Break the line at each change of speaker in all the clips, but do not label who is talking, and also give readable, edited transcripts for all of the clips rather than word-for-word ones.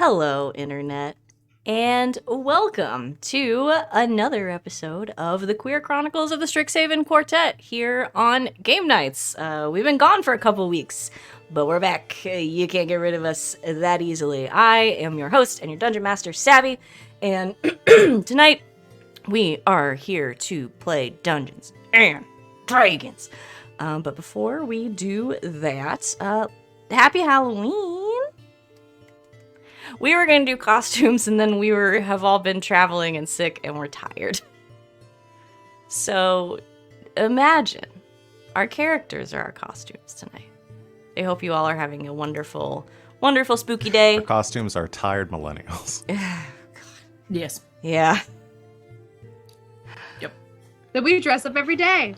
Hello, Internet, and welcome to another episode of the Queer Chronicles of the Strixhaven Quartet here on Game Nights. We've been gone for a couple weeks, but we're back. You can't get rid of us that easily. I am your host and your Dungeon Master, Savvy, and tonight we are here to play Dungeons and Dragons. But before we do that, happy Halloween! We were going to do costumes, and then have all been traveling and sick, and we're tired. So, imagine our characters are our costumes tonight. I hope you all are having a wonderful, wonderful spooky day.
Our costumes are tired millennials.
Yes.
Yeah.
Yep.
That we dress up every day.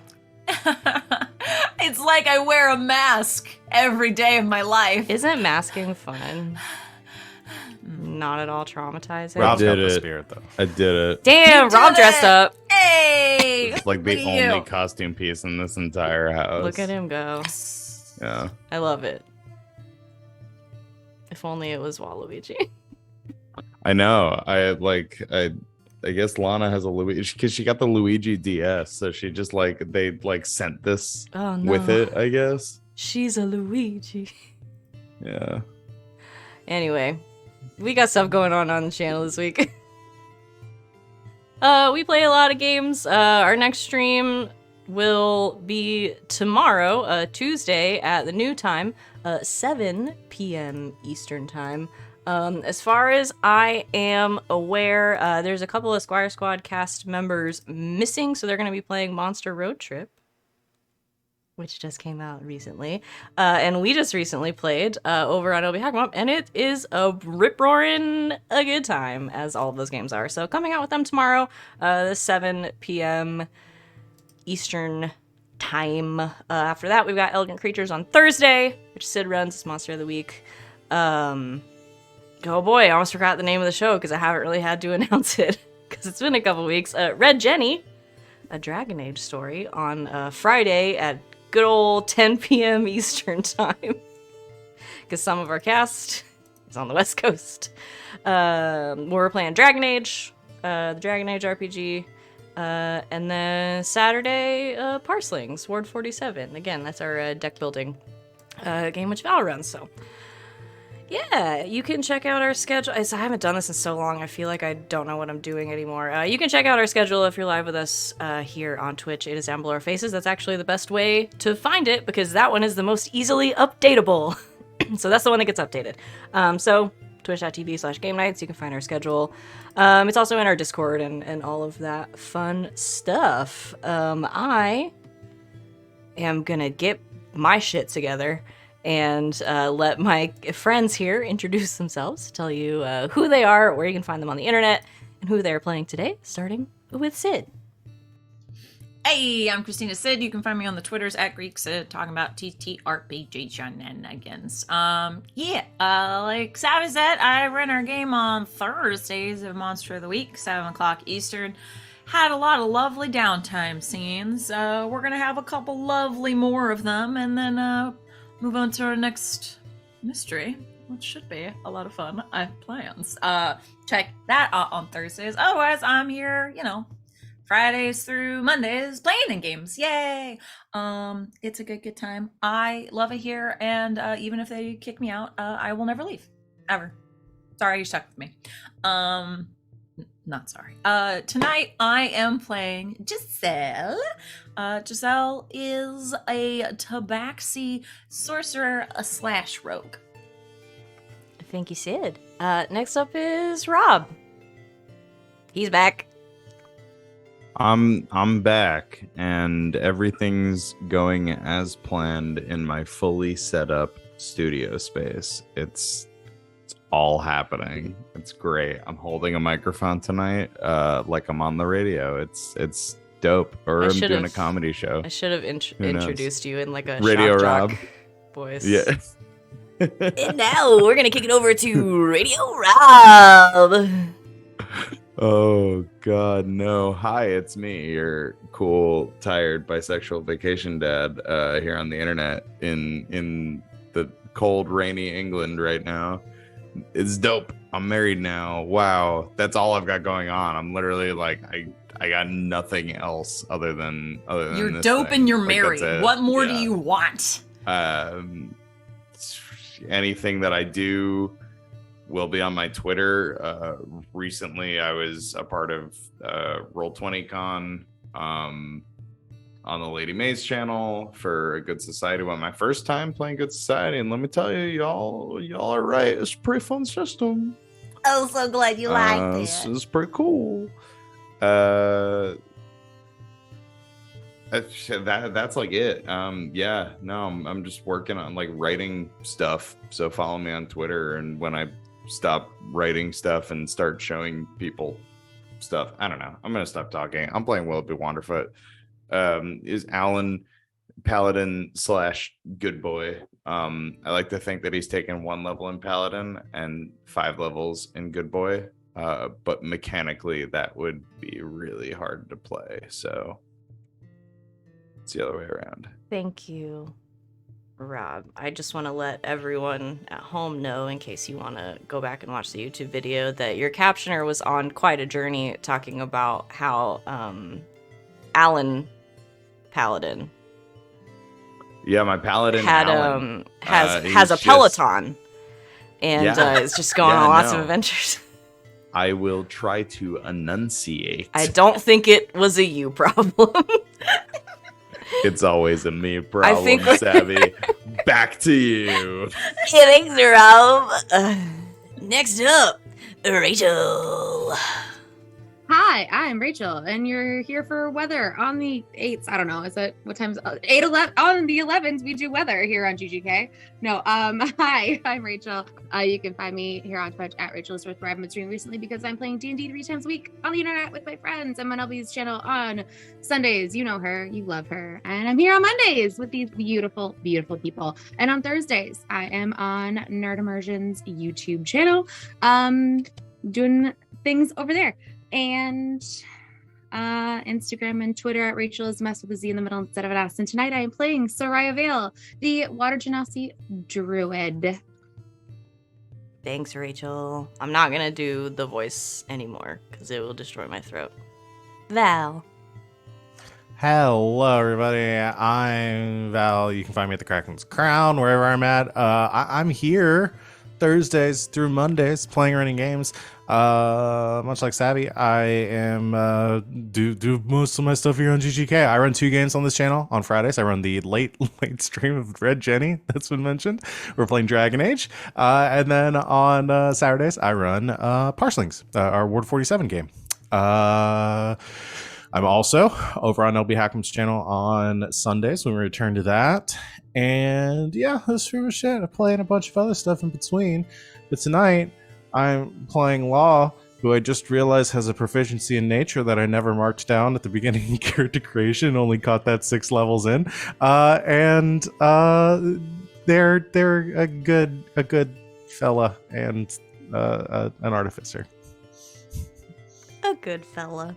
It's like I wear a mask every day of my life.
Isn't masking fun? Not at all traumatizing.
Rob's got
did
the
it.
spirit, though.
I did it.
Damn,
You
Rob
did
dressed
it!
up.
Hey!
It's like the
Look at
only
you.
costume piece in this entire house.
Look at him go.
Yeah.
I love it. If only it was Waluigi.
I know. I guess Lana has a Luigi because she got the Luigi DS, so she just they sent this
Oh no.
with it, I guess.
She's a Luigi.
Yeah.
Anyway, we got stuff going on the channel this week. We play a lot of games. Our next stream will be tomorrow, Tuesday, at the new time, 7 p.m. Eastern time. As far as I am aware, there's a couple of Squire Squad cast members missing, so they're going to be playing Monster Road Trip, which just came out recently. And we just recently played over on Obi Hackmop, and it is a rip-roaring a good time, as all of those games are. So coming out with them tomorrow, the 7 p.m. Eastern time. After that, we've got Elegant Creatures on Thursday, which Sid runs as Monster of the Week. Oh boy, I almost forgot the name of the show because I haven't really had to announce it because it's been a couple weeks. Red Jenny, a Dragon Age story on Friday at good old 10 p.m. Eastern time because some of our cast is on the West Coast. We're playing Dragon Age, the Dragon Age RPG, and then Saturday, Parslings, Ward 47. Again, that's our deck building game which Val runs, so yeah, you can check out our schedule. I haven't done this in so long, I feel like I don't know what I'm doing anymore. You can check out our schedule if you're live with us here on Twitch. It is down below our faces. That's actually the best way to find it because that one is the most easily updatable. So that's the one that gets updated. So twitch.tv/game nights, you can find our schedule. It's also in our Discord and all of that fun stuff. I am gonna get my shit together and let my friends here introduce themselves, tell you who they are, where you can find them on the internet, and who they're playing today, starting with Sid.
Hey, I'm Christina Sid. You can find me on the Twitters at GreekSid, talking about TTRPG shenanigans. Like Savvy said, I run our game on Thursdays of Monster of the Week, 7 o'clock Eastern. Had a lot of lovely downtime scenes. We're gonna have a couple lovely more of them, and then move on to our next mystery, which should be a lot of fun. I have plans. Check that out on Thursdays. Otherwise, I'm here, Fridays through Mondays playing in games. Yay! It's a good time. I love it here, and even if they kick me out, I will never leave. Ever. Sorry you stuck with me. Not sorry. Tonight I am playing Giselle. Giselle is a tabaxi sorcerer / rogue.
Thank you, Sid. Next up is Rob. He's back.
I'm back, and everything's going as planned in my fully set up studio space. It's all happening. It's great. I'm holding a microphone tonight, like I'm on the radio. It's dope. Or I'm doing a comedy show.
I should have introduced you in like a
Radio
shock
Rob
jock voice.
Yeah.
And now we're gonna kick it over to Radio Rob.
Oh God, no. Hi, it's me, your cool, tired, bisexual vacation dad, here on the internet in the cold, rainy England right now. It's dope. I'm married now. Wow, that's all I've got going on. I'm literally like I got nothing else other than
You're
this
dope
thing.
and you're
Like,
married.
that's it.
What more do
Yeah.
you want?
Anything that I do will be on my Twitter. Recently, I was a part of Roll20Con on the Lady Maze channel for a Good Society. Well, my first time playing Good Society, and let me tell you, y'all are right. It's a pretty fun system.
Oh, so glad you liked it.
It's pretty cool. That's like it. Yeah, no, I'm just working on like writing stuff. So follow me on Twitter, and when I stop writing stuff and start showing people stuff, I don't know. I'm gonna stop talking. I'm playing Willoughby Wanderfoot. Is Alan Paladin / Good Boy. I like to think that he's taken 1 level in Paladin and 5 levels in Good Boy. But mechanically, that would be really hard to play. So it's the other way around.
Thank you, Rob. I just want to let everyone at home know, in case you want to go back and watch the YouTube video, that your captioner was on quite a journey talking about how Alan Paladin
Yeah, my Paladin
had
Alan,
has a
he's
Peloton, and
Yeah.
is just going
Yeah,
on lots of
no.
adventures.
I will try to enunciate.
I don't think it was a you problem.
It's always a me problem,
think-
Savvy. Back to you.
Thanks, Rob. Next up, Rachel.
Hi, I'm Rachel, and you're here for weather on the 8th. I don't know. Is it what time's 8:11? On the 11th, we do weather here on GGK. No, hi, I'm Rachel. You can find me here on Twitch at Rachel Smith, where I've been streaming recently because I'm playing D&D 3 times a week on the internet with my friends. I'm on LB's channel on Sundays. You know her, you love her, and I'm here on Mondays with these beautiful, beautiful people. And on Thursdays, I am on Nerd Immersion's YouTube channel, doing things over there. And Instagram and Twitter at Rachel is messed with a Z in the middle instead of an S. And tonight I am playing Sereia Vale, the Water Genasi Druid.
Thanks, Rachel. I'm not gonna do the voice anymore because it will destroy my throat. Val.
Hello, everybody. I'm Val. You can find me at the Kraken's Crown, wherever I'm at. I'm here Thursdays through Mondays playing running games. Much like Savvy, I am do most of my stuff here on GGK. I run 2 games on this channel. On Fridays, I run the late stream of Red Jenny that's been mentioned. We're playing Dragon Age. And then on Saturdays, I run Parslings, our Ward 47 game. I'm also over on LB Hackham's channel on Sundays when we return to that. And yeah, that's pretty much it. I'm playing a bunch of other stuff in between. But tonight, I'm playing Law, who I just realized has a proficiency in nature that I never marked down at the beginning of character creation, only caught that 6 levels in. And they're a good fella and an artificer.
A good fella.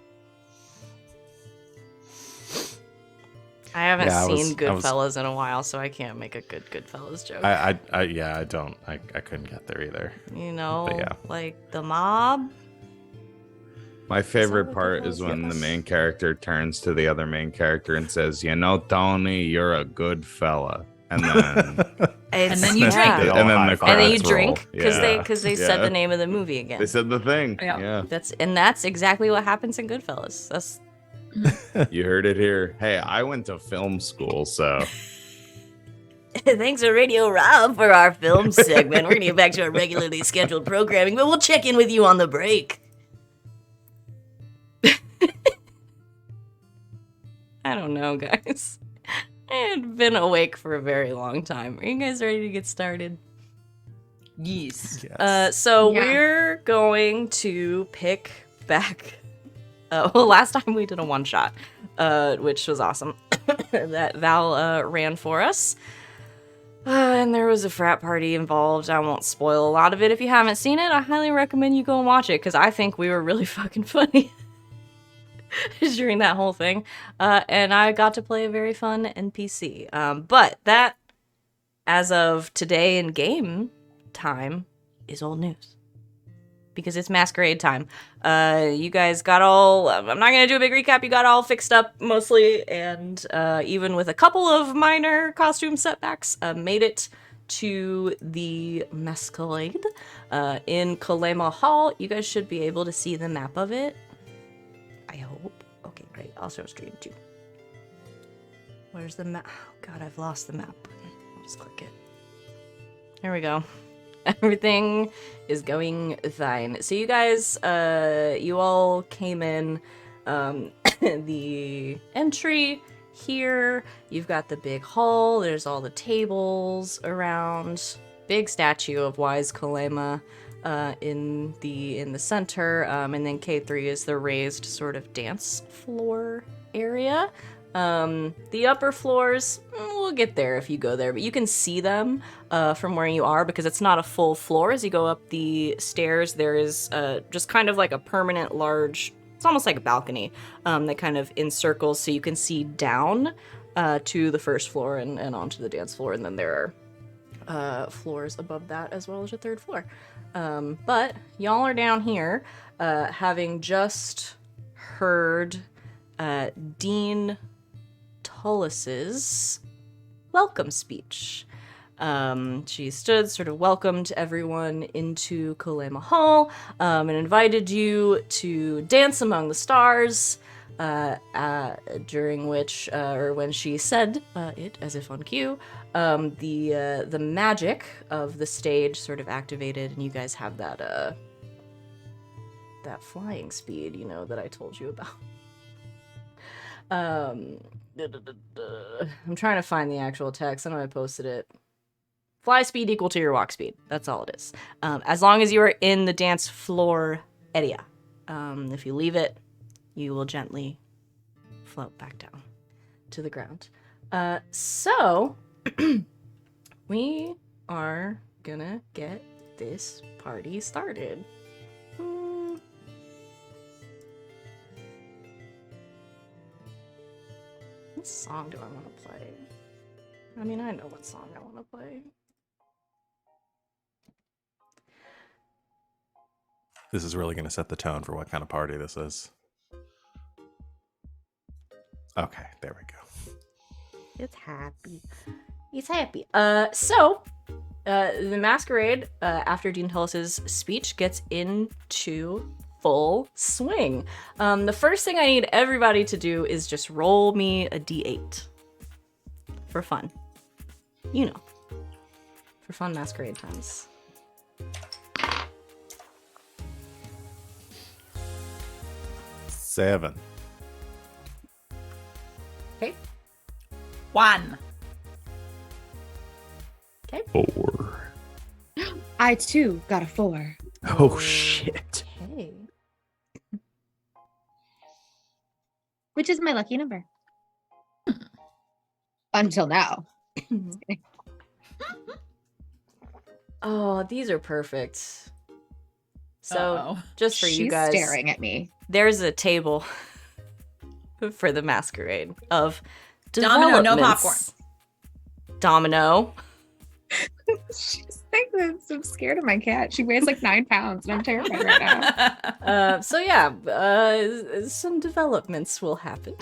I haven't
Yeah,
seen
I
Goodfellas in a while, so I can't make a good Goodfellas joke.
I don't. I couldn't get there either.
You know,
But yeah.
like the mob.
My favorite
what
part
that
is
was?
when the
Yes.
main character turns to the other main character and says, "You know, Tony, you're a good fella." And then
And
then you drink.
They all
And then
high
the
five.
And then you
credits roll.
drink because they said
Yeah.
the name of the movie again.
They said the thing.
Yeah.
That's exactly what happens in Goodfellas. That's
You heard it here. Hey, I went to film school, so
thanks to Radio Rob for our film segment. We're gonna get back to our regularly scheduled programming, but we'll check in with you on the break. I don't know, guys. I had been awake for a very long time. Are you guys ready to get started?
Yes.
Yes.
So
Yeah.
we're going to pick back. Well, last time we did a one shot, which was awesome. That Val ran for us. And there was a frat party involved. I won't spoil a lot of it if you haven't seen it. I highly recommend you go and watch it because I think we were really fucking funny during that whole thing. And I got to play a very fun NPC. But that, as of today in game time, is old news. because it's Masquerade time. You guys got all, I'm not going to do a big recap, you got all fixed up mostly, and even with a couple of minor costume setbacks, made it to the Masquerade in Kalema Hall. You guys should be able to see the map of it. I hope. Okay, great. I'll show stream too. Where's the map? Oh god, I've lost the map button. I'll just click it. There we go. Everything is going fine. So you guys, you all came in the entry here. You've got the big hall. There's all the tables around. Big statue of Wise Kalema in the center. And then K3 is the raised sort of dance floor area. The upper floors, we'll get there if you go there, but you can see them from where you are because it's not a full floor. As you go up the stairs, there is just kind of like a permanent large, it's almost like a balcony that kind of encircles so you can see down to the first floor and onto the dance floor, and then there are floors above that as well as a third floor. But y'all are down here having just heard Dean Tullis's welcome speech. She stood, sort of welcomed everyone into Kalema Hall, and invited you to dance among the stars, during which, or when she said it, as if on cue, the magic of the stage sort of activated, and you guys have that flying speed, you know, that I told you about. I'm trying to find the actual text. I know I posted it. Fly speed equal to your walk speed. That's all it is. As long as you are in the dance floor area. If you leave it, you will gently float back down to the ground. So, we are gonna get this party started. What song do I want to play? I mean, I know what song I want to play.
This is really going to set the tone for what kind of party this is. Okay, there we go.
It's happy. He's happy. So, the Masquerade, after Dean Tullis's speech, gets into full swing. The first thing I need everybody to do is just roll me a d8. For fun. You know. For fun Masquerade times.
Seven.
Okay.
1.
Okay.
4.
I too got a 4.
Oh shit.
Okay.
Which is my lucky number. Until now.
Oh, these are perfect. So,
Uh-oh.
just for
She's
you guys,
staring at me.
there's a table for the Masquerade of
Domino, no
developments. Domino.
She's like this. I'm scared of my cat. She weighs like 9 pounds and I'm terrified right now.
So yeah, some developments will happen.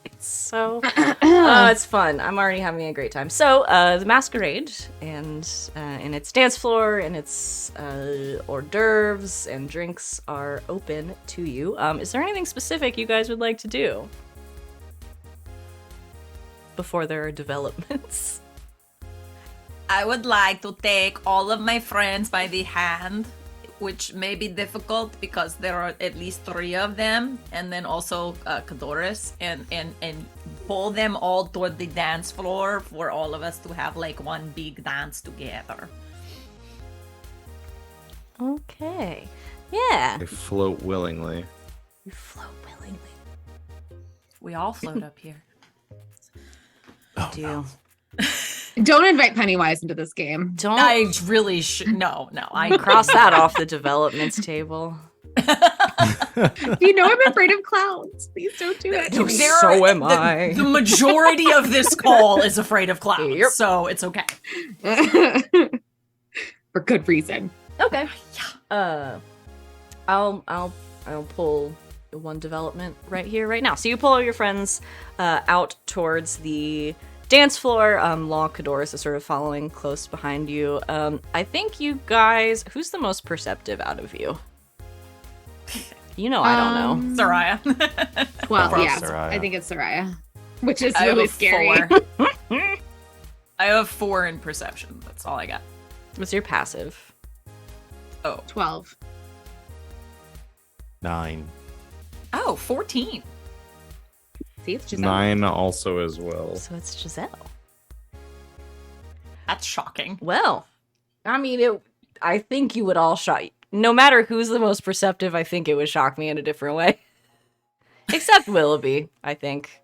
It's fun. I'm already having a great time. So, the Masquerade and its dance floor and its hors d'oeuvres and drinks are open to you. Is there anything specific you guys would like to do before there are developments?
I would like to take all of my friends by the hand, which may be difficult because there are at least 3 of them, and then also Kadoris, and pull them all toward the dance floor for all of us to have like one big dance together.
Okay. Yeah.
I float willingly.
You float willingly.
We all float up here.
Do.
Don't invite Pennywise into this game.
Don't
I really should. No, I
cross that off the developments table.
You know I'm afraid of clowns. Please don't do it.
So am I.
The majority of this call is afraid of clowns,
Yep.
so it's okay.
For good reason.
Okay. I'll pull one development right here, right now. So you pull all your friends out towards the dance floor. Law Cadorus is sort of following close behind you. I think you guys, who's the most perceptive out of you? You know, I don't know.
Sereia.
Well, yeah,
Sereia.
I think it's Sereia, which is
I have
really
a
scary.
4. I have 4 in perception. That's all I got.
What's your passive?
Oh.
12.
9.
Oh, 14.
See, it's just
9 also as well.
So it's Giselle.
That's shocking.
Well, I mean, I think you would all shock. No matter who's the most perceptive, I think it would shock me in a different way. Except Willoughby, I think.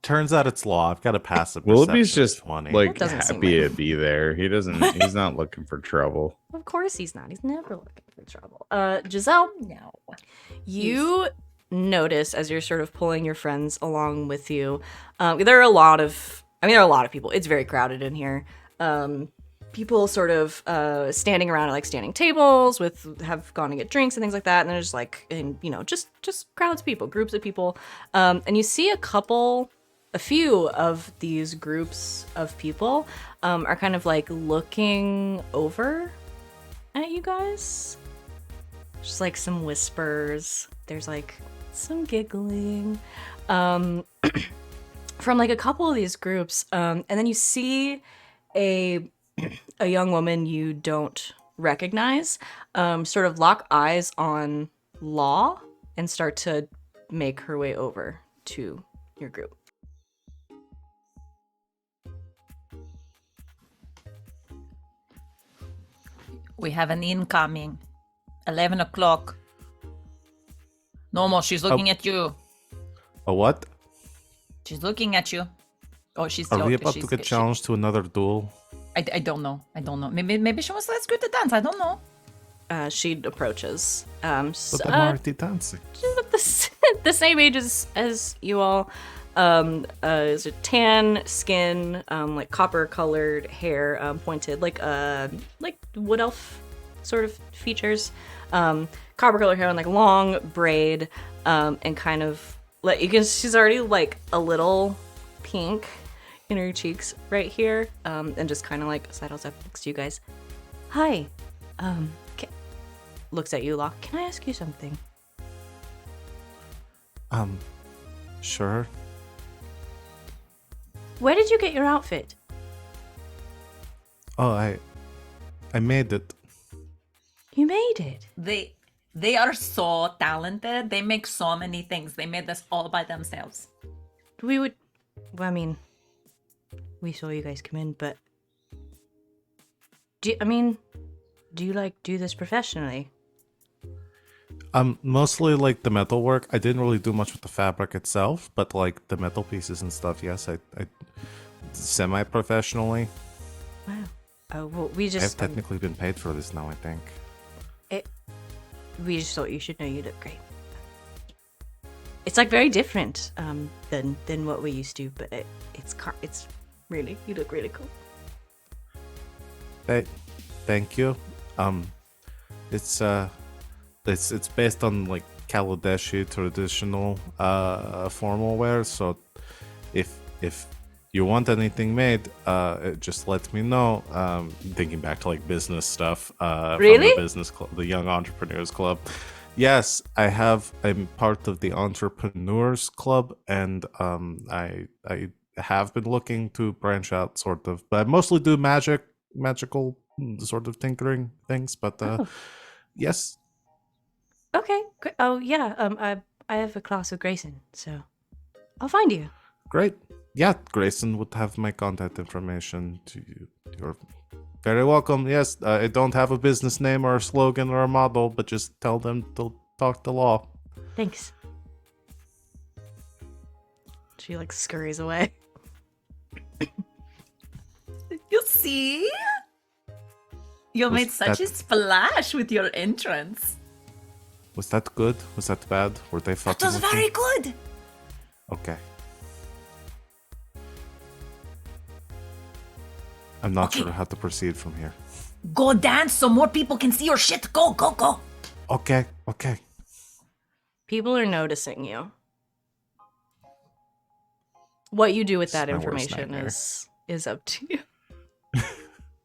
Turns out it's law. I've got a passive.
Willoughby's
perception of
just
20.
like
That doesn't seem
happy
like-
to be there. He doesn't. He's not looking for trouble.
Of course he's not. He's never looking for trouble. Giselle,
No.
you notice as you're sort of pulling your friends along with you, there are a lot of people. It's very crowded in here. People sort of standing around at like standing tables have gone to get drinks and things like that, and there's like, and just crowds of people, groups of people, and you see a few of these groups of people are kind of like looking over at you guys. Just like some whispers. There's like some giggling from like a couple of these groups, and then you see a young woman you don't recognize sort of lock eyes on Law and start to make her way over to your group.
We have an incoming. 11 o'clock. Normal, she's looking at you.
A what?
She's looking at you. Oh, she's.
Are we
okay,
about to get challenged to another duel?
I don't know. I don't know. Maybe she wants to let's go to dance. I don't know.
She approaches.
But I'm already dancing.
She's at the same age as you all. Is a tan skin, like copper colored hair, pointed, like wood elf sort of features. Copper colored hair and like long braid, and kind of like she's already like a little pink in her cheeks right here, and just kind of like sidles up next to you guys. Hi, looks at you, Locke. Can I ask you something?
Sure.
Where did you get your outfit?
Oh, I made it.
You made it.
They are so talented. They make so many things. They made this all by themselves.
We saw you guys come in, but do you like do this professionally?
Mostly like the metal work. I didn't really do much with the fabric itself, but like the metal pieces and stuff, yes, I semi-professionally.
Wow. Oh, well, we
I've
just
technically been paid for this now, I think.
we just thought you should know you look great. It's like very different than what we used to, but it's really, you look really cool.
Thank you. It's based on like Kaladeshi traditional formal wear, so if you want anything made, just let me know. Thinking back to like business stuff
Really?
from the business club, the Young Entrepreneurs Club. Yes, I'm part of the Entrepreneurs Club, and I have been looking to branch out sort of, but I mostly do magical sort of tinkering things, but yes.
Okay. Great. Oh yeah. I have a class with Grayson, so I'll find you.
Great. Yeah, Grayson would have my contact information to you. You're very welcome. Yes, I don't have a business name or a slogan or a model, but just tell them to talk to Law.
Thanks. She like scurries away.
You see? You
Was
made such
that-
a splash with your entrance.
Was that good? Was that bad? Were they
That
fucking
was
with me?
very good.
Okay. I'm not
Okay.
sure how to proceed from here.
Go dance so more people can see your shit. Go, go, go.
Okay.
People are noticing you. What you do with
It's
that
my worst
information
nightmare.
is up to you.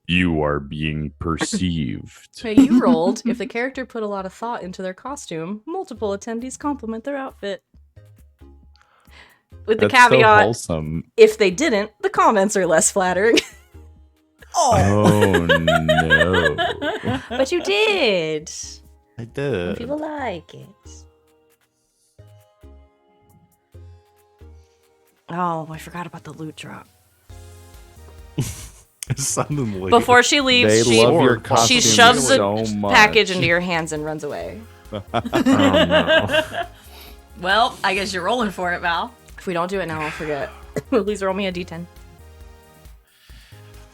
You are being perceived.
So you rolled. If the character put a lot of thought into their costume, multiple attendees compliment their outfit. With the
That's so
caveat,
wholesome.
if they didn't, the comments are less flattering.
Oh no.
But you did.
I
And
did.
people like it. Oh, I forgot about the loot drop.
Suddenly.
Before she leaves,
They
she
love your costume
shoves the
so much.
package into your hands and runs away.
Oh no.
Well, I guess you're rolling for it, Val.
If we don't do it now, I'll forget. Please roll me a d10.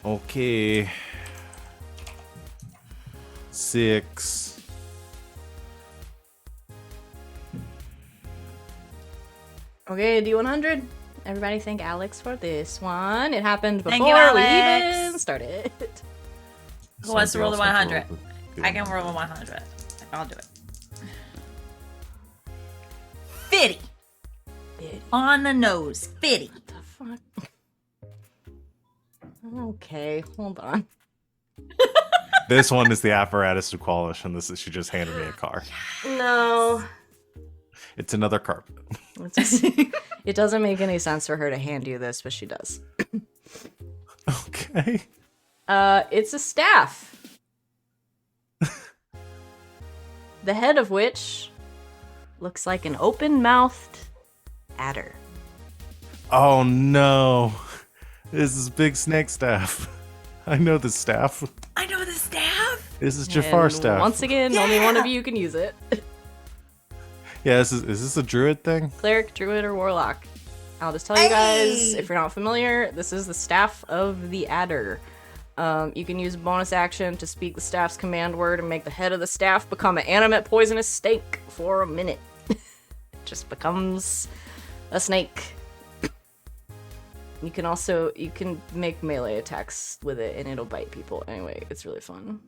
Okay. 6.
Okay, D100. Everybody thank Alex for this one. It happened
Thank
before
you,
we
Alex.
even started.
Who wants to roll the
Something else
100?
to roll with.
I can roll a 100. I'll do it. 50. On the nose. 50.
What the fuck? Okay, hold on.
This one is the apparatus to qualish, and she just handed me a car.
No.
It's another carpet.
It doesn't make any sense for her to hand you this, but she does.
Okay.
It's a staff. The head of which looks like an open-mouthed adder.
Oh no. This is Big Snake Staff. I know this staff.
I know the staff.
This is Jafar
And
staff.
once again, only one of you can use it.
Yeah, is this a druid thing?
Cleric, druid, or warlock. I'll just tell you guys, if you're not familiar, this is the staff of the adder. You can use a bonus action to speak the staff's command word and make the head of the staff become an animate poisonous snake for a minute. It just becomes a snake. You can make melee attacks with it and it'll bite people. Anyway, it's really fun.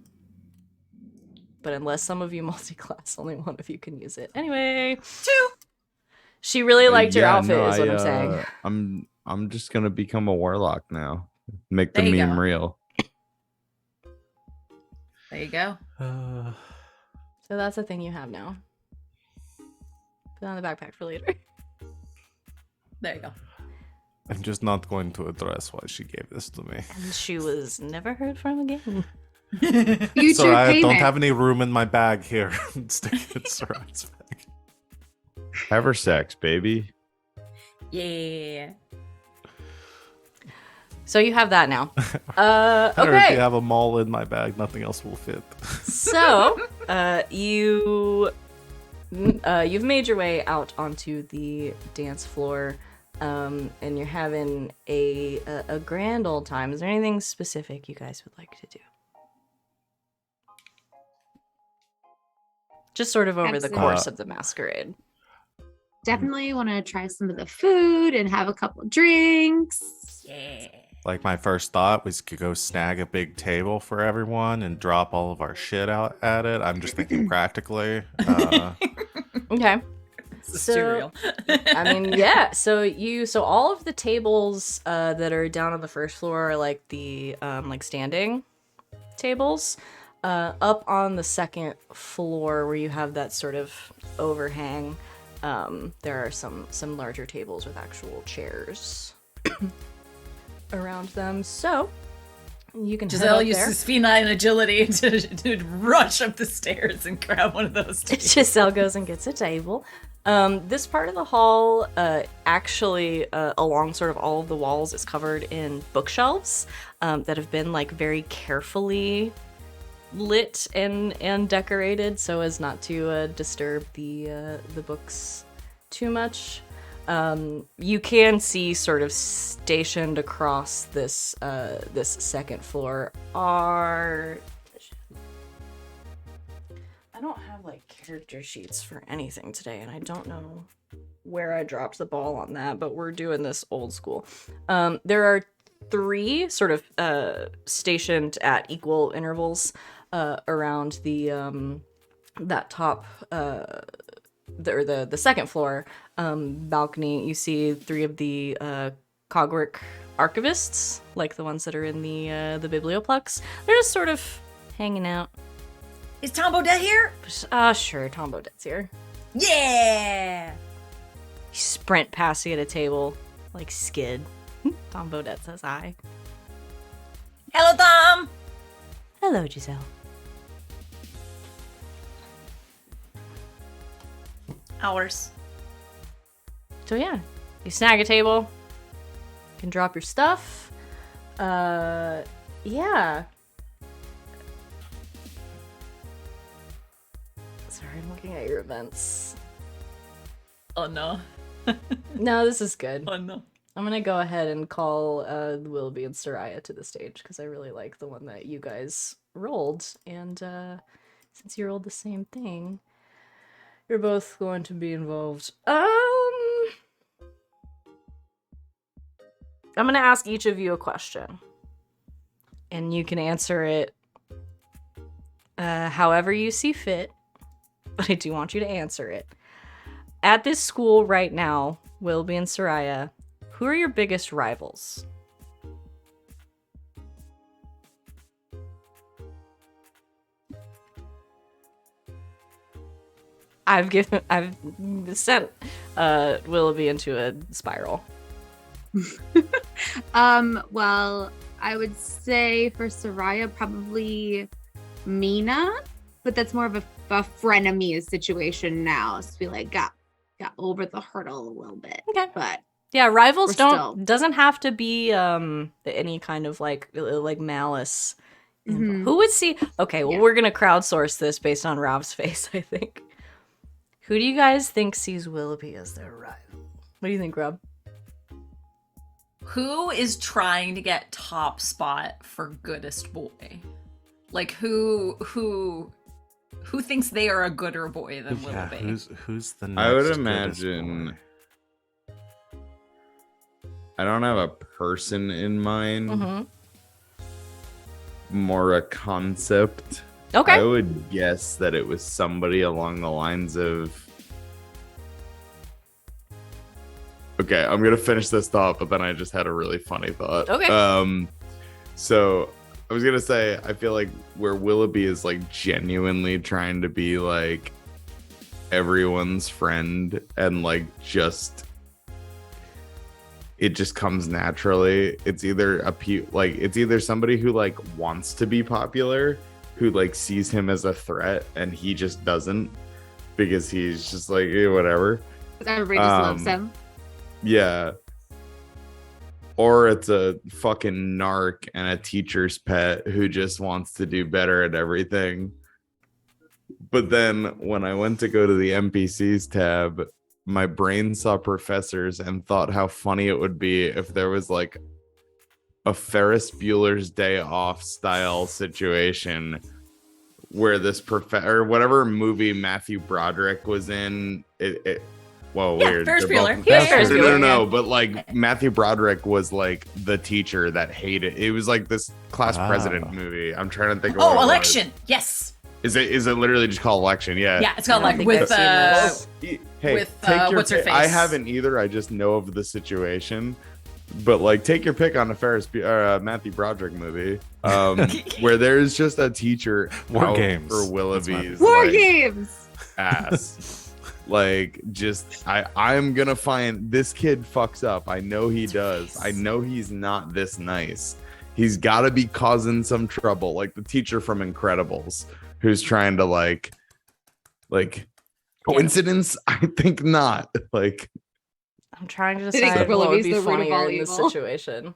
But unless some of you multi-class, only one of you can use it. Anyway.
2.
She really liked your
Yeah,
outfit,
no,
is what I'm saying.
I'm just gonna become a warlock now. Make the
There you
meme
go.
real.
There you go.
So that's the thing you have now. Put it on the backpack for later.
There you go.
I'm just not going to address why she gave this to me.
And she was never heard from again.
Future
Sorry, I
payment.
don't have any room in my bag here. Stick it in Sarai's bag.
Have her sex, baby.
Yeah.
So you have that now.
I already
Okay.
have them all in my bag. Nothing else will fit.
So you've made your way out onto the dance floor, and you're having a grand old time. Is there anything specific you guys would like to do? Just sort of over the
Absolutely.
course of the masquerade.
Definitely want to try some of the food and have a couple drinks.
Yeah.
Like, my first thought was to go snag a big table for everyone and drop all of our shit out at it. I'm just thinking practically.
Okay.
This is
So-
too real.
I mean, yeah. So all of the tables that are down on the first floor are like the like standing tables. Up on the second floor where you have that sort of overhang, there are some larger tables with actual chairs around them. So you can
Giselle
head up there.
uses feline agility to rush up the stairs and grab one of those tables.
Giselle goes and gets a table. This part of the hall, actually, along sort of all of the walls, is covered in bookshelves that have been like very carefully lit and decorated so as not to disturb the books too much. You can see sort of stationed across this second floor are. I don't have like character sheets for anything today, and I don't know where I dropped the ball on that, but we're doing this old school. There are three sort of stationed at equal intervals around the that top the second floor balcony. You see three of the Cogwork archivists, like the ones that are in the Biblioplex. They're just sort of hanging out.
Is Tom Bodette here?
Sure, Tom Bodette's here.
Yeah.
You sprint past you at a table, like Skid. Tom Bodette says hi.
Hello, Tom.
Hello, Giselle.
Hours.
So yeah, you snag a table. You can drop your stuff. Yeah. Sorry, I'm looking at your events.
Oh no.
No, this is good.
Oh no.
I'm gonna go ahead and call Willoughby and Sereia to the stage because I really like the one that you guys rolled, and since you rolled the same thing, you're both going to be involved. I'm gonna ask each of you a question, and you can answer it however you see fit, but I do want you to answer it. At this school right now, Willoughby and Sereia, who are your biggest rivals? I've sent Willoughby into a spiral.
Well, I would say for Sereia, probably Mina, but that's more of a frenemy situation now. So we like got over the hurdle a little bit.
Okay.
But
yeah, rivals
still
doesn't have to be any kind of like malice.
Mhm.
Who would see? Okay, well,
Yeah.
we're gonna crowdsource this based on Rob's face, I think. Who do you guys think sees Willoughby as their rival? What do you think, Rob?
Who is trying to get top spot for goodest boy? Like who thinks they are a gooder boy than
Yeah,
Willoughby?
who's the next
I would
goodest
imagine.
boy?
I don't have a person in mind,
Mm-hmm.
more a concept.
Okay.
I would guess that it was somebody along the lines of. Okay, I'm gonna finish this thought, but then I just had a really funny thought.
Okay.
So I was gonna say, I feel like where Willoughby is like genuinely trying to be like everyone's friend and like it just comes naturally. It's either it's either somebody who like wants to be popular, who like sees him as a threat, and he just doesn't because he's just like whatever.
everybody just loves him.
Yeah. Or it's a fucking narc and a teacher's pet who just wants to do better at everything. But then when I went to go to the NPCs tab, my brain saw professors and thought how funny it would be if there was like a Ferris Bueller's Day Off style situation where this professor or whatever movie Matthew Broderick was in, whoa,
Yeah,
weird.
Ferris
They're both-
Bueller. He was Ferris Bueller,
No,
yeah.
but like Matthew Broderick was like the teacher that hated. It was like this class
Wow.
president movie. I'm trying to think of what it
Oh,
was.
Election. Yes.
Is it literally just called Election? Yeah.
Yeah, it's called
I
like
think
with
I've seen this.
Hey,
with,
take your
what's her
pick.
face?
I haven't either. I just know of the situation. But like, take your pick on a Matthew Broderick movie, where there's just a teacher
War
out
Games.
for
That's
Willoughby's
War
like,
games.
ass. Like, just I'm gonna find this kid fucks up. I know he does. I know he's not this nice. He's got to be causing some trouble, like the teacher from Incredibles, who's trying to like coincidence. I think not. Like,
I'm trying to
I think
decide what would
Willoughby's
be
the root of
funnier
all
in this
evil.
situation.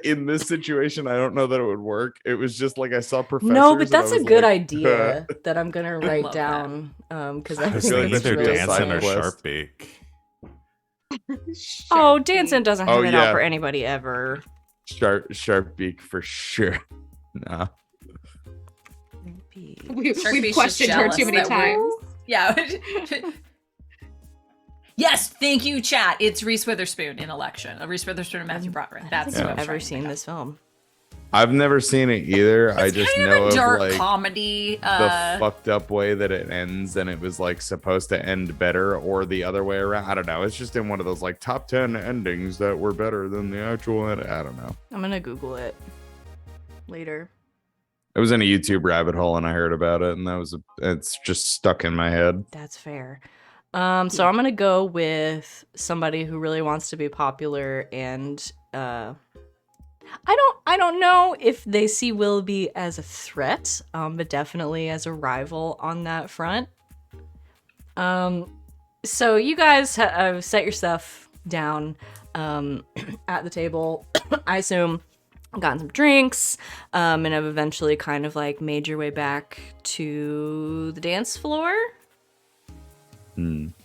in this situation, I don't know that it would work. It was just like I saw professors.
No, but
and
that's
I
a
was
good
like,
idea that I'm gonna write
love
down because I
I was
think
like
it's
thinking
that
either
should be a
really
Danson
side
or
funny.
Sharpbeak.
Oh, Danson doesn't have
Oh,
it out
yeah.
for anybody ever.
Sharp beak for sure. Nah.
We've
Sharkbeak's just
questioned her
jealous
too many
that we're-
times.
Yeah. Yes, thank you, chat. It's Reese Witherspoon in Election. Reese Witherspoon and Matthew Broderick. That's
I've
what I'm
never
trying to
seen
think of.
this film.
I've never seen it either. I
It's
just
kind
know
of a dark
of like
comedy.
the fucked up way that it ends, and it was like supposed to end better, or the other way around. I don't know. It's just in one of those like top 10 endings that were better than the actual end. I don't know.
I'm gonna Google it later.
It was in a YouTube rabbit hole, and I heard about it, and it's just stuck in my head.
That's fair. So I'm gonna go with somebody who really wants to be popular, and I don't know if they see Willoughby as a threat, but definitely as a rival on that front. So you guys have set your stuff down at the table. I assume gotten some drinks, and have eventually kind of like made your way back to the dance floor. One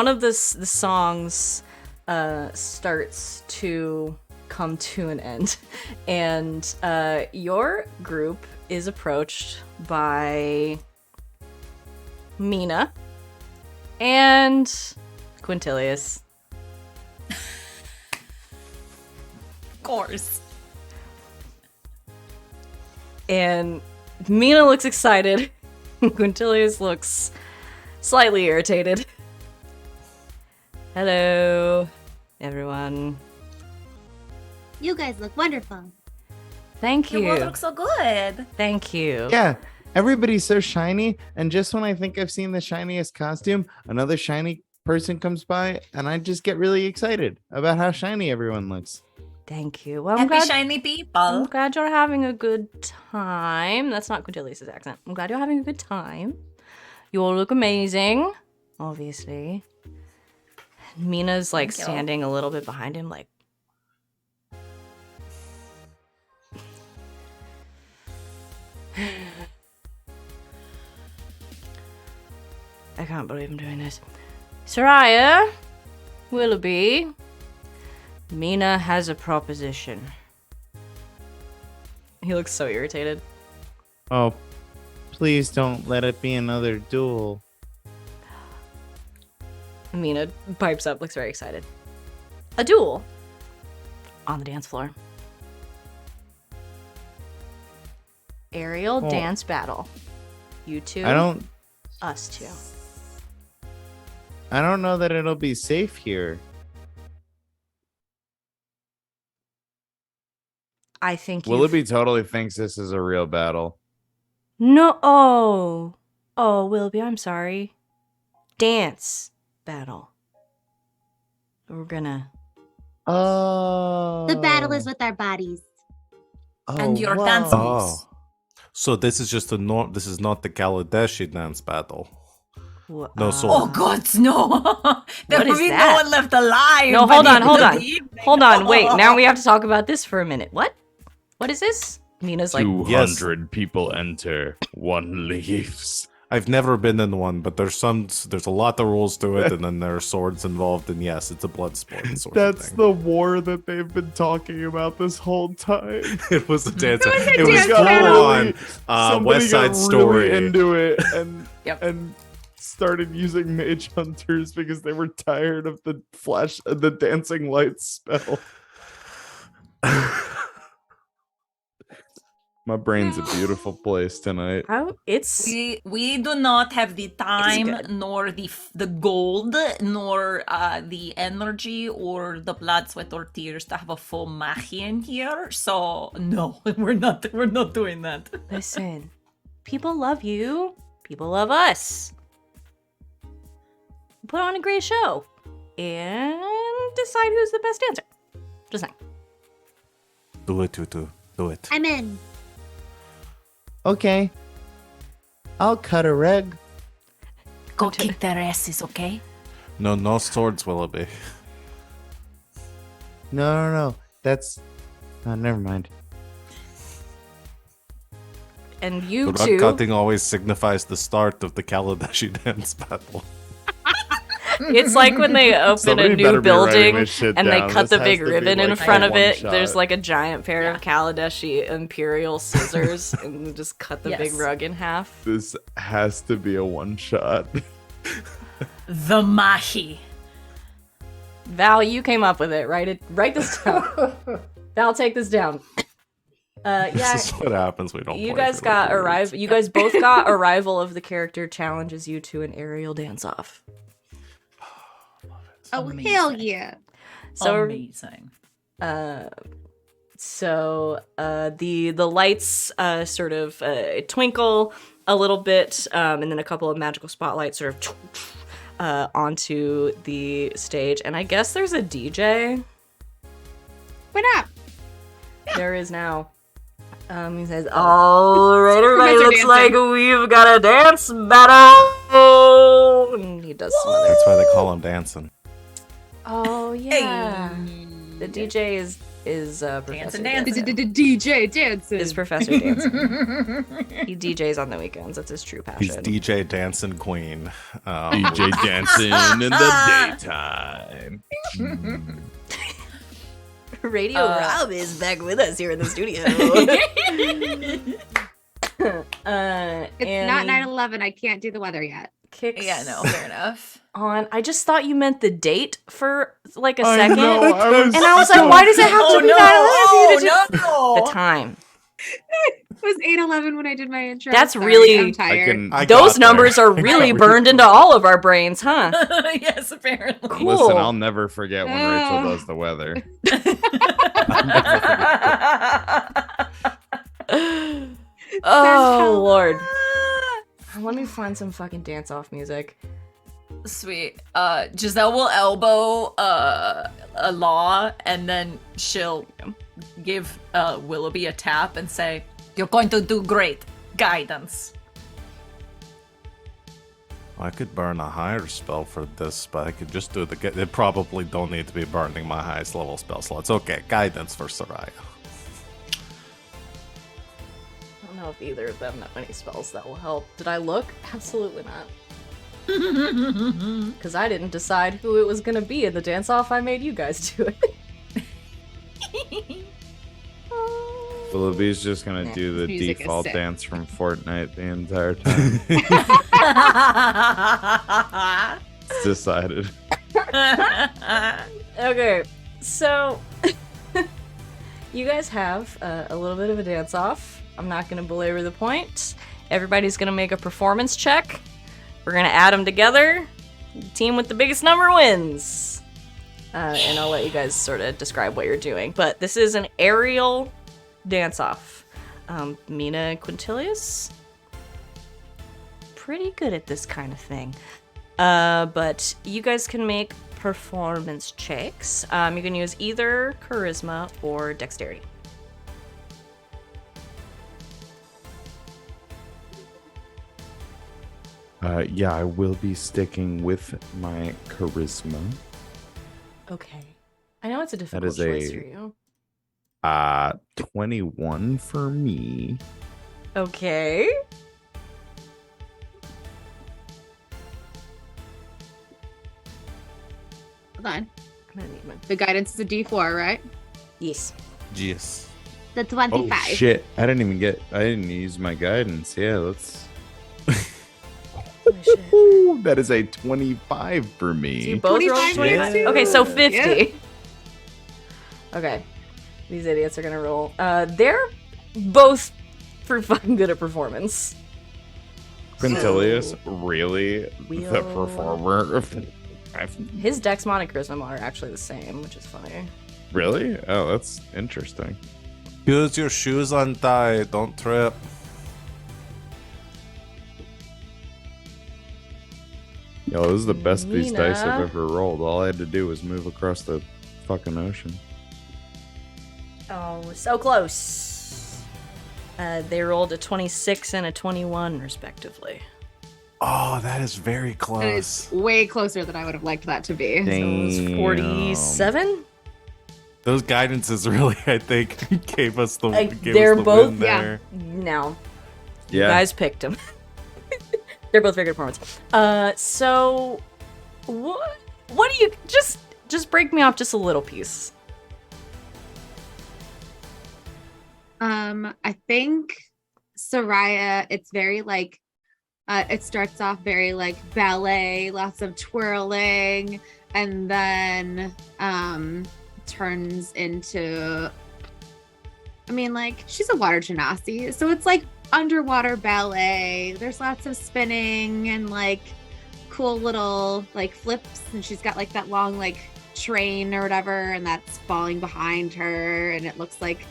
of the songs starts to come to an end, and your group is approached by Mina and Quintilius.
Of course.
And Mina looks excited. Quintilius looks slightly irritated. Hello, everyone.
You guys look wonderful.
Thank
Your
you.
world looks so good.
Thank you.
Yeah, everybody's so shiny, and just when I think I've seen the shiniest costume, another shiny person comes by, and I just get really excited about how shiny everyone looks.
Thank you. Well, I'm
Happy
glad,
shiny
I'm
people.
glad you're having a good time. That's not Quintilius' accent. I'm glad you're having a good time. You all look amazing, obviously. Mina's like
Thank you.
standing a little bit behind him, like. I can't believe I'm doing this. Sereia, Willoughby, Mina has a proposition. He looks so irritated.
Oh, please don't let it be another duel.
Mina pipes up, looks very excited. A duel on the dance floor. Aerial
Well,
dance battle. You two, us two.
I don't know that it'll be safe here.
I think you.
Willoughby totally thinks this is a real battle.
No. Oh, Willoughby, I'm sorry. Dance battle. We're gonna.
Oh.
The battle is with our bodies.
And your
whoa.
dance moves.
So this is just this is not the Kaladeshi dance battle. No sword.
Oh God, no! There
What
will
is
be
that?
no one left alive.
No,
by
hold
the
on,
end
hold
of
on.
the evening.
Hold on, wait. Now we have to talk about this for a minute. What? What is this? Mina's like,
200 people enter, one leaves.
I've never been in one, but there's a lot of rules to it, and then there are swords involved, and yes, it's a blood sport sort of
That's
thing.
the war that they've been talking about this whole time.
It was a dance.
was a
It was
dance
full
battle.
on
Somebody
West Side
got
Story.
really into it and
Yep.
and started using mage hunters because they were tired of the dancing lights spell. My brain's a beautiful place tonight.
how? It's.
We do not have the time,
good.
nor the gold, nor the energy, or the blood, sweat, or tears to have a full machi in here. So no, we're not doing that.
Listen, people love you. People love us. Put on a great show and decide who's the best dancer. Just saying.
Do it, Tutu. Do it.
I'm in.
Okay. I'll cut a reg.
Go kick their asses, okay?
No swords, Willoughby.
No. That's never mind.
And you
The rug
two.
cutting always signifies the start of the Kaladeshi dance battle.
It's like when they open
Somebody
a
better
new
be writing
building
this shit
and they
down.
cut
This
the
has
big
to be
ribbon in
like
front
a
of it.
one-shot.
There's like a giant pair of Kaladeshi Imperial scissors and just cut the big
Yes.
rug in half.
This has to be a one shot.
The Mahi.
Val, you came up with it. Write this down. Val, take this down. Yeah,
This is what happens. We don't.
you
play
guys
for
got
like 3 weeks.
arrival. You guys both got arrival of the character challenges you to an aerial dance off.
Oh,
Amazing.
hell yeah.
So
Amazing.
The lights sort of twinkle a little bit, and then a couple of magical spotlights sort of onto the stage. And I guess there's a DJ.
Why not?
There is now. He says, "All right, everybody,
Professor
looks
dancing.
like we've got a dance battle." And he does some other.
That's why they call him dancing.
Oh yeah, the DJ is Professor
Dancing.
DJ dancing.
Is Professor Dancing. He DJs on the weekends. That's his true
He's
passion.
DJ Dancing Queen.
DJ dancing in the daytime.
Radio Rob is back with us here in the studio.
It's not 9/11. I can't do the weather yet.
Kicks
Yeah, no, fair enough.
on. I just thought you meant the date for like a
I
second.
know,
And I was like, why does it have to be 9/11?
Oh, no.
The time.
It was 8/11 when I did my intro.
That's
Sorry,
really-
I'm tired.
I
Those
got
numbers
there.
are really burned into all of our brains, huh?
Yes, apparently.
Cool.
Listen, I'll never forget when Rachel does the weather.
Oh, Lord. Let me find some fucking dance-off music.
Sweet. Giselle will elbow a law, and then she'll give Willoughby a tap and say, "You're going to do great. Guidance."
I could burn a higher spell for this, but I could just do the. It probably don't need to be burning my highest level spell slots. Okay, guidance for Sereia.
I don't know if either of them have any spells that will help. Did I look? Absolutely not. Because I didn't decide who it was going to be in the dance-off. I made you guys do it.
Willoughby's just gonna
Yeah,
do the
this music is
default
sick.
dance from Fortnite the entire time. It's decided.
Okay, so you guys have a little bit of a dance-off. I'm not going to belabor the point. Everybody's going to make a performance check. We're going to add them together. The team with the biggest number wins. And I'll let you guys sort of describe what you're doing. But this is an aerial dance-off. Mina and Quintilius, pretty good at this kind of thing. But you guys can make performance checks. You can use either charisma or dexterity.
Yeah, I will be sticking with my charisma.
Okay. I know it's a difficult
is
choice
a-
for you.
21 for me.
Okay.
Hold on.
I'm gonna need my...
The guidance is a D4, right?
Yes.
Jeez.
The
Oh
25.
shit! I didn't use my guidance. Yeah, let's.
Holy shit.
Ooh, that is a 25 for
So
me.
you both rolled
25
25?
too.
Okay, so 50.
Yeah.
Okay. These idiots are gonna roll. They're both pretty fucking good at performance.
Quintilius, really the
We'll-
performer?
His Dexmon and Charisma are actually the same, which is funny.
Really? Oh, that's interesting.
Use your shoes untied. Don't trip.
Yo, this is the best these dice I've
Mina.
ever rolled. All I had to do was move across the fucking ocean.
Oh, so close. They rolled a 26 and a 21, respectively.
Oh, that is very
That
close.
is way closer than I would have liked that to be.
So it was
Damn.
47?
Those guidances really, I think, gave us the.
Like,
gave
they're
us the
both-
win
yeah.
there.
No. You
Yeah.
guys picked them. They're both very good performance. So what do you just break me off just a little piece?
I think Sereia, it's very like It starts off very like ballet, lots of twirling, and then turns into, I mean, like, she's a water genasi, so it's like underwater ballet. There's lots of spinning and like cool little like flips, and she's got like that long like train or whatever, and that's falling behind her, and it looks like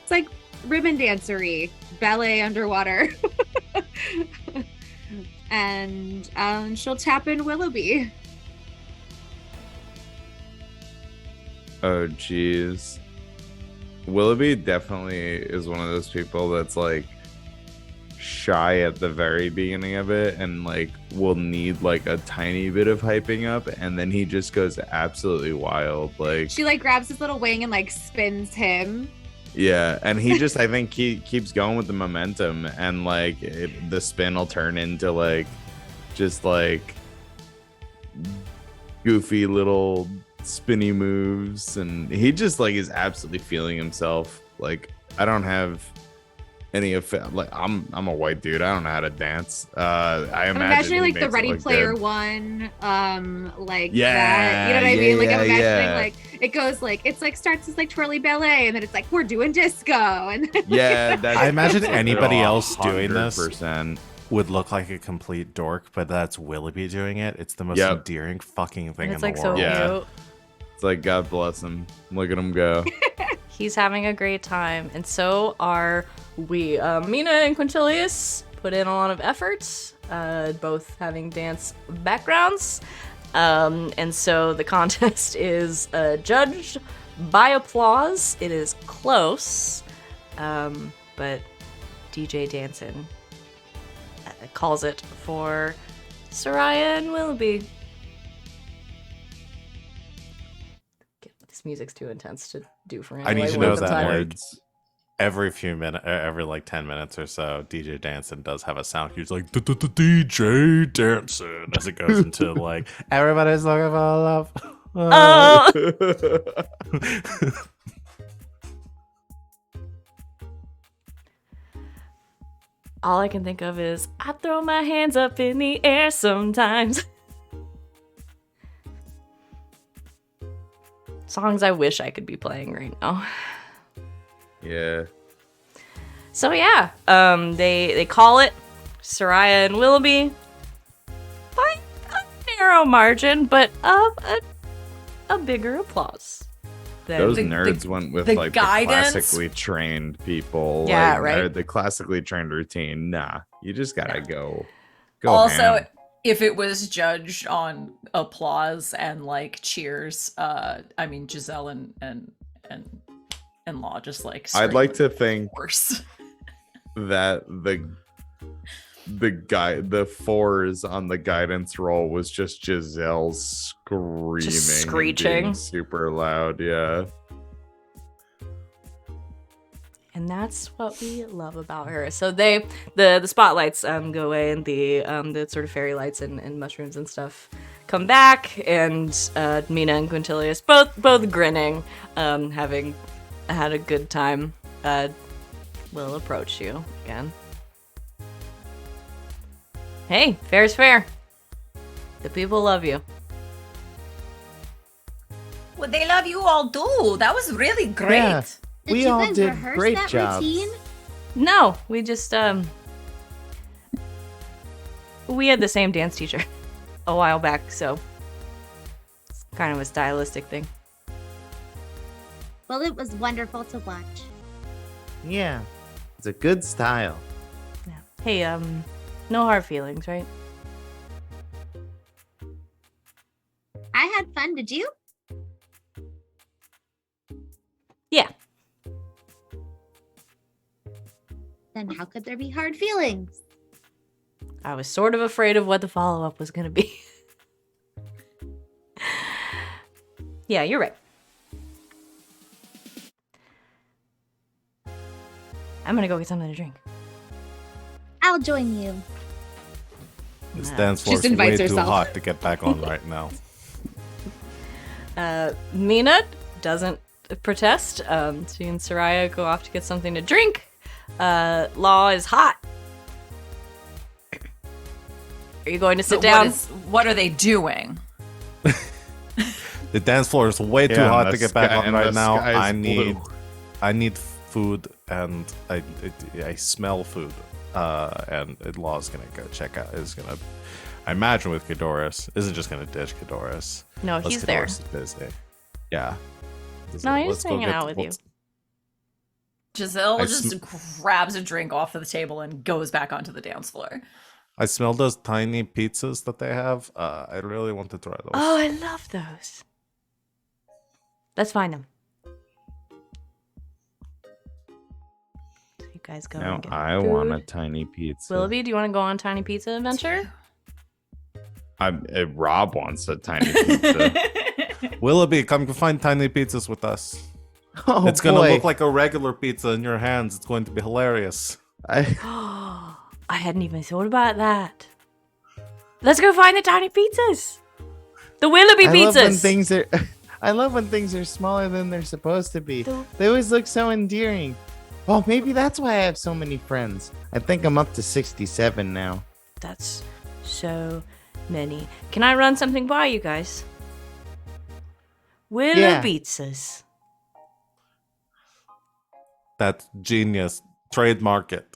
it's like ribbon dancery ballet underwater. And she'll tap in Willoughby.
Oh, jeez. Willoughby definitely is one of those people that's like shy at the very beginning of it and like will need like a tiny bit of hyping up, and then he just goes absolutely wild. Like
She like grabs his little wing and like spins him.
yeah, and he just I think he keeps going with the momentum, and like the spin will turn into like just like goofy little spinny moves, and he just like is absolutely feeling himself. Like I don't have any effect. Like I'm a white dude. I don't know how to dance. I'm
imagining like the Ready Player
good.
One, like
Yeah,
that. You know what I mean? Like I'm imagining
yeah.
like it goes like it's like starts as like twirly ballet, and then it's like we're doing disco, and then,
Yeah, that's,
I imagine
that's
anybody
literally
else doing this
100%.
would look like a complete dork, but that's Willoughby doing it. It's the most
Yep.
endearing fucking thing
It's
in
like
the
so
world.
Yeah.
cute.
It's like God bless him. Look at him go.
He's having a great time, and so are we. Mina and Quintilius put in a lot of effort, both having dance backgrounds, and so the contest is judged by applause. It is close, but DJ Danson calls it for Sereia and Willoughby. This music's too intense to do for
I need
anybody
to know
worth the
that
time.
like every few minutes, every like 10 minutes or so, DJ Danson does have a sound. He's like DJ Danson as it goes into like everybody's looking for love.
Oh. All I can think of is I throw my hands up in the air sometimes. Songs I wish I could be playing right now.
Yeah.
So yeah, they call it Sereia and Willoughby by a narrow margin, but of a bigger applause.
Those
The-
nerds went with
the
like
guidance?
the classically trained people.
Yeah,
like,
right.
or the classically trained routine. Nah, you just gotta go.
Also,
ham.
if it was judged on applause and like cheers, I mean Giselle and Law just like
I'd like to
screamed
think
worse.
that the fours on the guidance roll was just Giselle screaming, and
screeching.
being super loud. Yeah.
And that's what we love about her. So the spotlights go away, and the sort of fairy lights and mushrooms and stuff come back, and Mina and Quintilius both grinning, having had a good time, will approach you again. Hey, fair's fair. The people love you.
Well, they love you all too. That was really great.
Yeah.
Did
We
you
all
guys
did
rehearse
great
that
jobs.
routine?
No, we just we had the same dance teacher a while back, so it's kind of a stylistic thing.
Well, it was wonderful to watch.
Yeah. It's a good style.
Yeah. Hey, no hard feelings, right?
I had fun. Did you?
Yeah.
Then how could there be hard feelings?
I was sort of afraid of what the follow-up was gonna be. Yeah, you're right. I'm gonna go get something to drink.
I'll join you.
This
Nah.
dance
She
floor
just
is way
invites
too
herself.
hot to get back on right now.
Mina doesn't protest. She and Sereia go off to get something to drink. Law is hot. Are you going to sit
But
down?
What are they doing?
The dance floor is way too
Yeah,
hot
and
to
the
get back
sky-
on
and
right
the
now.
sky is
I need food, and I smell food. And Law's gonna go check out. I imagine with Ghidorah, isn't just gonna ditch Ghidorah.
No,
Unless
he's there.
Ghidorah is busy. Yeah.
No, he's
Let's go
hanging
get-
out with you.
let's-
Giselle
I
just grabs a drink off of the table and goes back onto the dance floor.
I smell those tiny pizzas that they have. I really want to try those.
Oh, I love those. Let's find them. So you guys go
Now
and get
I
food.
want a tiny pizza.
Willoughby, do you want to go on a tiny pizza adventure?
Rob wants a tiny pizza.
Willoughby, come find tiny pizzas with us.
Oh,
It's gonna
boy.
look like a regular pizza in your hands. It's going to be hilarious.
I hadn't even thought about that. Let's go find the tiny pizzas. The Willoughby
I love when
pizzas.
things are. I love when things are smaller than they're supposed to be.
The-
They always look so endearing. Oh, maybe that's why I have so many friends. I think I'm up to 67 now.
That's so many. Can I run something by you guys? Willow
Yeah.
pizzas.
That's genius. Trademark it.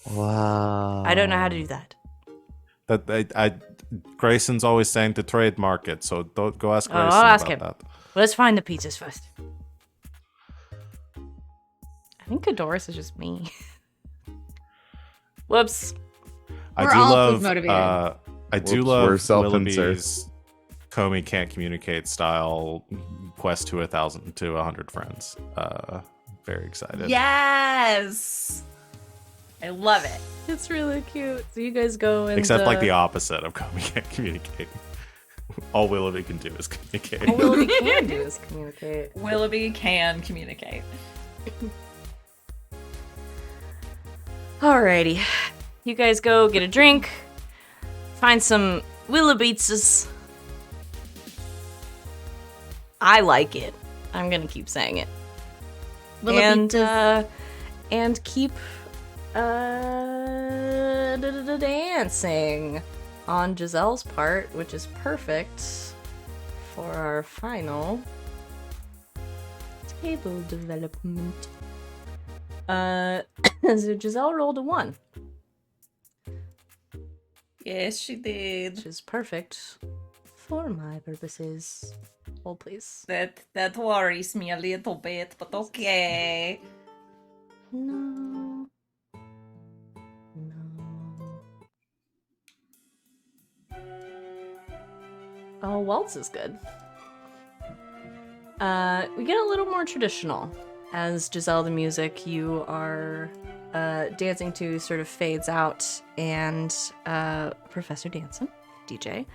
Wow.
I don't know how to do that.
Grayson's always saying to trademark it, so don't go ask
Oh,
Grayson
I'll ask
about
him.
that.
Let's find the pizzas first. I think Ghidorah is just me. Whoops.
We're all food motivated.
I do
Whoops,
love
we're self-insert.
Willoughby's Comey can't communicate style quest to 1,000 to 100 friends. Very excited.
Yes! I love it.
It's really cute. So you guys go and
Except like the opposite of Comey can't communicate. All Willoughby can do is communicate.
all Willoughby can do is communicate.
Willoughby can communicate.
Alrighty. You guys go get a drink. Find some Willoughbeetses. I like it. I'm gonna keep saying it. And keep dancing on Giselle's part, which is perfect for our final table development. So Giselle rolled a 1,
Yes, she did.
which is perfect for my purposes. Hold, please.
That worries me a little bit, but okay.
No. Oh, waltz is good. We get a little more traditional. As Giselle, the music you are dancing to sort of fades out, and Professor Danson, DJ,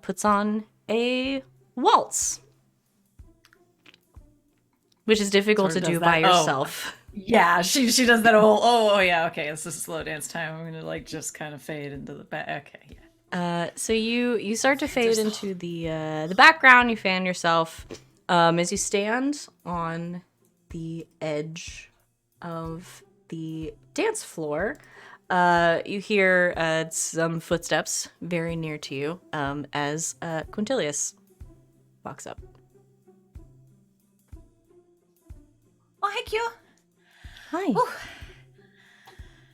puts on a waltz, which is difficult
Sort
to
of
do
does
by
that. Oh.
yourself.
Yeah, she does that whole, oh yeah, okay, this is a slow dance time. I'm gonna like just kind of fade into the back. Okay, yeah.
So you start to fade into the background. You fan yourself as you stand on the edge of the dance floor. You hear some footsteps very near to you as Quintilius walks up.
Oh, thank you.
Hi.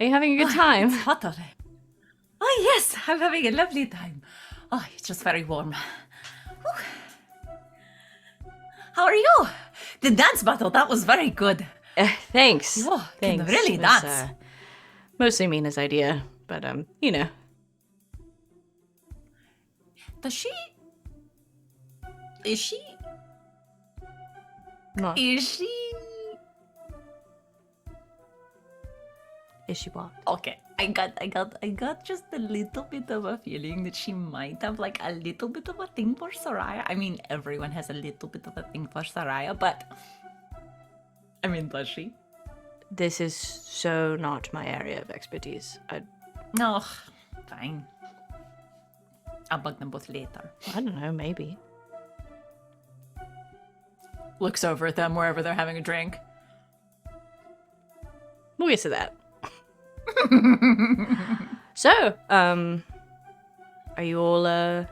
Are you having a good time?
It's hot out there. Oh yes, I'm having a lovely time. Oh, it's just very warm. Whew. How are you? The dance battle, that was very good.
Thanks.
You can
Thanks.
really
It was,
dance.
mostly Mina's idea, but you know.
Does she? Is she?
Not
Is she?
is she what?
Okay, I got just a little bit of a feeling that she might have like a little bit of a thing for Sereia. I mean, everyone has a little bit of a thing for Sereia, but I mean, does she?
This is so not my area of expertise.
No, fine. I'll bug them both later.
I don't know, maybe.
Looks over at them wherever they're having a drink.
We'll get to that. So, Are you all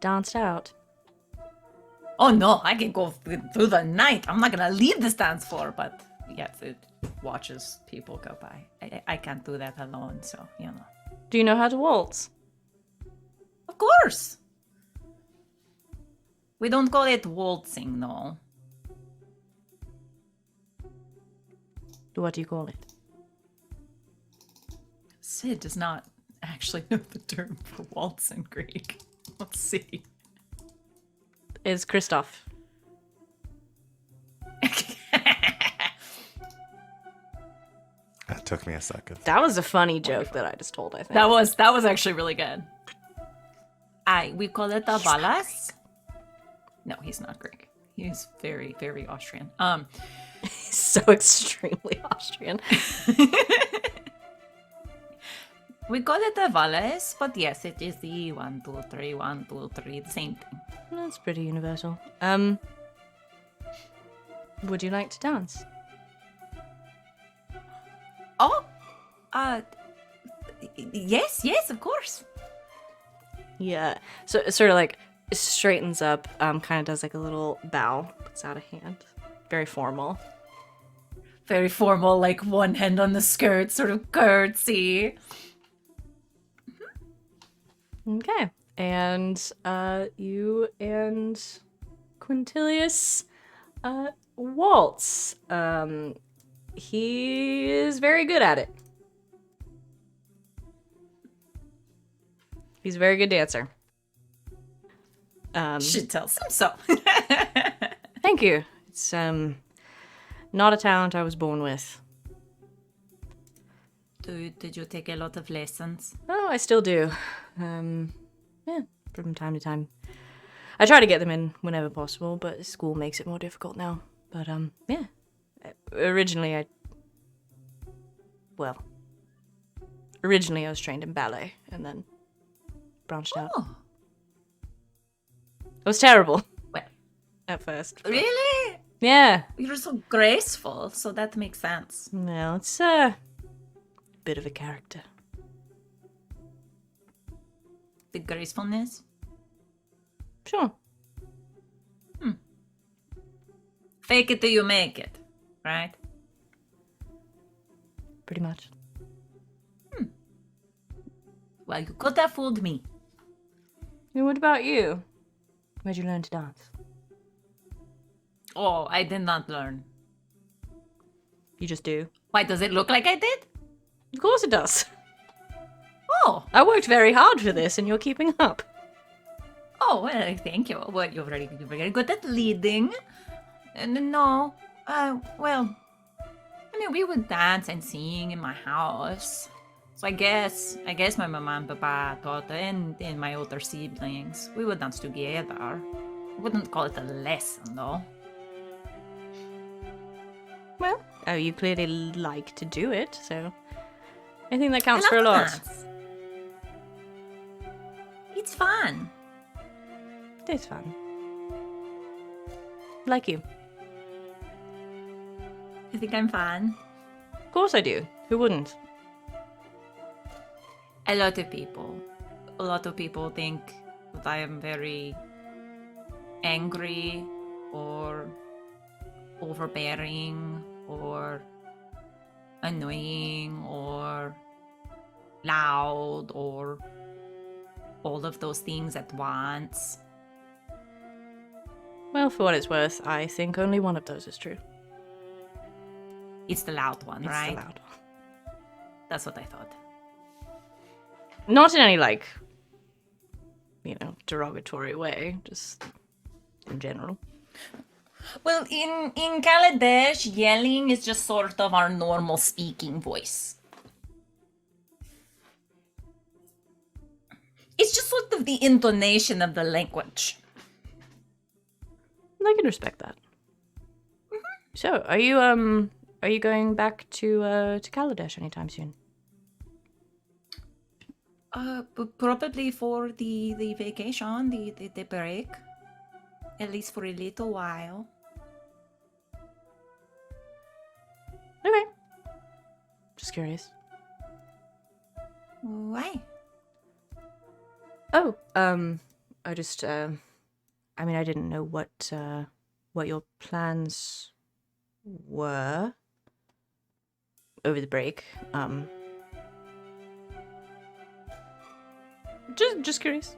danced out?
Oh no, I can go through the night. I'm not gonna leave this dance floor, but yes, it watches people go by. I can't do that alone, so you know.
Do you know how to waltz?
Of course. We don't call it waltzing, no.
What do you call it?
Sid does not actually know the term for waltz in Greek. Let's see.
It's Christoph.
That took me a second.
That was a funny joke that I just told, I think.
That was actually really good. We call it a balas. No, he's not Greek. He's very, very Austrian.
He's so extremely Austrian.
We call it a valles, but yes, it is the 1, 2, 3, 1, 2, 3, the same thing.
That's pretty universal. Would you like to dance?
Oh, yes, of course.
Yeah. So it sort of like straightens up, kind of does like a little bow, puts out a hand. Very formal.
Very formal, like one hand on the skirt, sort of curtsy.
Okay. And you and Quintilius waltz. He is very good at it. He's a very good dancer.
She tells him so.
Thank you. It's not a talent I was born with.
Did you take a lot of lessons?
Oh, I still do. Yeah, from time to time. I try to get them in whenever possible, but school makes it more difficult now. But yeah. Originally I was trained in ballet and then branched out.
Oh.
It was terrible.
Well,
at first.
really?
Yeah.
You're so graceful, so that makes sense.
Well, it's a bit of a character.
The gracefulness?
Sure.
Fake it till you make it, right?
Pretty much.
Well, you could have fooled me.
And what about you? Where'd you learn to dance?
Oh, I did not learn.
You just do.
Why, does it look like I did?
Of course it does.
Oh,
I worked very hard for this and you're keeping up.
well, thank you. Well, you're very good at leading. No, well, I mean, we would dance and sing in my house. So I guess my mama and papa taught, and my older siblings, we would dance together. I wouldn't call it a lesson, though.
Well, you clearly like to do it, so I think that counts
I
for a
love
lot.
dance. It's fun.
It's fun. Like you.
You think I'm fun?
Of course I do. Who wouldn't?
A lot of people think that I am very angry or overbearing or annoying or loud or all of those things at once.
Well, for what it's worth, I think only one of those is true.
It's the loud one,
It's
right?
the loud one.
That's what I thought.
Not in any, derogatory way, just in general.
Well, in Kaladesh, yelling is just sort of our normal speaking voice. It's just sort of the intonation of the language.
I can respect that. Mm-hmm. So, are you going back to Kaladesh anytime soon?
Probably for the vacation, the break. At least for a little while.
Okay. Just curious.
Why?
Oh, I just, I mean, I didn't know what your plans were over the break. Just curious.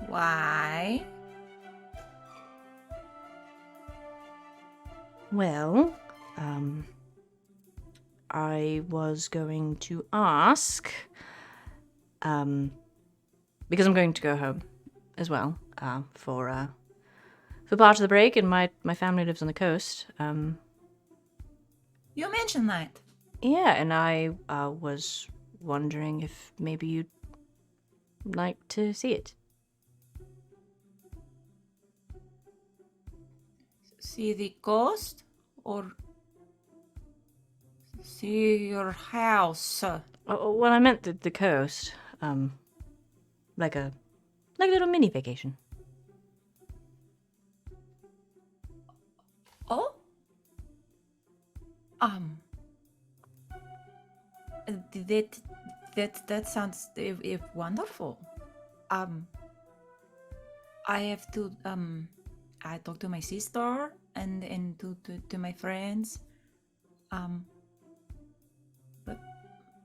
Why?
Well, I was going to ask, because I'm going to go home as well, for part of the break, and my family lives on the coast.
You mentioned that.
Yeah, and I was wondering if maybe you'd like to see it.
See the ghost? Or see your house?
Oh, well, I meant the coast. Like a little mini vacation.
Oh? That sounds wonderful. I have to I talk to my sister and to my friends.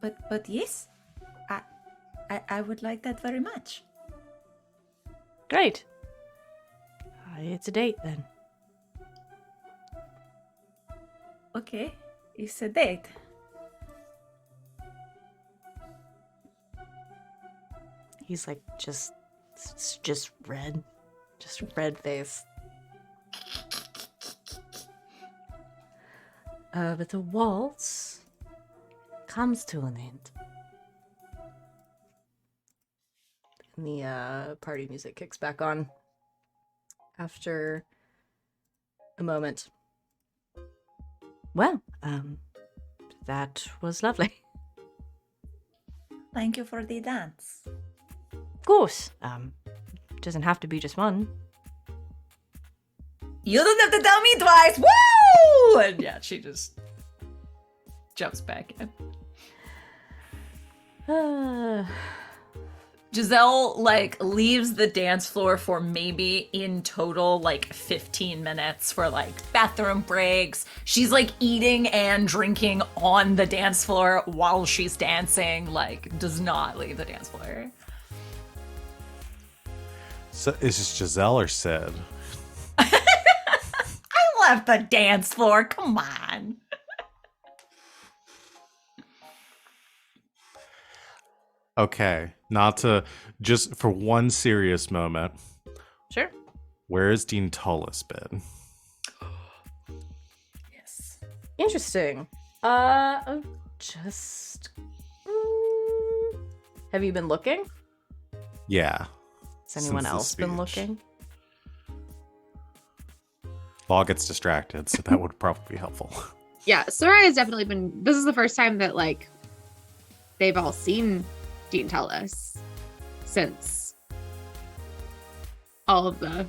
But yes, I would like that very much.
Great. It's a date then.
Okay, it's a date.
He's like just red, just red face. But the waltz comes to an end. And the party music kicks back on after a moment. Well, that was lovely.
Thank you for the dance.
Of course. Doesn't have to be just one.
You don't have to tell me twice. Woo! And yeah, she just jumps back in. Giselle, like, leaves the dance floor for maybe in total, like, 15 minutes for, like, bathroom breaks. She's, like, eating and drinking on the dance floor while she's dancing, like, does not leave the dance floor.
So is this Giselle or Sid?
I left the dance floor, come on.
Okay, not to just for one serious moment.
Sure.
Where has Dean Tullis been?
Yes.
Interesting. Just... Have you been looking?
Yeah.
Has anyone
since the
else been
speech.
looking?
Law gets distracted, so that would probably be helpful.
Yeah, Sereia has definitely been. This is the first time that like they've all seen Dean Tullis since all of the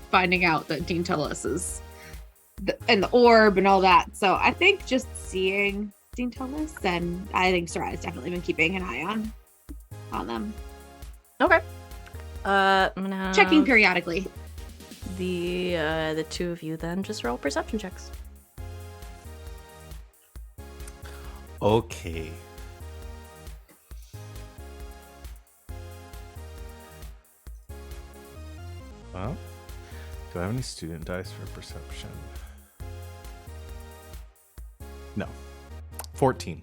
finding out that Dean Tullis is and the orb and all that. So I think just seeing Dean Tullis, and I think Sereia's definitely been keeping an eye on them,
Okay. I'm gonna have
checking periodically.
the two of you then just roll perception checks.
Okay. Well, do I have any student dice for perception? No. 14.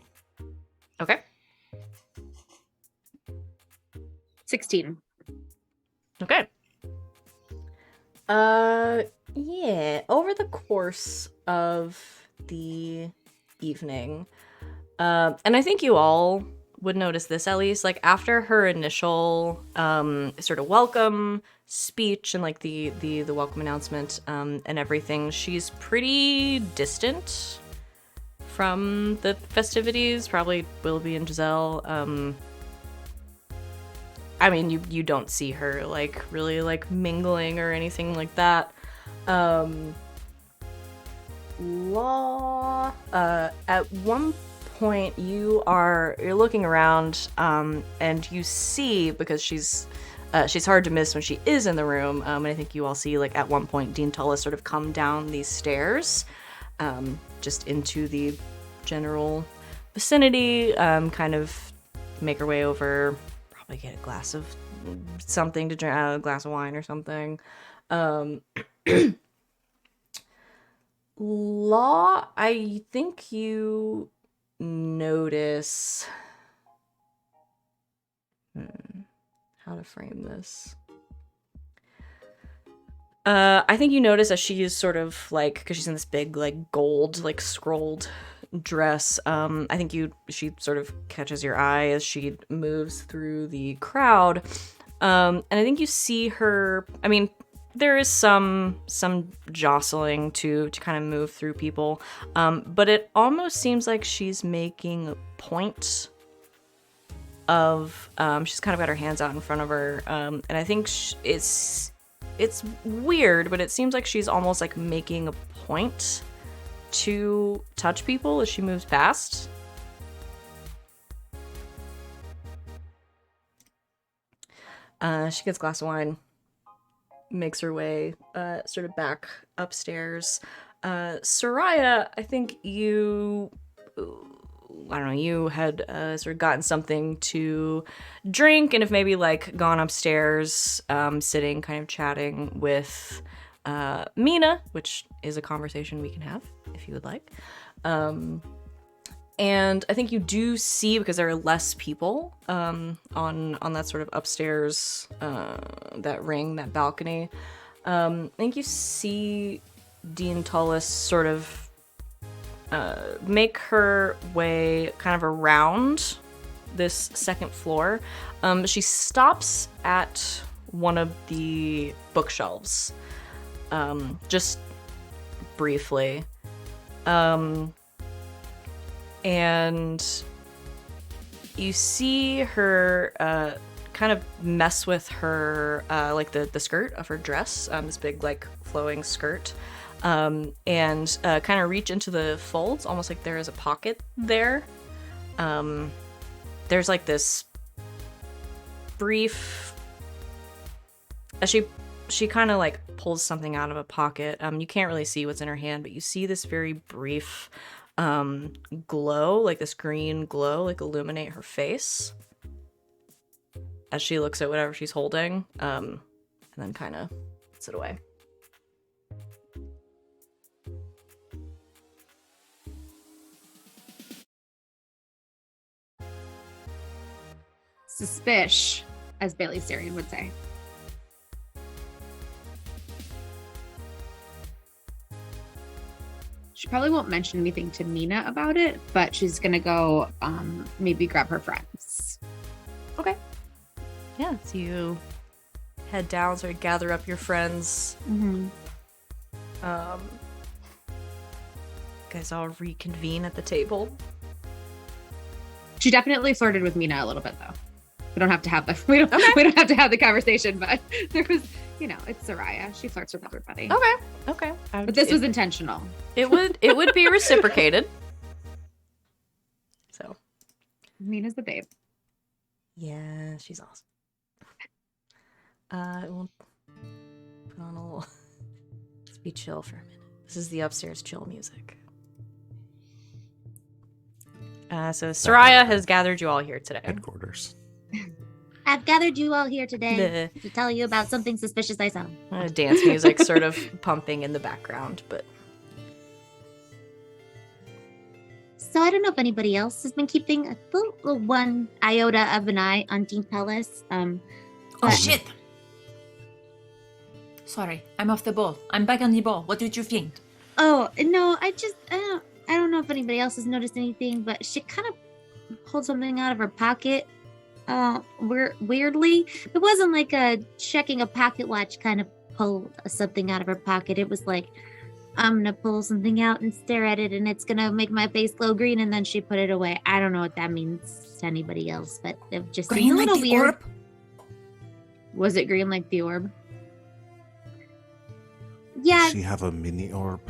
Okay.
16.
Okay. Yeah, over the course of the evening, and I think you all would notice this at least, like after her initial sort of welcome speech and like the welcome announcement and everything, she's pretty distant from the festivities, probably Willoughby and Giselle. I mean, you don't see her like really like mingling or anything like that. Law at one point, you're looking around, and you see, because she's hard to miss when she is in the room, and I think you all see, like, at one point, Dean Tullis sort of come down these stairs, just into the general vicinity, kind of make her way over, probably get a glass of something to drink, a glass of wine or something. Law, I think you notice how to frame this. I think you notice that she is sort of like, because she's in this big like gold like scrolled dress, I think she sort of catches your eye as she moves through the crowd, and I think you see her, I mean, there is some jostling to kind of move through people, but it almost seems like she's making a point of, she's kind of got her hands out in front of her, and I think it's weird, but it seems like she's almost like making a point to touch people as she moves past. She gets a glass of wine, makes her way sort of back upstairs. Sereia, I think you had sort of gotten something to drink and have maybe like gone upstairs, sitting kind of chatting with Mina, which is a conversation we can have if you would like. And I think you do see, because there are less people on that sort of upstairs, that ring, that balcony, I think you see Dean Tullis sort of make her way kind of around this second floor. She stops at one of the bookshelves, just briefly. And you see her kind of mess with her, like the skirt of her dress, this big like flowing skirt, and kind of reach into the folds, almost like there is a pocket there. There's like this brief, as she kind of like pulls something out of a pocket. You can't really see what's in her hand, but you see this very brief glow, like this green glow, like illuminate her face as she looks at whatever she's holding, and then kind of puts it away.
Suspish, as Bailey Syrian would say. She probably won't mention anything to Mina about it, but she's gonna go maybe grab her friends.
Okay. Yeah, so you head down, sort of gather up your friends.
Mm-hmm.
Guys all reconvene at the table.
She definitely flirted with Mina a little bit, though. We don't have to have we don't have to have the conversation, but there was, it's Sereia. She flirts with everybody.
Okay.
But this was intentional.
It would be reciprocated. So,
Mina's the babe.
Yeah, she's awesome. We'll put on a little. Let's be chill for a minute. This is the upstairs chill music. So Sereia has gathered you all here today.
Headquarters.
I've gathered you all here today to tell you about something suspicious I saw.
Dance music sort of pumping in the background, but...
So I don't know if anybody else has been keeping a little one iota of an eye on Dean Pellis.
Oh, shit! Sorry, I'm off the ball. I'm back on the ball. What did you think?
Oh, no, I don't know if anybody else has noticed anything, but she kind of pulled something out of her pocket. Weirdly. It wasn't like a checking a pocket watch kind of pull something out of her pocket. It was like, I'm gonna pull something out and stare at it and it's gonna make my face glow green, and then she put it away. I don't know what that means to anybody else, but it just seems a little weird.
Orb?
Was it green like the orb?
Yeah.
Does she have a mini orb?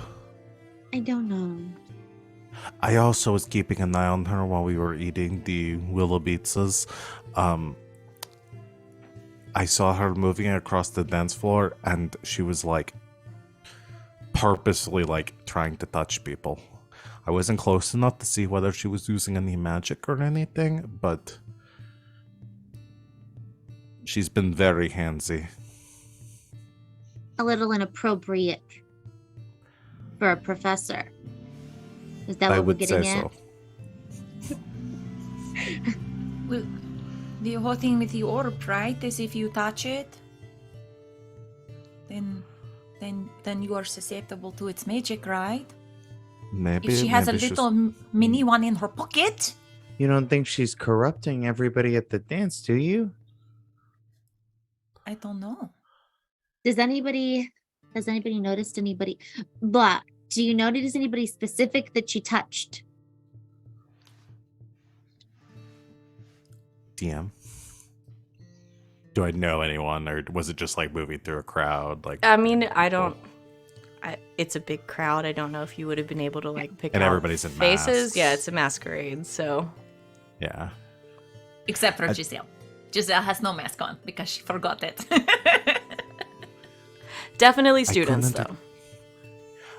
I don't know.
I also was keeping an eye on her while we were eating the Willoughby pizzas. I saw her moving across the dance floor, and she was like purposely like trying to touch people. I wasn't close enough to see whether she was using any magic or anything, but she's been very handsy.
A little inappropriate for a professor. Is that
I
what we're
would
getting
say
at?
so.
Well, the whole thing with the orb, right? Is if you touch it, then you are susceptible to its magic, right?
Maybe
If she has a
maybe she's-
little mini one in her pocket.
You don't think she's corrupting everybody at the dance, do you?
I don't know.
Has anybody noticed anybody? Blah. Do you notice anybody specific that she touched?
DM. Do I know anyone, or was it just like moving through a crowd? Like,
I mean, it's a big crowd. I don't know if you would have been able to like pick
And
out
everybody's in
faces.
masks.
Yeah, it's a masquerade, so
yeah.
Except for Giselle. Giselle has no mask on because she forgot it.
definitely students
couldn't-
though.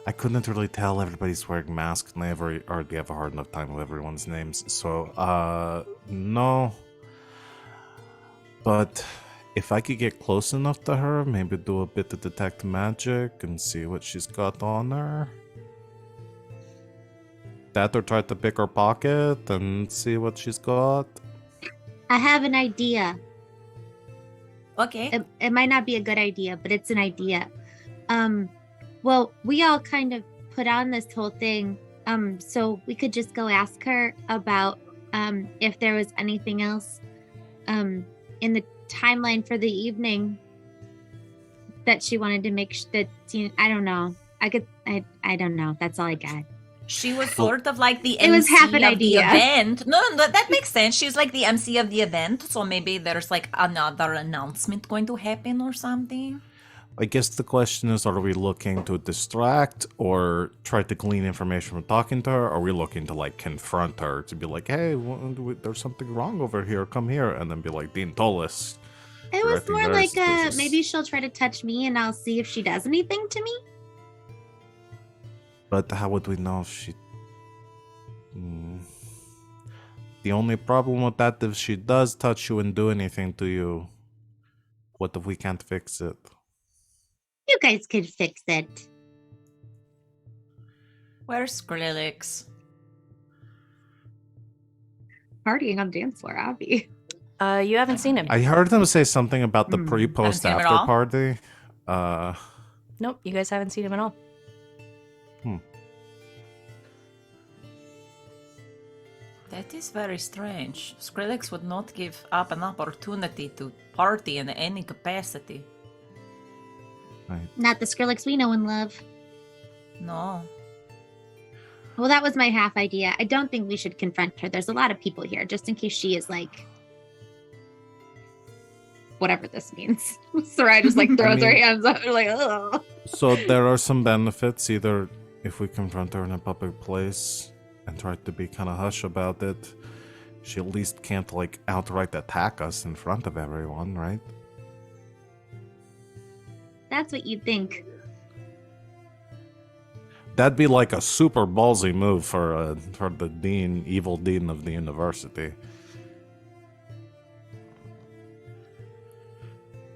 I couldn't really tell. Everybody's wearing masks, and I already have a hard enough time with everyone's names. So, no. But if I could get close enough to her, maybe do a bit of detect magic and see what she's got on her. That or try to pick her pocket and see what she's got.
I have an idea.
Okay.
It might not be a good idea, but it's an idea. Well, we all kind of put on this whole thing. So we could just go ask her about if there was anything else in the timeline for the evening that she wanted to make that I don't know. I don't know. That's all I got.
She was sort of like the
It was
MC
half an
of
idea.
the event. No, that makes sense. She's like the MC of the event, so maybe there's like another announcement going to happen or something.
I guess the question is, are we looking to distract or try to glean information from talking to her? Or are we looking to like confront her to be like, hey, there's something wrong over here, come here, and then be like, Dean told us.
It was
Directing
more
her
like
this is-
maybe she'll try to touch me and I'll see if she does anything to me.
But how would we know if she... The only problem with that, if she does touch you and do anything to you, what if we can't fix it?
You guys could fix it.
Where's Skrillex?
Partying on the dance floor, Abby.
You haven't seen him.
I heard them say something about the pre-post
Haven't seen him at
after
all?
party.
Nope, you guys haven't seen him at all.
That is very strange. Skrillex would not give up an opportunity to party in any capacity.
Not the Skrillex we know and love.
No.
Well, that was my half idea. I don't think we should confront her. There's a lot of people here, just in case she is like, whatever this means.
Sereia just like throws her
mean-
hands up, like, oh.
So there are some benefits, either if we confront her in a public place and try to be kind of hush about it, she at least can't like outright attack us in front of everyone, right?
That's what you'd think.
That'd be like a super ballsy move for the dean, evil dean of the university.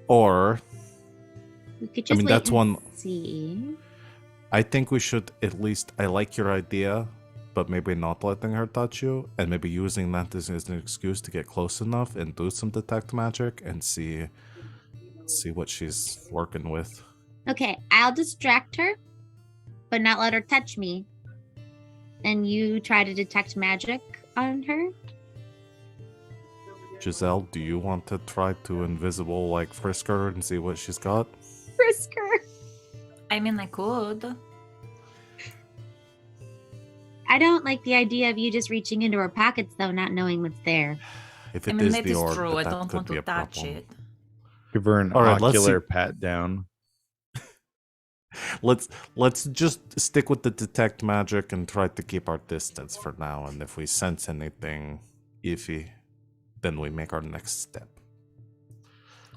Or
We could just
mean,
wait
that's
and
one-
see.
I think we should at least. I like your idea, but maybe not letting her touch you, and maybe using that as an excuse to get close enough and do some detect magic and see what she's working with.
Okay, I'll distract her, but not let her touch me. And you try to detect magic on her.
Giselle, do you want to try to invisible like frisk her and see what she's got?
Frisker.
I mean, I could.
I don't like the idea of you just reaching into her pockets, though, not knowing what's there.
If
I
it
mean,
is
that
the
is
orb,
true.
but
I
that
don't
could
want
be
to
a
touch
problem.
it.
Give her an
All right, let's
ocular
see-
pat down.
Let's just stick with the detect magic and try to keep our distance for now. And if we sense anything iffy, then we make our next step.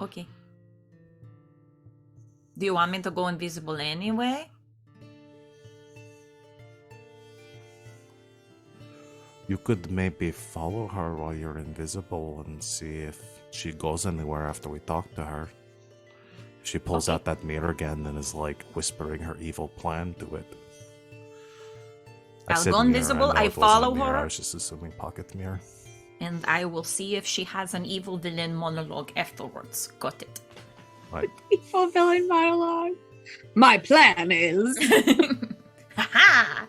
Okay. Do you want me to go invisible anyway?
You could maybe follow her while you're invisible and see if she goes anywhere after we talk to her. If she pulls out that mirror again and is like whispering her evil plan to it.
I'll go invisible, I follow her.
I was just assuming pocket mirror.
And I will see if she has an evil villain monologue afterwards. Got it.
Right.
Evil villain monologue. My plan is.
Haha!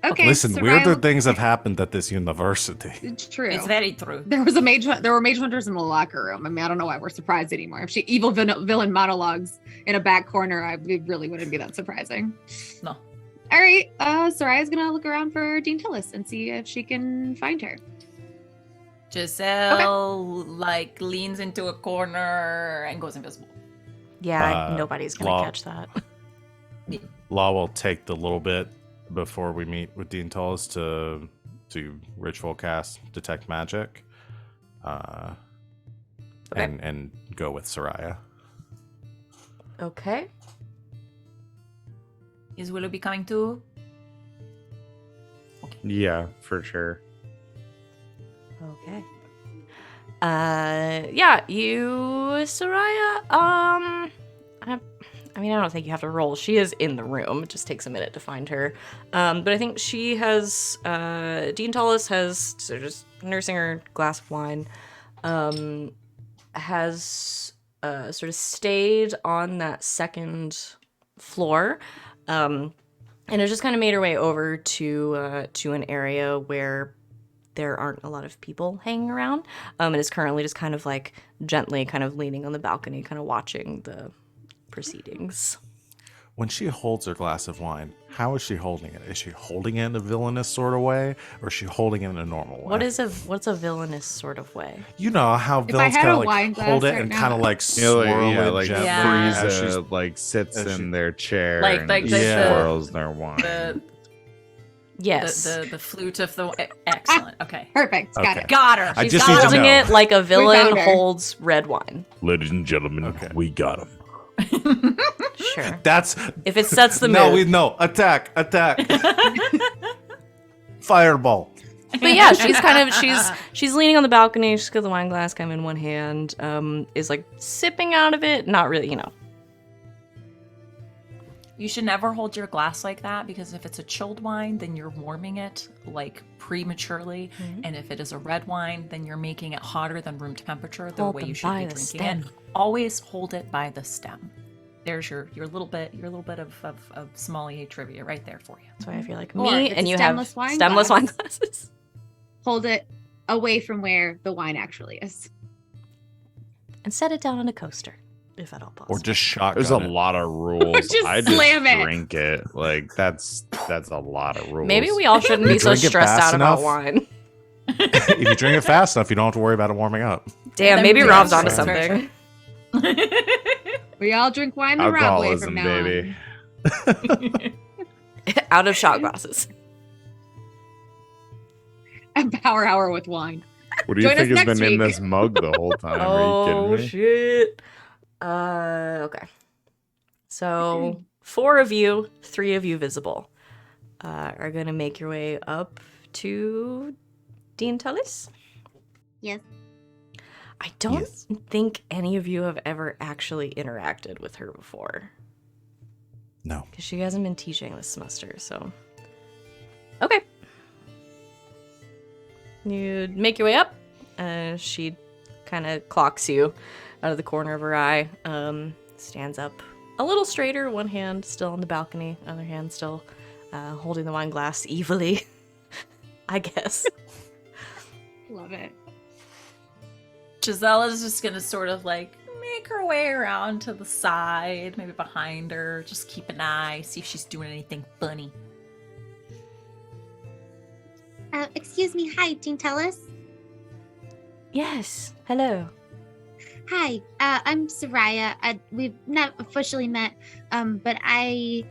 Okay.
Listen,
Sereia
weirder
will-
things have happened at this university.
It's true.
It's very true.
There were mage hunters in the locker room. I mean, I don't know why we're surprised anymore. If she evil villain monologues in a back corner, it really wouldn't be that surprising.
No.
All right, Soraya's gonna look around for Dean Tillis and see if she can find her.
Giselle, like, leans into a corner and goes invisible.
Yeah, nobody's gonna
Law-
catch that.
Law will take the little bit before we meet with Dean Tullis to ritual cast detect magic, and go with Sereia.
Okay.
Is Willoughby coming too?
Yeah, for sure.
Okay. Yeah, you, Sereia, I mean, I don't think you have to roll. She is in the room. It just takes a minute to find her. But I think she has, Dean Tullis has, so just nursing her glass of wine, has sort of stayed on that second floor, and has just kind of made her way over to an area where there aren't a lot of people hanging around, and is currently just kind of like gently kind of leaning on the balcony, kind of watching the proceedings.
When she holds her glass of wine, how is she holding it? Is she holding it in a villainous sort of way, or is she holding it in a normal way?
What's a villainous sort of way?
You know how
If I
villains
had
kind
a
of
wine
like
glass
hold it
right
and
now-
kind of like
You know,
swirl it
like
gently
Yeah.
as she's
Frieza like sits
as she-
in their chair
Like-
and
like
the-
swirls their wine.
The
Yes.
the flute of the excellent. Okay.
Perfect. Got
Okay.
it.
Got her.
I
She's
just
got
need to
her.
Holding
know.
it like a villain
found her.
holds red wine.
Ladies and gentlemen,
Okay.
we got him.
Sure.
That's
If it sets the mood.
no attack fireball.
But yeah, she's leaning on the balcony. She's got the wine glass kind of in one hand. Is like sipping out of it. Not really,
You should never hold your glass like that, because if it's a chilled wine, then you're warming it like prematurely, and if it is a red wine, then you're making it hotter than room temperature. The
Hold
way
them
you should
by
be
the
drinking
stem.
it. Always hold it by the stem. There's your little bit of sommelier trivia right there for you.
That's why I feel like
Or
me
it's
and
a
you have
stemless wine
stemless
glass.
wine glasses.
Hold it away from where the wine actually is.
And set it down on a coaster, if at all possible.
Or just shotgun
There's a
it.
lot of rules.
Just
I just
slam it.
drink it. Like that's a lot of rules.
Maybe we all shouldn't
You
be so
drink it
stressed
fast
out about
enough?
wine.
If you drink it fast enough, you don't have to worry about it warming up.
Damn,
Then
maybe
we
Rob's
have
onto
to try.
something.
We all drink wine the Rob way
alcoholism,
from now
baby.
Out of shot glasses.
on. A power hour with wine.
What do you
Join us
think has
next
been in
week.
this mug the whole time? Are
Oh
you kidding me?
shit. Okay. So 4 of you, 3 of you visible, are gonna make your way up to Dean Tullis.
Yes.
I don't
Yes.
think any of you have ever actually interacted with her before,
No.
because she hasn't been teaching this semester. So, okay. You make your way up. She kind of clocks you out of the corner of her eye. Stands up a little straighter, one hand still on the balcony, other hand still holding the wine glass evilly, I guess.
Love it.
Giselle is just gonna sort of like make her way around to the side, maybe behind her, just keep an eye, see if she's doing anything funny.
Excuse me. Hi, Dean Tellis.
Yes. Hello.
Hi, I'm Sereia. We've not officially met, but I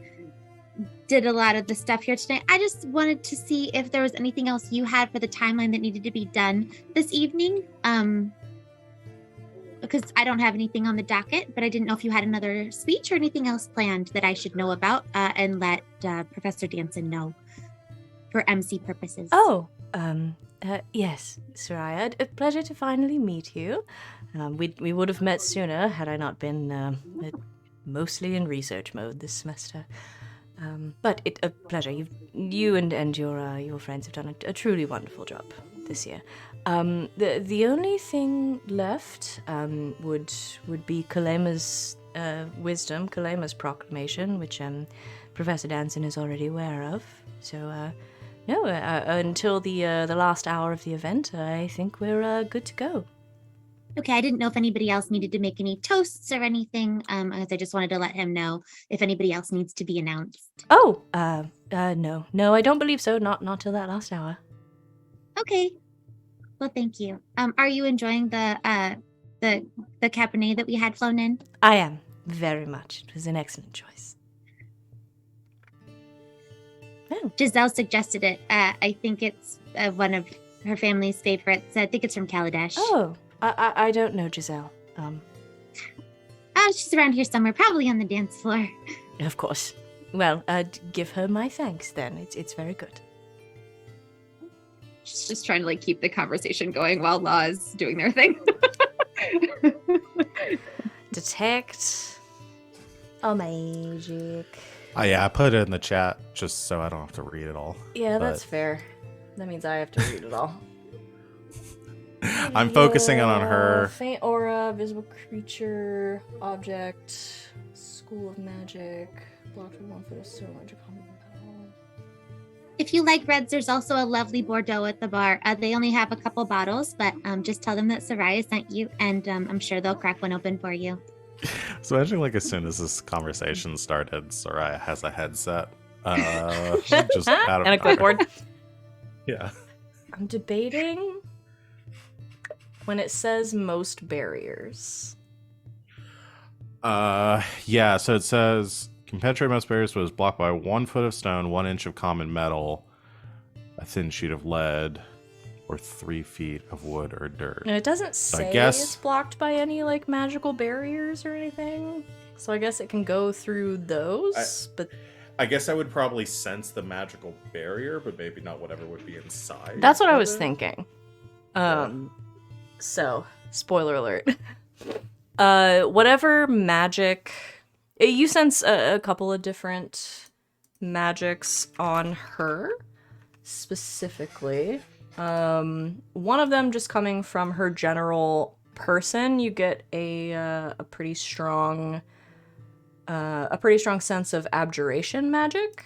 did a lot of the stuff here tonight. I just wanted to see if there was anything else you had for the timeline that needed to be done this evening. Because I don't have anything on the docket, but I didn't know if you had another speech or anything else planned that I should know about, and let Professor Danson know for MC purposes.
Oh, yes, Sereia. A pleasure to finally meet you. We would have met sooner had I not been mostly in research mode this semester. But a pleasure. You and your friends have done a truly wonderful job this year. The only thing left would be Kalema's wisdom, Kalema's proclamation, which Professor Danson is already aware of. So no, until the last hour of the event, I think we're good to go.
Okay, I didn't know if anybody else needed to make any toasts or anything, as I just wanted to let him know if anybody else needs to be announced.
Oh, no, I don't believe so. Not till that last hour.
Okay. Well, thank you. Are you enjoying the Cabernet that we had flown in?
I am, very much. It was an excellent choice. Oh.
Giselle suggested it. I think it's one of her family's favorites. I think it's from Kaladesh.
Oh, I don't know Giselle.
She's around here somewhere, probably on the dance floor.
Of course. Well, give her my thanks then. It's very good.
She's just trying to like keep the conversation going while Law is doing their thing.
Detect a magic.
Oh yeah, I put it in the chat just so I don't have to read it all.
Yeah,
But-
that's fair. That means I have to read it all.
I'm focusing on her.
Faint aura, visible creature, object, school of magic, blocked with 1 foot of stone, magic combat.
If you like reds, there's also a lovely Bordeaux at the bar. They only have a couple bottles, but just tell them that Sereia sent you, and I'm sure they'll crack one open for you.
So imagine like as soon as this conversation started, Sereia has a headset. Just out of
And a clipboard.
Yeah.
I'm debating when it says most barriers.
Yeah, so it says can penetrate most barriers was blocked by 1 foot of stone, 1 inch of common metal, a thin sheet of lead, or 3 feet of wood or dirt.
And it doesn't
I
say
guess-
it's blocked by any like magical barriers or anything. So I guess it can go through those, but
I guess I would probably sense the magical barrier, but maybe not whatever would be inside.
that's what I
of
was
it.
thinking. So, spoiler alert. Whatever magic you sense a couple of different magics on her specifically. One of them just coming from her general person, you get a pretty strong sense of abjuration magic.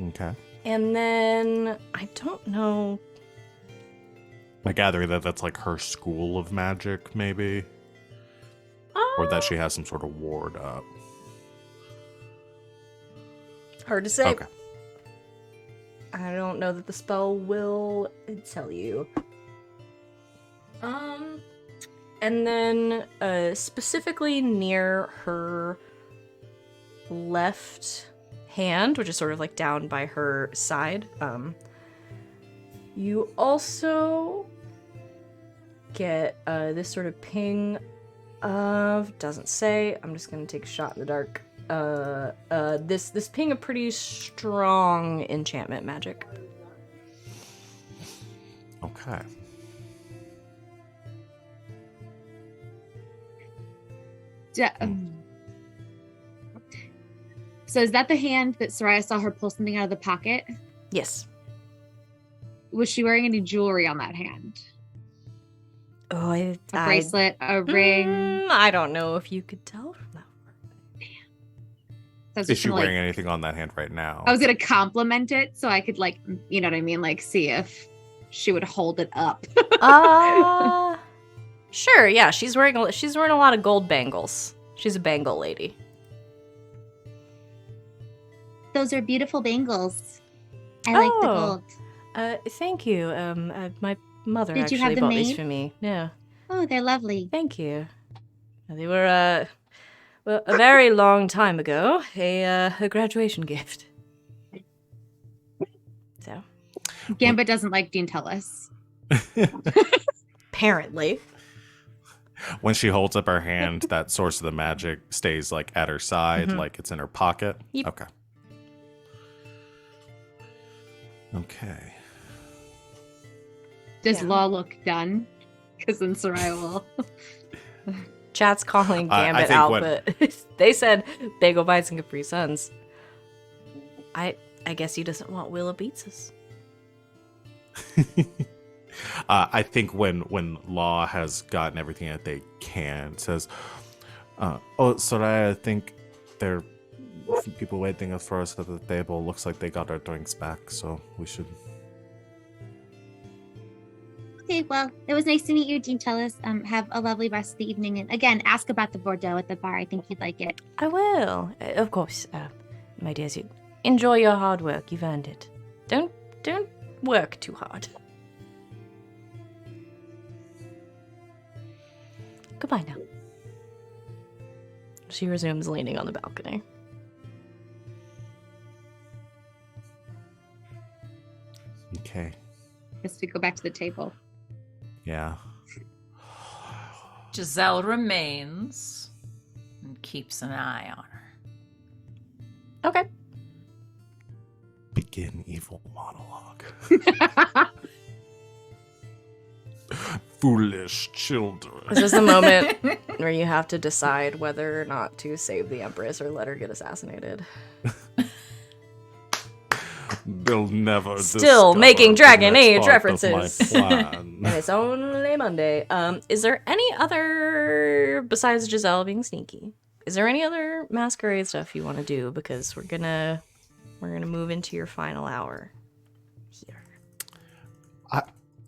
Okay.
And then I don't know.
I gather that that's like her school of magic, maybe, or that she has some sort of ward up.
Hard to say.
Okay.
I don't know that the spell will tell you. And then specifically near her left hand, which is sort of like down by her side, you also get this sort of ping of, doesn't say, I'm just gonna take a shot in the dark. This ping of pretty strong enchantment magic.
Okay.
So is that the hand that Sereia saw her pull something out of the pocket?
Yes.
Was she wearing any jewelry on that hand?
Oh,
A bracelet, a ring?
I don't know if you could tell from that.
So I was
Is
just
she
gonna,
wearing anything on that hand right now?
I was gonna compliment it so I could like, you know what I mean, like see if she would hold it up.
Sure, yeah, she's wearing a lot of gold bangles. She's a bangle lady.
Those are beautiful bangles. I like the
Oh.
gold.
Thank you. My mother
Did you have
actually
them
bought these
made?
for me. Yeah.
Oh, they're lovely.
Thank you. They were well, a very long time ago, a graduation gift. So,
Gambit doesn't like Dean Tellis.
apparently.
When she holds up her hand, that source of the magic stays like at her side, like it's in her pocket.
Yep.
Okay. Okay.
Does
Yeah.
Law look done? Because then Sereia will.
Chat's calling
I
Gambit
think
out,
what-
but they said Bagel Bites and Capri Suns. I guess he doesn't want Willa Beats us.
I think when Law has gotten everything that they can, it says, Soraya, I think there are people waiting for us at the table. Looks like they got our drinks back, so we should...
Okay, well, it was nice to meet you, Dean Tellis. Have a lovely rest of the evening. And again, ask about the Bordeaux at the bar. I think you'd like it.
I will, of course. My dears, you enjoy your hard work. You've earned it. Don't work too hard. Goodbye now. She resumes leaning on the balcony.
Okay.
Guess we go back to the table.
Yeah.
Giselle remains and keeps an eye on her.
Okay.
Begin evil monologue. Foolish children.
This is the moment where you have to decide whether or not to save the Empress or let her get assassinated.
They'll never
Still
discover
making
the
Dragon
next
Age
part of
references.
my plan.
And it's only Monday. Is there any other, besides Giselle being sneaky, is there any other Masquerade stuff you want to do? Because we're gonna move into your final hour here.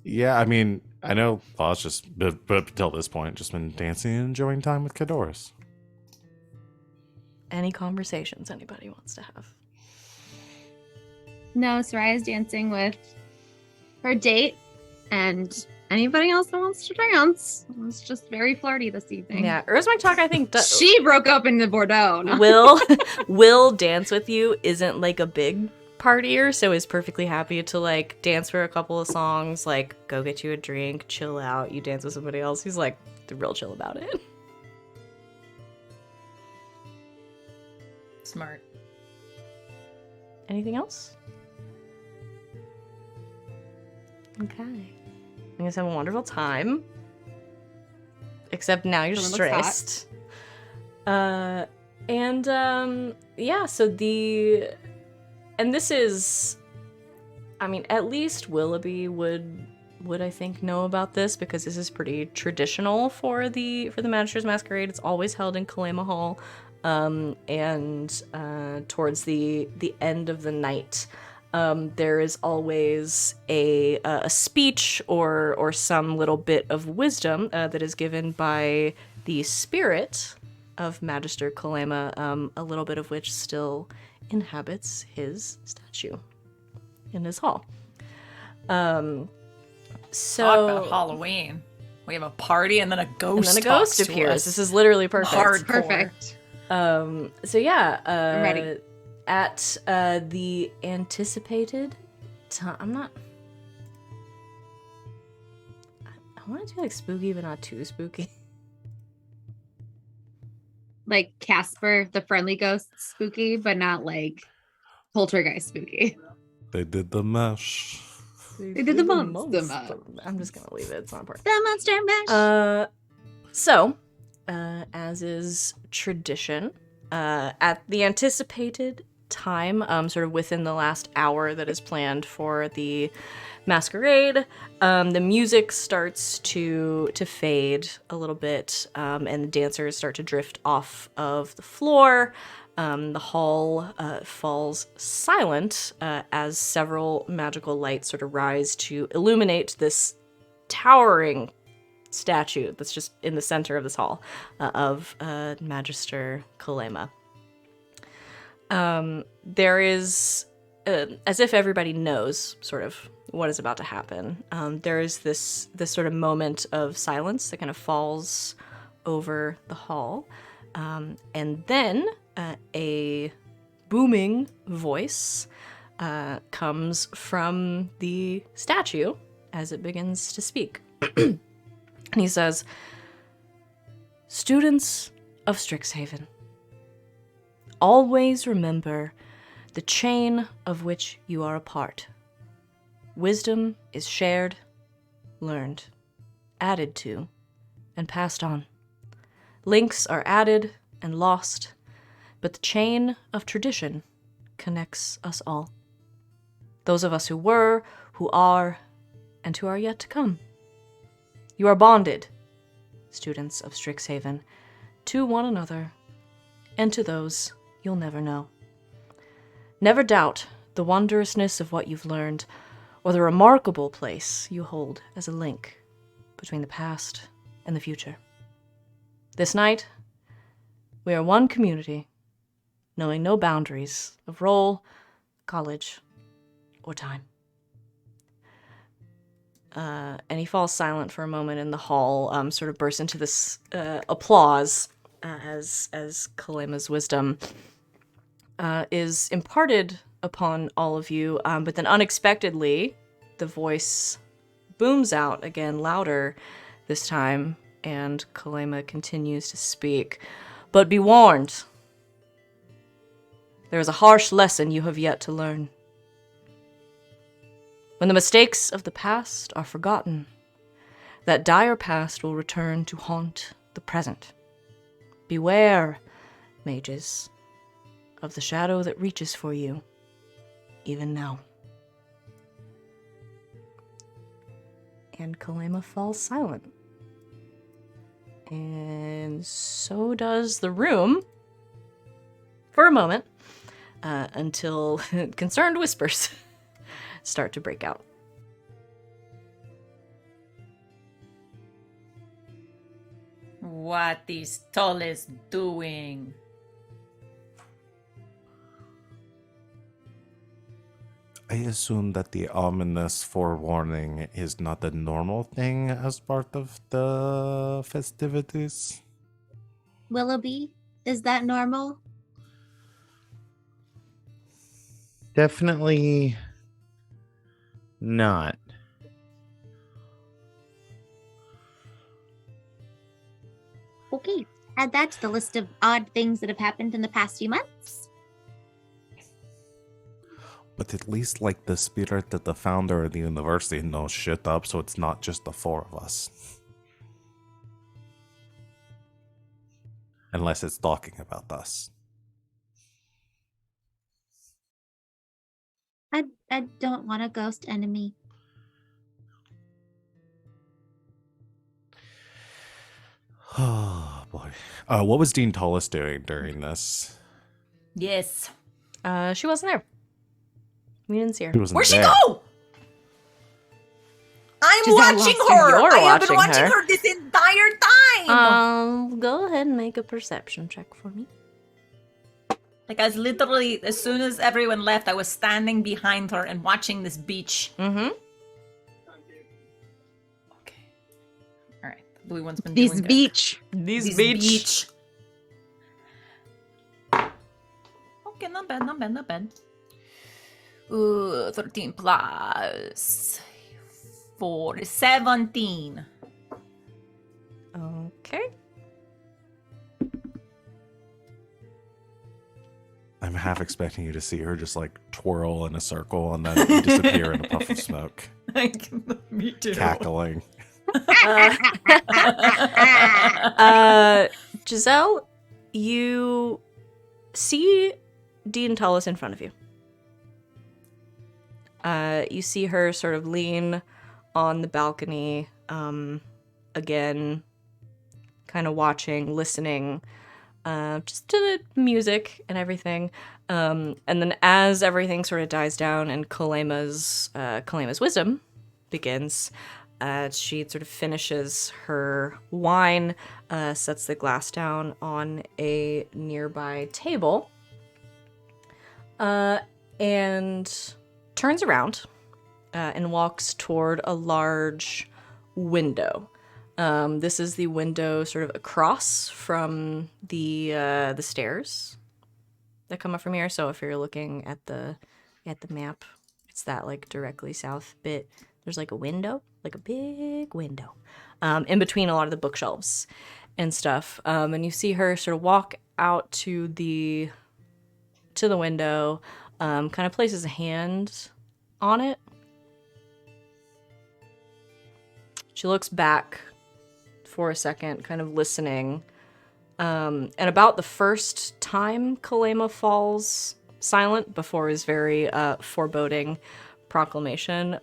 Yeah, I mean, I know Law's just, but up until this point, just been dancing and enjoying time with Kadoris.
Any conversations anybody wants to have?
No, Soraya's dancing with her date and anybody else that wants to dance. It's just very flirty this evening.
Yeah, Urzmike Talk, I think,
She broke up in the Bordeaux. No?
Will dance with you isn't like a big partier, so is perfectly happy to like dance for a couple of songs, like go get you a drink, chill out, you dance with somebody else. He's like real chill about it.
Smart.
Anything else? Okay. You guys have a wonderful time. Except now you're
Someone looks hot.
stressed. Yeah, so this is, I mean, at least Willoughby would I think know about this, because this is pretty traditional for the Magister's Masquerade. It's always held in Kalema Hall. Towards the end of the night, there is always a speech or some little bit of wisdom that is given by the spirit of Magister Kalema, a little bit of which still inhabits his statue in his hall.
Talk
So
about Halloween. We have a party and then a ghost.
and then a ghost
talks to
appears.
us.
This is literally perfect.
Hardcore.
Perfect.
So yeah,
I'm ready.
At the anticipated time, I want to do like spooky, but not too spooky.
Like Casper, the friendly ghost, spooky, but not like poltergeist spooky.
They did the mesh.
They did the monster mash.
I'm just gonna leave it. It's not important.
The monster mash.
So, as is tradition, at the anticipated time, sort of within the last hour that is planned for the masquerade, the music starts to fade a little bit, and the dancers start to drift off of the floor. The hall falls silent as several magical lights sort of rise to illuminate this towering statue that's just in the center of this hall of Magister Kalema. There is as if everybody knows sort of what is about to happen, there is this sort of moment of silence that kind of falls over the hall. And then a booming voice comes from the statue as it begins to speak. And he says, "Students of Strixhaven, always remember the chain of which you are a part. Wisdom is shared, learned, added to, and passed on. Links are added and lost, but the chain of tradition connects us all. Those of us who were, who are, and who are yet to come. You are bonded, students of Strixhaven, to one another, and to those you'll never know. Never doubt the wondrousness of what you've learned, or the remarkable place you hold as a link between the past and the future. This night, we are one community, knowing no boundaries of role, college, or time." And he falls silent for a moment, and the hall sort of bursts into this applause as Kalema's wisdom is imparted upon all of you, but then unexpectedly, the voice booms out again, louder this time, and Kalema continues to speak. "But be warned, there is a harsh lesson you have yet to learn. When the mistakes of the past are forgotten, that dire past will return to haunt the present. Beware, mages, of the shadow that reaches for you, even now." And Kalema falls silent. And so does the room, for a moment, until concerned whispers start to break out.
What is Tollis doing?
I assume that the ominous forewarning is not a normal thing as part of the festivities.
Willoughby, is that normal?
Definitely not.
Okay, add that to the list of odd things that have happened in the past few months.
But at least, like, the spirit that the founder of the university knows shit up, so it's not just the four of us. Unless it's talking about us.
I don't want a ghost enemy.
Oh, boy. What was Dean Tullis doing during this?
Yes.
She wasn't there. We didn't see her.
He wasn't
Where'd she
there.
go? I'm
Giselle
watching
wants to-
her.
you're
I have been
watching
watching
her.
her this entire time.
Go ahead and make a perception check for me.
Like, I was literally, as soon as everyone left, I was standing behind her and watching this beach.
Mm-hmm.
Okay. All right. The blue one's been
This
doing good.
beach.
This
This beach. Okay, not bad, not bad, not bad. 13 plus 4, 17.
Okay.
I'm half expecting you to see her just, like, twirl in a circle and then disappear in a puff of smoke.
Me too.
Cackling.
Giselle, you see Dean Tullis in front of you. You see her sort of lean on the balcony, again, kind of watching, listening, just to the music and everything. And then as everything sort of dies down and Kalema's wisdom begins, she sort of finishes her wine, sets the glass down on a nearby table, and turns around and walks toward a large window. This is the window sort of across from the stairs that come up from here. So if you're looking at the map, it's that like directly south bit. There's like a window, like a big window, in between a lot of the bookshelves and stuff. And you see her sort of walk out to the window, kind of places a hand on it. She looks back for a second, kind of listening. And about the first time Kalema falls silent before his very foreboding proclamation,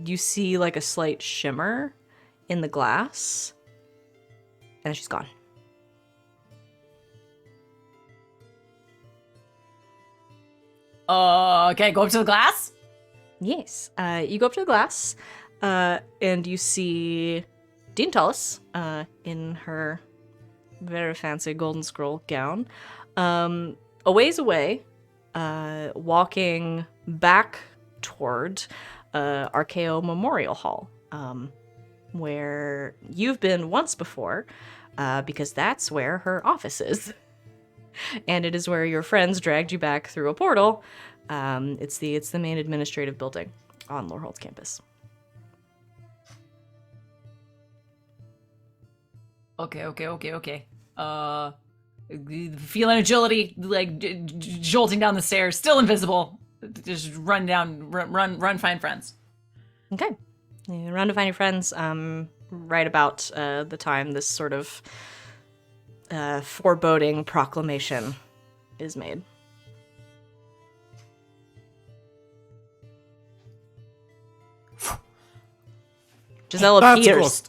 you see like a slight shimmer in the glass, and then she's gone.
Okay, go up to the glass.
Yes. You go up to the glass, and you see Dean Tullis in her very fancy golden scroll gown, a ways away, walking back toward Archaeo Memorial Hall, where you've been once before, because that's where her office is. And it is where your friends dragged you back through a portal. It's the main administrative building on Lorehold's campus.
Okay. Feeling agility, like jolting down the stairs, still invisible. Just run, find friends.
Okay. You run to find your friends, right about the time this sort of foreboding proclamation is made. Giselle appears.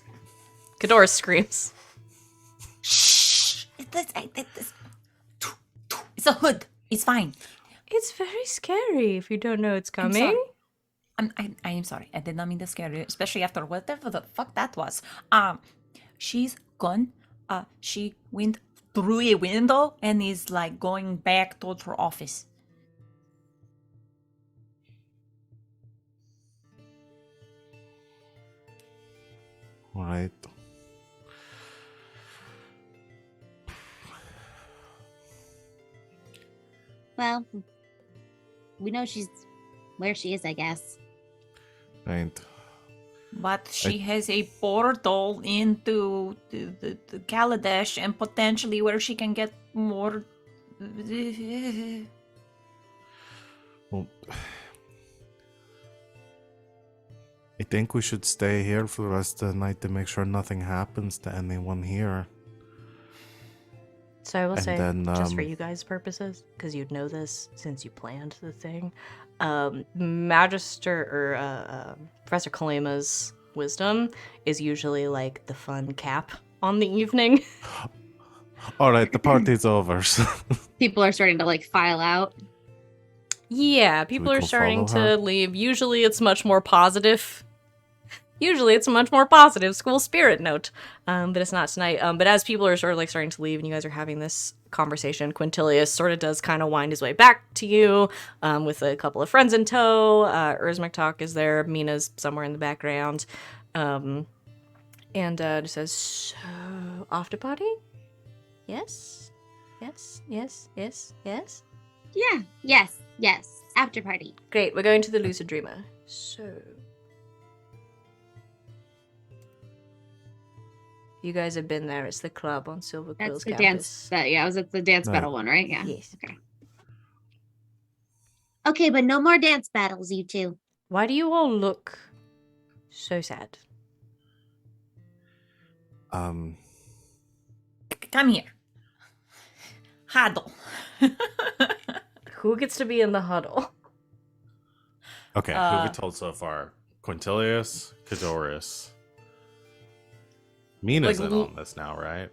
Kadora screams.
Shh! It's a hood. It's fine.
It's very scary if you don't know it's coming.
I am sorry. I did not mean to scare you, especially after whatever the fuck that was. She's gone. She went through a window and is like going back towards her office.
Right.
Well, we know she's where she is, I guess.
Right.
But she has a portal into the Kaladesh and potentially where she can get more.
Well, I think we should stay here for the rest of the night to make sure nothing happens to anyone here.
So I will
And
say,
then,
just for you guys' purposes, because you'd know this since you planned the thing, Magister or Professor Kalema's wisdom is usually like the fun cap on the evening.
All right, the party's over. So
People are starting to like file out.
Yeah, people
we
are
go
starting
follow
to
her?
leave. Usually it's much more positive. School spirit note. But it's not tonight. But as people are sort of like starting to leave and you guys are having this conversation, Quintilius sort of does kind of wind his way back to you, with a couple of friends in tow. Urzmaktok is there. Mina's somewhere in the background. And just says, so, after party? Yes? Yes?
Yeah. Yes. After party.
Great, we're going to the Lucid Dreamer. So... You guys have been there. It's the club on Silver
That's
Quill's
the
campus.
dance. I was at the dance
Right.
battle one, right? Yeah.
Yes.
Okay.
Okay, but no more dance battles, you two.
Why do you all look so sad?
Come here. Huddle.
Who gets to be in the huddle?
okay, who have we told so far? Quintilius, Cadoris. Mina's
Like,
in on this now, right?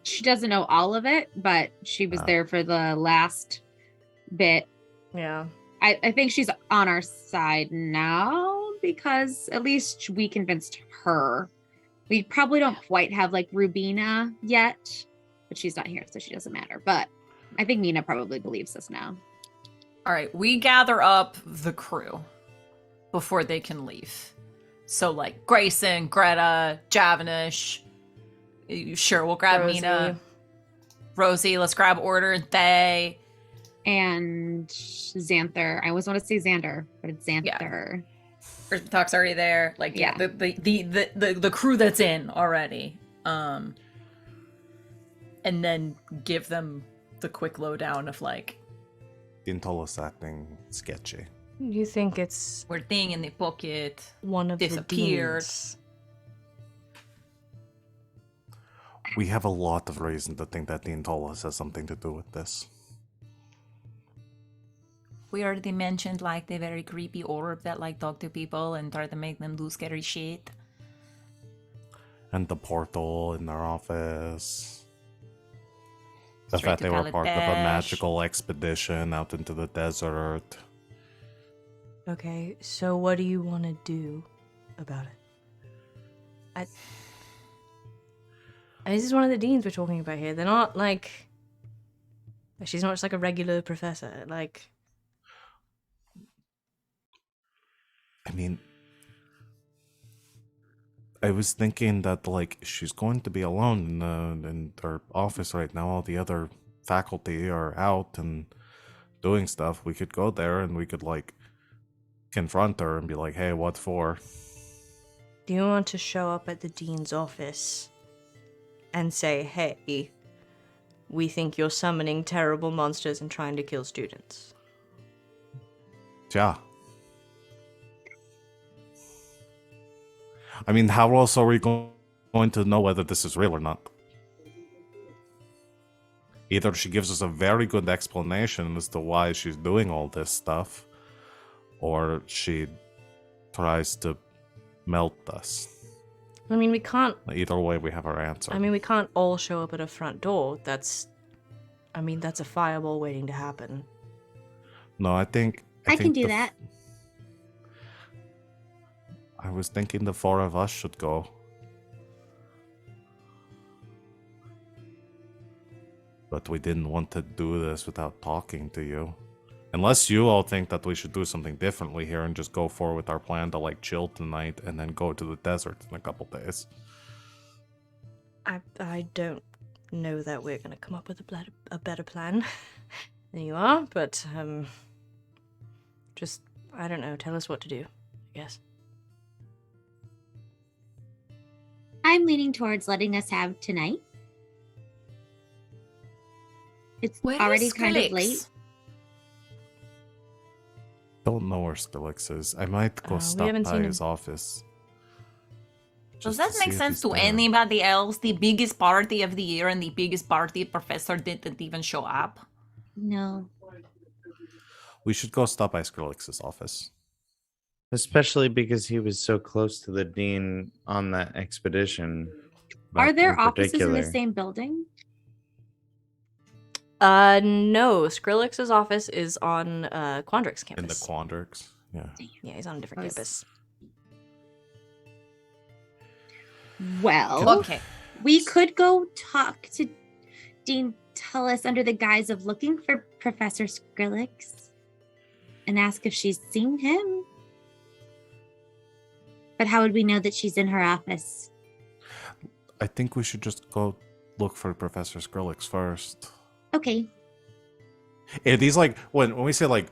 She doesn't know all of it, but she was
Oh.
there for the last bit.
Yeah.
I think she's on our side now because at least we convinced her. We probably don't quite have like Rubina yet, but she's not here, so she doesn't matter. But I think Mina probably believes us now.
All right, we gather up the crew before they can leave. So, like, Grayson, Greta, Javanish. Sure, we'll grab
Rosie.
Mina. Rosie, let's grab Order, Thay.
And Xanther. I always want to say Xander, but it's Xanther.
Talk's already there. Like, yeah, the crew that's in already. And then give them the quick lowdown of, like,
Dintola's acting sketchy.
You think it's
we're thing in the pocket
one of
disappeared.
the deans?
We have a lot of reason to think that Dintolas has something to do with this.
We already mentioned, like, the very creepy orb that, like, talk to people and try to make them do scary shit.
And the portal in their office. The
Straight
fact
to
they were part of a
Kaladesh.
magical expedition out into the desert.
Okay, so what do you want to do about it? This is one of the deans we're talking about here. They're not like... She's not just like a regular professor. Like...
I mean... I was thinking that, like, she's going to be alone in her office right now. All the other faculty are out and doing stuff. We could go there and we could, like, confront her and be like, hey, what for?
Do you want to show up at the dean's office and say, hey, we think you're summoning terrible monsters and trying to kill students?
Yeah. I mean, how else are we going to know whether this is real or not? Either she gives us a very good explanation as to why she's doing all this stuff, or she tries to melt us.
I mean, we can't...
Either way, we have our answer.
I mean, we can't all show up at a front door. That's a fireball waiting to happen.
No, I think...
I can do that.
I was thinking the four of us should go. But we didn't want to do this without talking to you. Unless you all think that we should do something differently here and just go forward with our plan to, like, chill tonight and then go to the desert in a couple days.
I don't know that we're gonna come up with a better plan than you are, but just, I don't know, tell us what to do, I guess.
I'm leaning towards letting us have tonight. It's
Where
already
is
kind of
Skrillex?
late.
Don't know where Skrillex is. I might go
we
stop
haven't
by
seen
his office.
Does
Just
that
to
make
see if
sense
he's
to
there.
anybody else? The biggest party of the year and the biggest party professor didn't even show up?
No.
We should go stop by Skrillex's office.
Especially because he was so close to the dean on that expedition.
Are there
in
offices in the
particular.
same building?
No. Skrillex's office is on Quandrix campus.
In the Quandrix. Yeah.
Yeah, he's on a different campus.
Well,
Okay.
We could go talk to Dean Tullis under the guise of looking for Professor Skrillex and ask if she's seen him. But how would we know that she's in her office?
I think we should just go look for Professor Skrillex first.
Okay.
Yeah, these, like, when we say, like,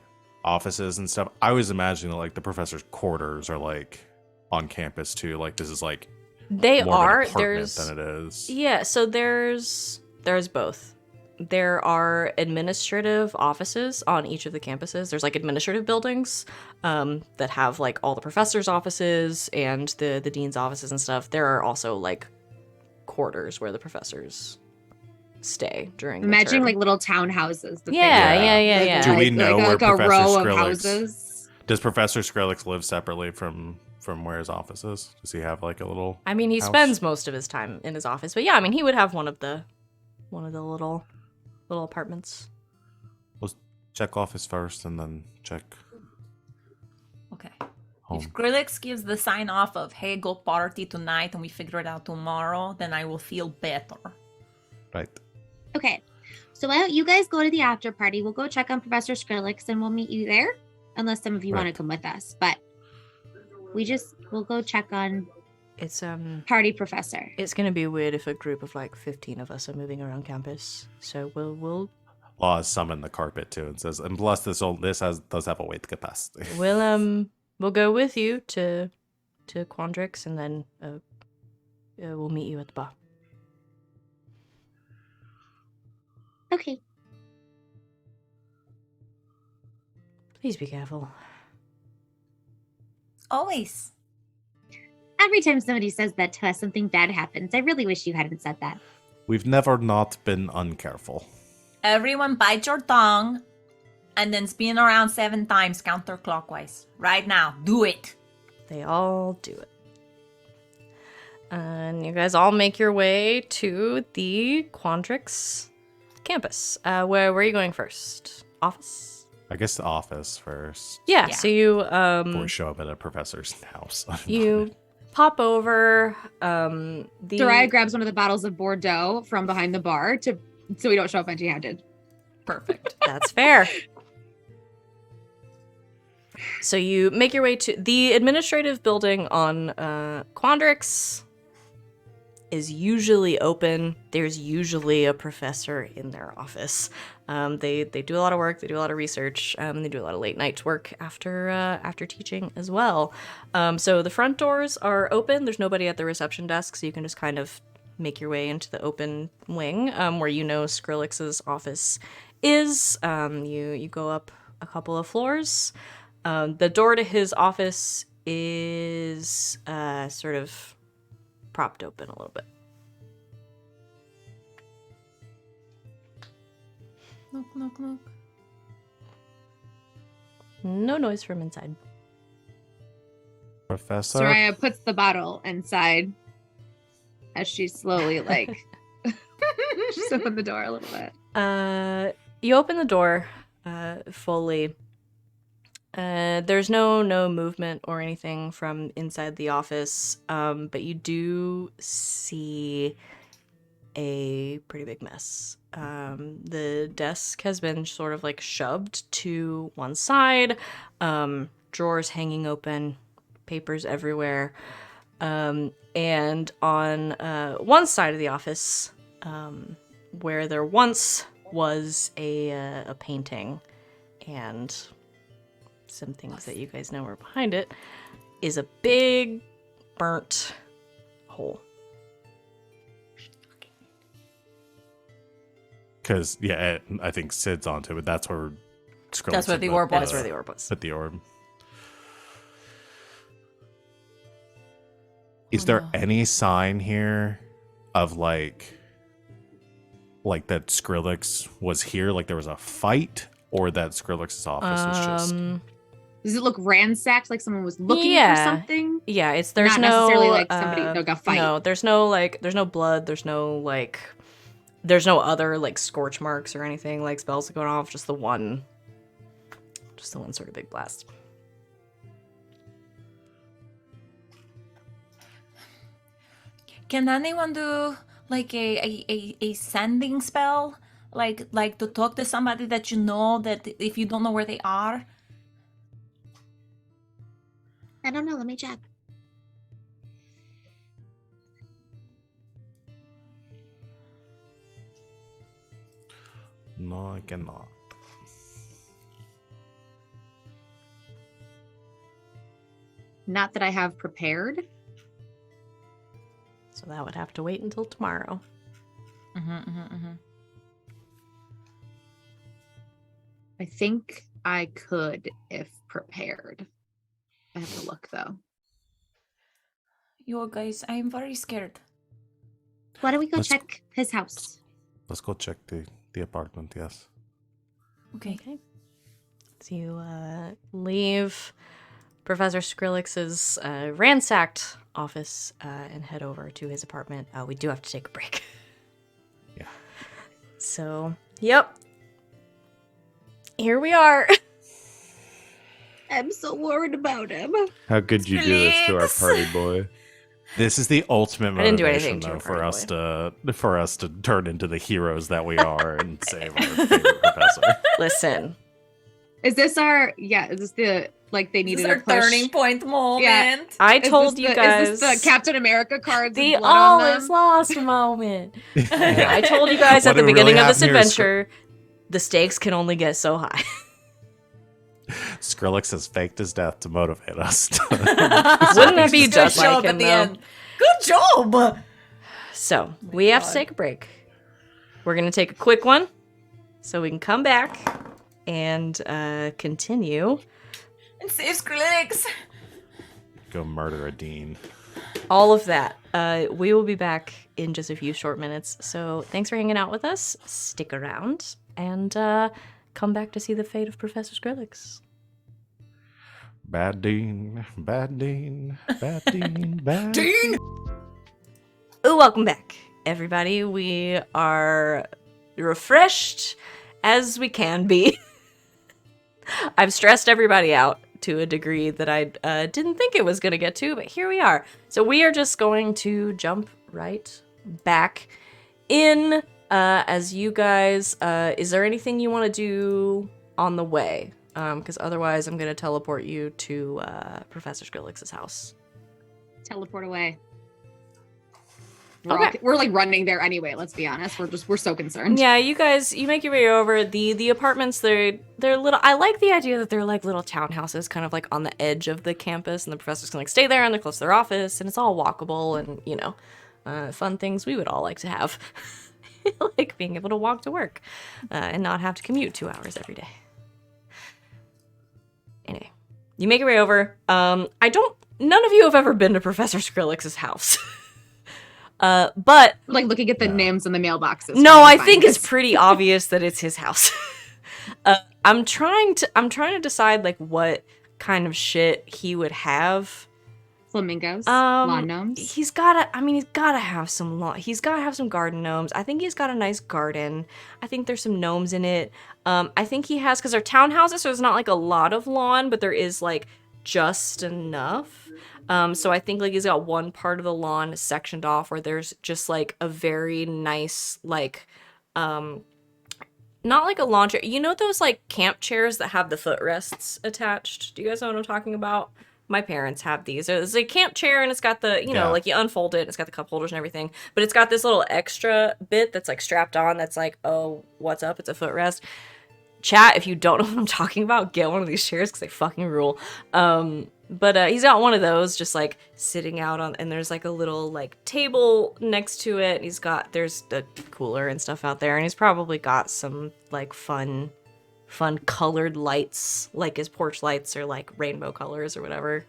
offices and stuff, I was imagining, like, the professor's quarters are, like, on campus, too. Like, this is, like,
They
more
are.
of an apartment
There's
than it is.
Yeah, so there's both. There are administrative offices on each of the campuses. There's like administrative buildings that have like all the professors' offices and the dean's offices and stuff. There are also like quarters where the professors stay during the
imagine
term.
like little townhouses. that they
Yeah,
have.
yeah.
Do we know where
like a
Professor
row of
Skrillex-
houses?
Does Professor Skrillex live separately from where his office is? Does he have, like, a little...
I mean, he
house?
spends most of his time in his office, but yeah, I mean, he would have one of the little apartments.
Let's check office first and then check
Okay.
home.
If Skrillex gives the sign off of, hey, go party tonight and we figure it out tomorrow, then I will feel better.
Right.
Okay. So why don't you guys go to the after party? We'll go check on Professor Skrillex and we'll meet you there. Unless some of you want to come with us. But we'll go check on
It's
Party Professor.
It's gonna be weird if a group of like 15 of us are moving around campus. So we'll
Law has summoned the carpet too and says, and plus does have a weight capacity.
we'll go with you to Quandrix, and then we'll meet you at the bar.
Okay.
Please be careful.
Always.
Every time somebody says that to us, something bad happens. I really wish you hadn't said that.
We've never not been uncareful.
Everyone bite your tongue and then spin around 7 times counterclockwise. Right now. Do it.
They all do it. And you guys all make your way to the Quandrix campus. Where are you going first? Office?
I guess the office first.
Yeah.
Yeah.
So you
Before we show up at a professor's house.
you pop over.
Sereia grabs one of the bottles of Bordeaux from behind the bar so we don't show up empty-handed.
Perfect.
That's fair. So you make your way to the administrative building on Quandrix. Is usually open. There's usually a professor in their office. They do a lot of work. They do a lot of research. They do a lot of late night work after teaching as well. So the front doors are open. There's nobody at the reception desk, so you can just kind of make your way into the open wing where you know Skrillex's office is. You go up a couple of floors. The door to his office is sort of propped open a little bit.
Knock, knock, knock.
No noise from inside.
Professor.
Sereia puts the bottle inside as she slowly just open the door a little bit.
You open the door fully. There's no movement or anything from inside the office, but you do see a pretty big mess. The desk has been sort of like shoved to one side, drawers hanging open, papers everywhere, and on one side of the office, where there once was a painting and some things that you guys know are behind it, is a big burnt hole.
Because, yeah, I think Sid's onto it. That's where Skrillex
That's where the
put
orb was.
That's where the orb was.
Put the orb. Is there any sign here of like that Skrillex was here, like there was a fight, or that Skrillex's office is just...
Does it look ransacked, like someone was looking
Yeah.
for something?
Yeah, there's
Not
no
necessarily like somebody like a fight.
No, there's no blood, there's no other like scorch marks or anything, like spells going off, just the one sort of big blast.
Can anyone do like a sending spell? Like to talk to somebody that you know, that if you don't know where they are?
I don't know. Let me check.
No, I cannot.
Not that I have prepared.
So that would have to wait until tomorrow.
I think I could if prepared. I have to look though.
You guys, I am very scared.
Why don't we go
Let's-
check his house?
Let's go check the apartment, yes.
Okay.
So you leave Professor Skrillex's ransacked office and head over to his apartment. We do have to take a break.
Yeah.
So, yep. Here we are.
I'm so worried about him.
How could you do this to our
Skrillex.
party boy?
This is the ultimate
I didn't do
motivation,
anything to
though,
him,
for us to turn into the heroes that we are and save our favorite professor.
Listen.
Is this our? Yeah. Is this the like they
This
needed
is our
a push?
turning point moment.
Yeah.
I
Is
told
this
you
the-
guys
Is this the Captain America cards?
the
with blood
all
on them?
is lost moment.
Yeah.
I told you guys
What
at the
do we
beginning
really
of this
have here is
adventure, the stakes can only get so high.
Skrillex has faked his death to motivate us.
Wouldn't that be
He's gonna
just
show
like
up
him,
at the
though?
end. Good job.
So, we have to
God.
take a break. We're going to take a quick one so we can come back and continue
And save Skrillex.
Go murder a dean.
all of that. We will be back in just a few short minutes. So, thanks for hanging out with us. Stick around and come back to see the fate of Professor Skrillex.
Bad dean, bad dean, bad dean, bad
Dean!
Welcome back, everybody. We are refreshed as we can be. I've stressed everybody out to a degree that I didn't think it was going to get to, but here we are. So we are just going to jump right back in. As you guys, is there anything you want to do on the way? Because otherwise I'm going to teleport you to Professor Skrillex's house.
Teleport away.
Okay.
We're like running there anyway. Let's be honest. We're so concerned.
Yeah, you guys, you make your way over. The apartments, they're little. I like the idea that they're like little townhouses, kind of like on the edge of the campus, and the professors can like stay there and they're close to their office, and it's all walkable and fun things we would all like to have, like being able to walk to work and not have to commute 2 hours every day. Anyway, you make your way over. None of you have ever been to Professor Skrillex's house. But
Like looking at the names in the mailboxes.
no, I
trying to
think
find
it's
this.
pretty obvious that it's his house. I'm trying to decide like what kind of shit he would have.
Flamingos. Lawn gnomes.
He's gotta have some he's gotta have some garden gnomes. I think he's got a nice garden. I think there's some gnomes in it. I think he has, because they're townhouses, so there's not like a lot of lawn, but there is like just enough. So I think like he's got one part of the lawn sectioned off where there's just like a very nice like not like a lawn chair. You know those like camp chairs that have the footrests attached? Do you guys know what I'm talking about? My parents have these. It's a camp chair and it's got the, like you unfold it, it's got the cup holders and everything, but it's got this little extra bit that's like strapped on that's like, oh, what's up? It's a footrest. Chat, if you don't know what I'm talking about, get one of these chairs because they fucking rule. But he's got one of those just like sitting out on, and there's like a little like table next to it. And there's the cooler and stuff out there, and he's probably got some like fun colored lights, like his porch lights are like rainbow colors or whatever.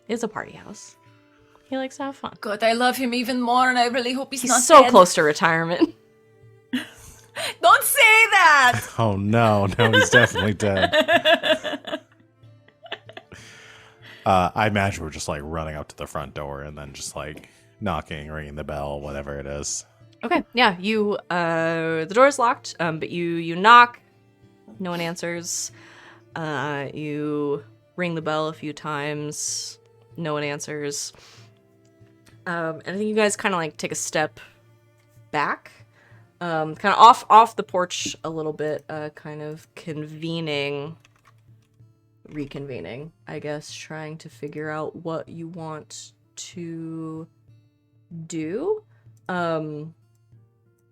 It's a party house. He likes to have fun.
God, I love him even more, and I really hope he's not
He's so
dead.
close to retirement.
Don't say that!
Oh no, he's definitely dead. I imagine we're just like running up to the front door and then just like knocking, ringing the bell, whatever it is.
Okay, yeah, you, the door's locked, but you knock, no one answers. You ring the bell a few times, no one answers. And I think you guys kind of like take a step back, kind of off the porch a little bit, kind of reconvening, I guess, trying to figure out what you want to do.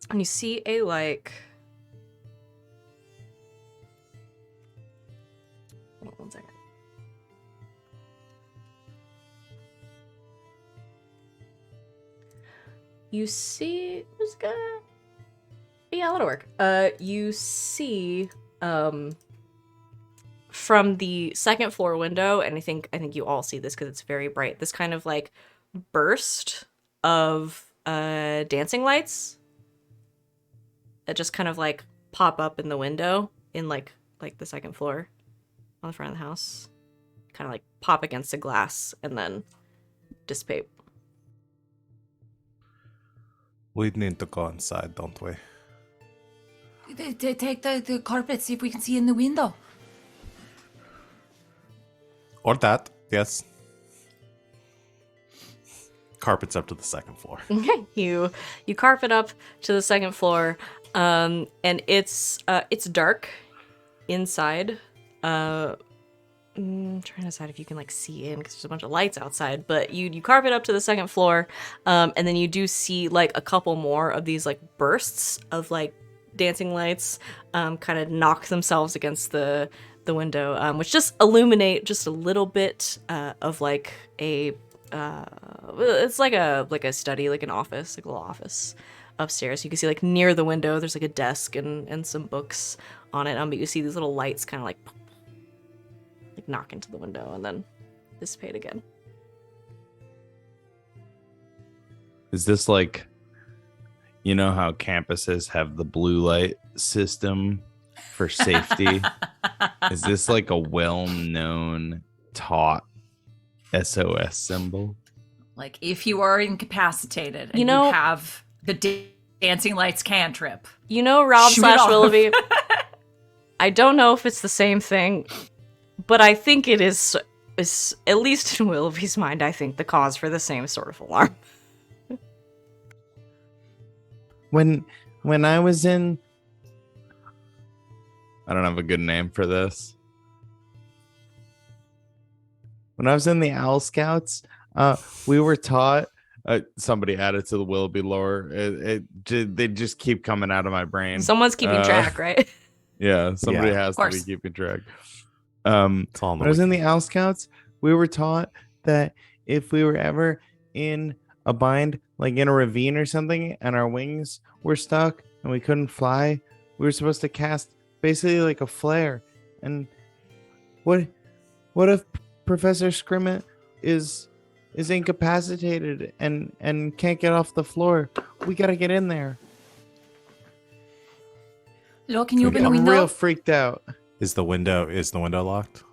And you see a, like... Hold on 1 second. You see... Who's gonna... Yeah, that'll work. You see, from the second floor window, and I think you all see this because it's very bright, this kind of, like, burst of, dancing lights that just kind of like pop up in the window in like the second floor on the front of the house, kind of like pop against the glass and then dissipate.
We need to go inside, don't we?
Take the carpet, see if we can see in the window.
Or that. Yes. Carpets up to the second floor.
you carpet up to the second floor, and it's dark inside. I'm trying to decide if you can like see in because there's a bunch of lights outside, but you carpet up to the second floor, and then you do see like a couple more of these like bursts of like dancing lights, kind of knock themselves against the window, which just illuminate just a little bit of like a it's like a study, like an office, like a little office upstairs. You can see like near the window there's like a desk and some books on it, but you see these little lights kind of like knock into the window and then dissipate again.
Is this like, you know how campuses have the blue light system for safety? Is this like a well-known taught SOS symbol?
Like if you are incapacitated and
You know-
you have the dancing lights cantrip.
You know, Rob
Shoot it off.
Willoughby, I don't know if it's the same thing, but I think it is at least in Willoughby's mind, I think the cause for the same sort of alarm.
When I was in
I don't have a good name for this.
when I was in the Owl Scouts, we were taught.
Somebody added to the Willoughby lore. They just keep coming out of my brain.
Someone's keeping track, right?
Yeah, somebody
Yeah.
has to be
course.
keeping track.
It's all on the
When I was in
wiki.
the Owl Scouts, we were taught that if we were ever in a bind, like in a ravine or something, and our wings were stuck and we couldn't fly, we were supposed to cast basically like a flare. And what if Professor Scrimmett is incapacitated and can't get off the floor? We gotta get in there.
Look, can you open the
I'm
window?
real freaked out.
Is the window locked?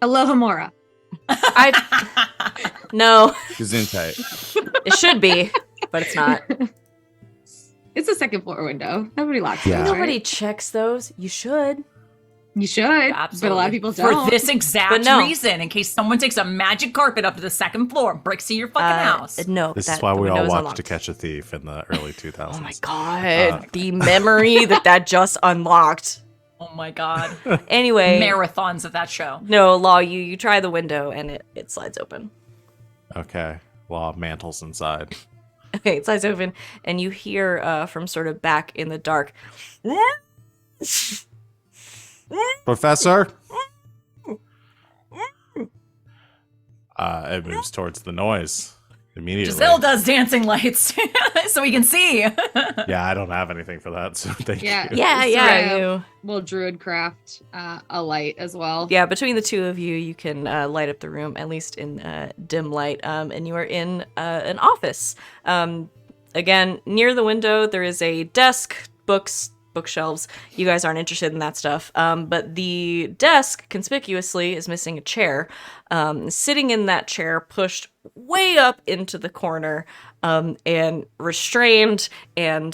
Aloha Mora.
No,
Gesundheit.
it should be, but it's not.
It's a second floor window. Nobody locks
Yeah.
those,
Nobody
right?
checks those. You should.
You should, but a lot of people don't.
For this exact
But no.
reason, in case someone takes a magic carpet up to the second floor and breaks into your fucking house.
No,
This
that-
is why
the
we
window
all
is
watched
unlocked.
To Catch a Thief in the early 2000s.
Oh my god, the memory that just unlocked.
Oh my god.
Anyway,
Marathons of that show.
no, Law, you try the window and it slides open.
Okay. Law mantles inside.
Okay, it slides open and you hear from sort of back in the dark.
Professor? It moves towards the noise immediately.
Giselle does dancing lights so we can see.
Yeah, I don't have anything for that, so thank
Yeah.
you.
Yeah,
Sereia
you.
will druid craft a light as well.
Yeah, between the two of you, you can light up the room, at least in dim light, and you are in an office. Again, near the window, there is a desk, bookshelves. You guys aren't interested in that stuff, but the desk, conspicuously, is missing a chair. Sitting in that chair, pushed way up into the corner, and restrained and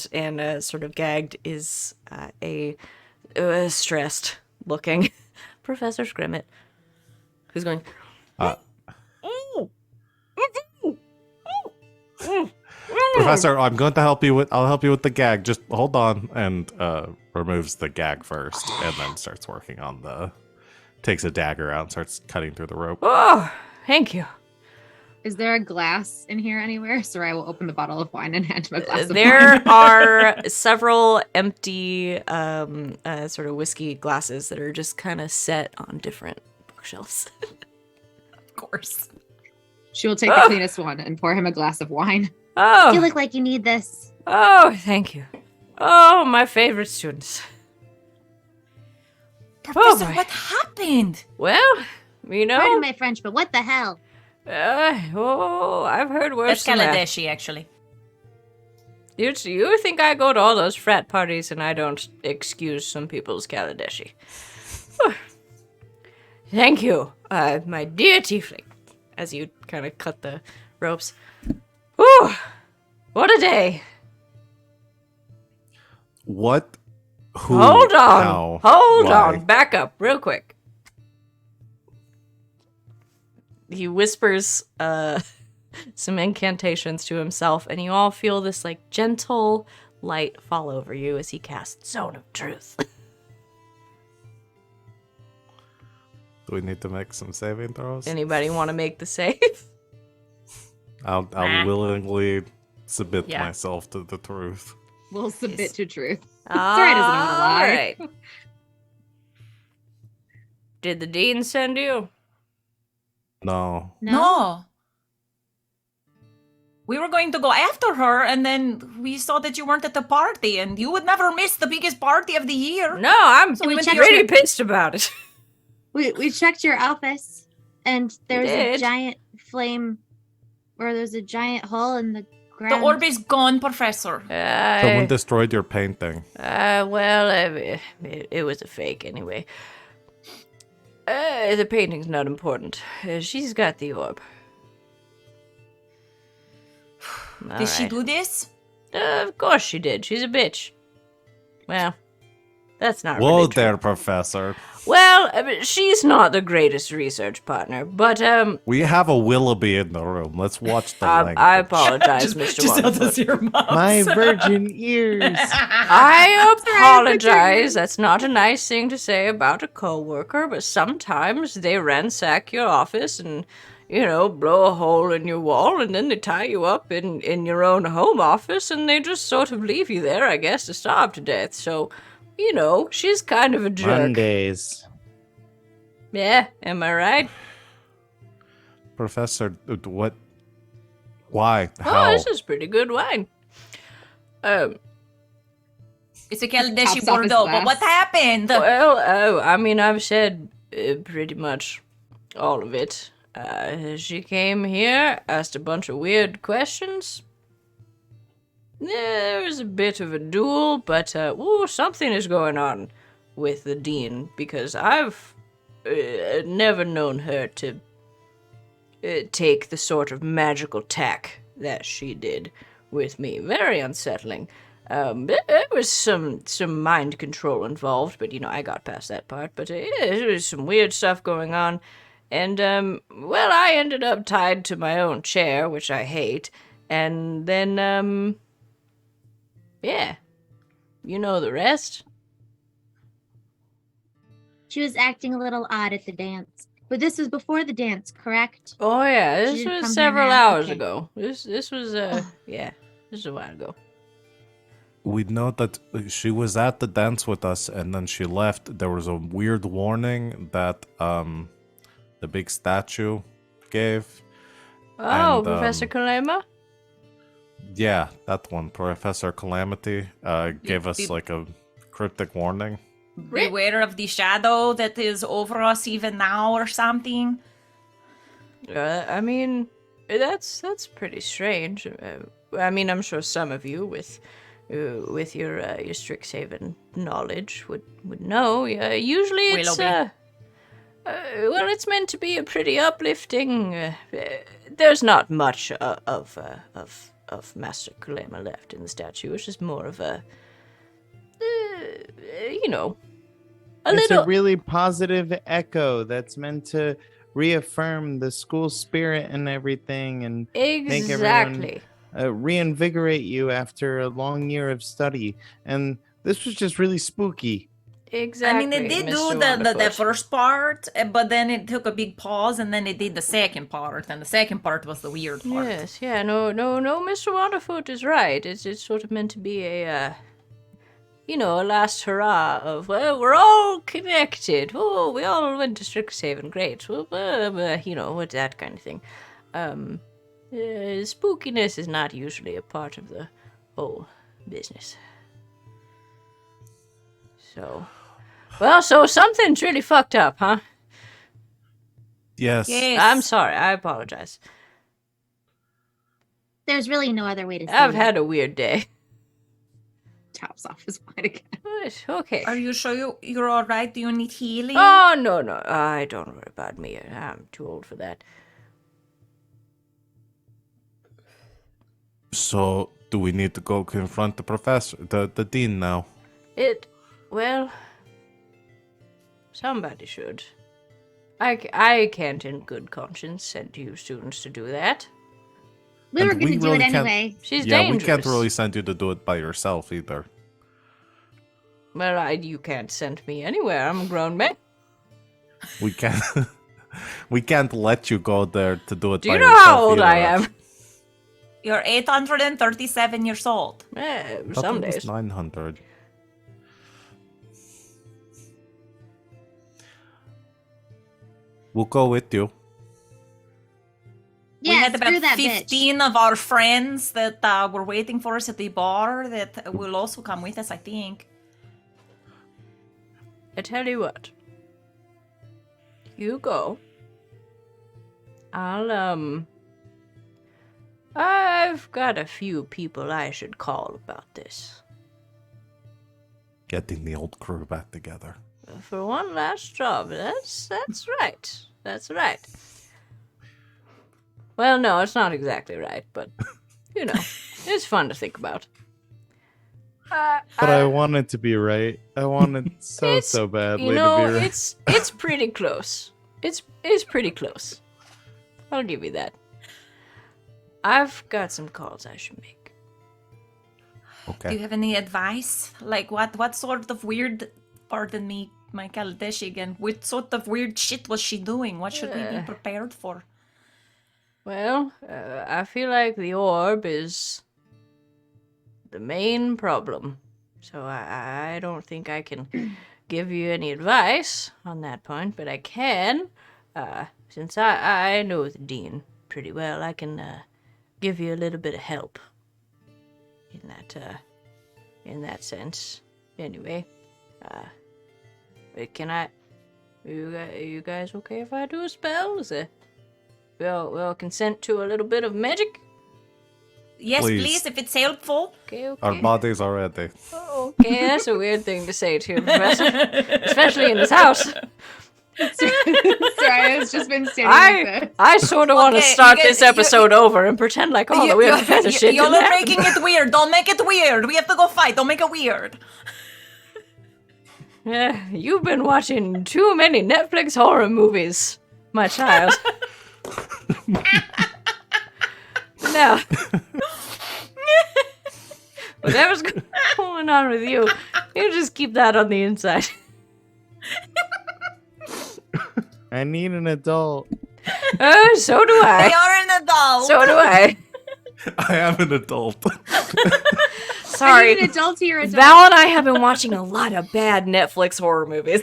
sort of gagged, is a stressed-looking Professor Scrimmett, who's going.
Professor, I'm going to help you with. I'll help you with the gag. Just hold on, and removes the gag first, and then starts working on the. Takes a dagger out and starts cutting through the rope.
Oh, thank you.
Is there a glass in here anywhere? Sereia will open the bottle of wine and hand him a glass of
There
wine.
are several empty sort of whiskey glasses that are just kind of set on different bookshelves.
Of course.
She will take the cleanest one and pour him a glass of wine.
You
Oh,
look like you need this.
thank you. Oh, my favorite students.
Professor,
boy.
what happened?
Well, you
Pardon
know,
my French, but what the hell?
I've heard worse
That's
than that.
Kaladeshi, actually.
You think I go to all those frat parties and I don't excuse some people's Kaladeshi. Thank you, my dear tiefling, as you kind of cut the ropes. Whew, what a day.
What? Who?
Hold on.
How,
Hold
why?
on. Back up real quick. He whispers some incantations to himself, and you all feel this like gentle light fall over you as he casts Zone of Truth.
Do we need to make some saving throws?
Anybody want to make the save?
I'll
Nah.
willingly submit
Yeah.
myself to the truth.
We'll submit to truth.
All
Sereia doesn't want to lie.
right. Did the dean send you?
No.
No. We were going to go after her, and then we saw that you weren't at the party, and you would never miss the biggest party of the year.
No, I'm
So we went
pretty
to-
pissed about it.
We checked your office, and there was a
did?
giant flame, or there's a giant hole in the
The
ground.
orb is gone, Professor.
Someone destroyed your painting.
It was a fake anyway. The painting's not important. She's got the orb.
Did she do this?
Of course she did. She's a bitch. Well, that's not
Whoa
really true.
there, Professor.
Well, she's not the greatest research partner, but
We have a Willoughby in the room. Let's watch the language.
I apologize, Mr. Wonderfoot.
your mouth.
My virgin ears.
I apologize. That's not a nice thing to say about a coworker, but sometimes they ransack your office and, blow a hole in your wall, and then they tie you up in your own home office, and they just sort of leave you there, I guess, to starve to death. So, she's kind of a jerk.
Mondays.
Yeah, am I right?
Professor, what? Why?
Oh,
How?
this is pretty good wine.
It's a Caldeshi
Tops off his
Bordeaux, but
glass.
what happened?
Well, I've said pretty much all of it. She came here, asked a bunch of weird questions. There was a bit of a duel, but something is going on with the dean, because I've never known her to take the sort of magical tack that she did with me. Very unsettling. There was some mind control involved, but I got past that part. But there was some weird stuff going on, and I ended up tied to my own chair, which I hate. And then yeah, you know the rest.
She was acting a little odd at the dance. But this was before the dance, correct?
Oh yeah,
She
this
didn't come
was
here
several
now?
hours
Okay.
ago. This was yeah, this is a while ago.
We know that she was at the dance with us, and then she left. There was a weird warning that the big statue gave.
Oh,
And,
Professor Kalema?
Yeah, that one. Professor Calamity gave us like a cryptic warning.
Beware of the shadow that is over us even now, or something.
That's pretty strange. I'm sure some of you with your Strixhaven knowledge would know. Usually it's
Willoughby.
it's meant to be a pretty uplifting. There's not much of Master Kalema left in the statue. It's just more of a
It's
little.
a really positive echo that's meant to reaffirm the school spirit and everything, and make
Exactly.
everyone reinvigorate you after a long year of study. And this was just really spooky.
Exactly.
I mean, they did
Mr.
do the
Wonderfoot.
first part, but then it took a big pause, and then they did the second part, and the second part was the weird part.
Yes, yeah, no, Mr. Wonderfoot is right. It's sort of meant to be a last hurrah of, well, we're all connected. Oh, we all went to Strixhaven, great. Well, with that kind of thing. Spookiness is not usually a part of the whole business. So something's really fucked up, huh?
Yes.
Yes.
I'm sorry, I apologize.
There's really no other way to say
I've
it.
had a weird day.
Tops off his wine again.
But, okay.
Are you sure you're all right? Do you need healing?
Oh, no, I don't worry about me. I'm too old for that.
So, do we need to go confront the professor, the dean now?
Well, somebody should. I can't in good conscience send you students to do that.
We
And
were going
we
to do
really
it
can't-
anyway.
She's
yeah,
dangerous.
we can't really send you to do it by yourself either.
Well, you can't send me anywhere. I'm a grown man.
We can't. We can't let you go there to do it.
Do
by
you know
yourself
how old I
either.
am?
You're 837 years old.
Thought
Some
it was
days.
900. We'll go with you.
Yeah,
We had
screw
about
that
15 of our friends that were waiting for us at the bar that will also come with us, I think.
I tell you what. You go. I've got a few people I should call about this.
Getting the old crew back together.
For one last job. That's right. That's right. Well, no, it's not exactly right, but you know, it's fun to think about.
But I want it to be right. I want it so badly
You know,
to be right.
it's pretty close. It's pretty close. I'll give you that. I've got some calls I should make.
Okay.
Do you have any advice? Like what sort of weird, pardon me, my Kaladeshi again, what sort of weird shit was she doing? What should we be prepared for?
Well, I feel like the orb is the main problem. So I don't think I can give you any advice on that point, but I can, since I know the dean pretty well, I can give you a little bit of help in that sense. Anyway, can I? Are you guys okay if I do a spell? Is it? We'll consent to a little bit of magic.
Yes,
Please.
please, if it's helpful.
Okay.
Our bodies are ready.
Okay, that's a weird thing to say to a professor, especially in this house.
Sereia's just been standing like this.
I sort of want to
Okay,
start
you
this
guys-
episode over and pretend like all the weird professor shit
You're
didn't happen.
making it weird. Don't make it weird. We have to go fight. Don't make it weird.
Yeah, you've been watching too many Netflix horror movies, my child. Now, whatever's going on with you, you just keep that on the inside.
I need an adult.
So do I.
You're an adult.
So do I.
I am an adult.
I
Sorry.
need an adult here. Adult.
Val and I have been watching a lot of bad Netflix horror movies.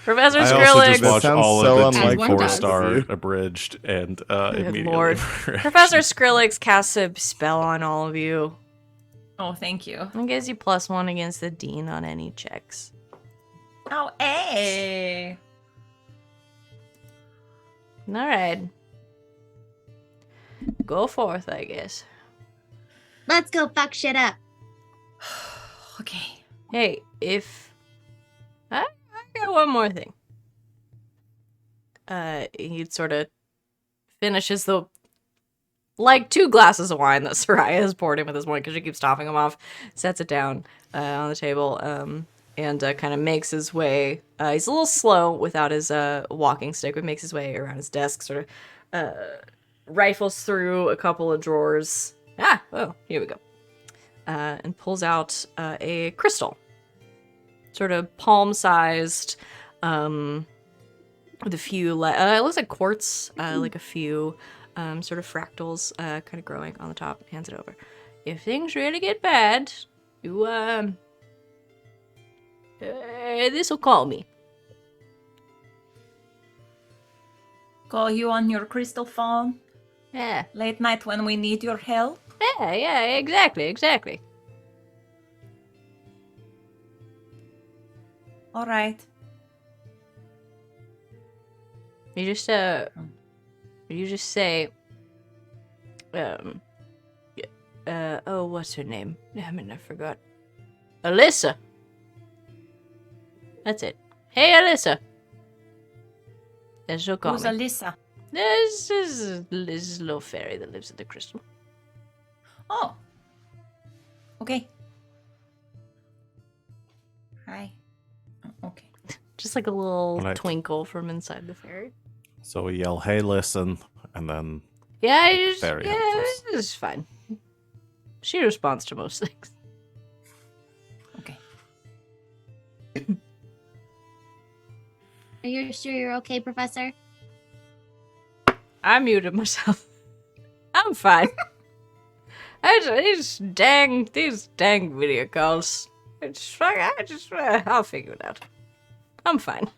Professor
I also
Skrillex.
just watched
sounds
all
so
of it
unlike
one
four
does.
star abridged and immediately.
Lord. Professor Skrillex casts a spell on all of you.
Oh, thank you.
And gives you +1 against the dean on any checks.
Oh, hey.
Alright. Go forth, I guess.
Let's go fuck shit up.
Okay.
Hey, if... I got one more thing. He sort of finishes the... Like 2 glasses of wine that Sereia has poured him at this point because she keeps topping them off, sets it down on the table, and kind of makes his way. He's a little slow without his walking stick, but makes his way around his desk, sort of rifles through a couple of drawers. Here we go. And pulls out a crystal, sort of palm-sized, with a few. It looks like quartz, like a few sort of fractals, kind of growing on the top. Hands it over. If things really get bad, you this'll call me.
Call you on your crystal phone
Yeah,
late night when we need your help.
yeah, exactly.
All right.
You just say, oh, what's her name? Damn it, I forgot. Alyssa. That's it. Hey, Alyssa. And she'll call
Who's
me.
Alyssa?
This is a little fairy that lives in the crystal.
Oh. Okay. Hi. Oh, okay.
Just like a little
Alright.
twinkle from inside the fairy.
So we yell, "Hey, listen," and then
Yeah,
Like, very helpful.
it's fine. She responds to most things.
Okay.
Are you sure you're okay, Professor?
I muted myself. I'm fine. These dang video calls. I'll figure it out. I'm fine.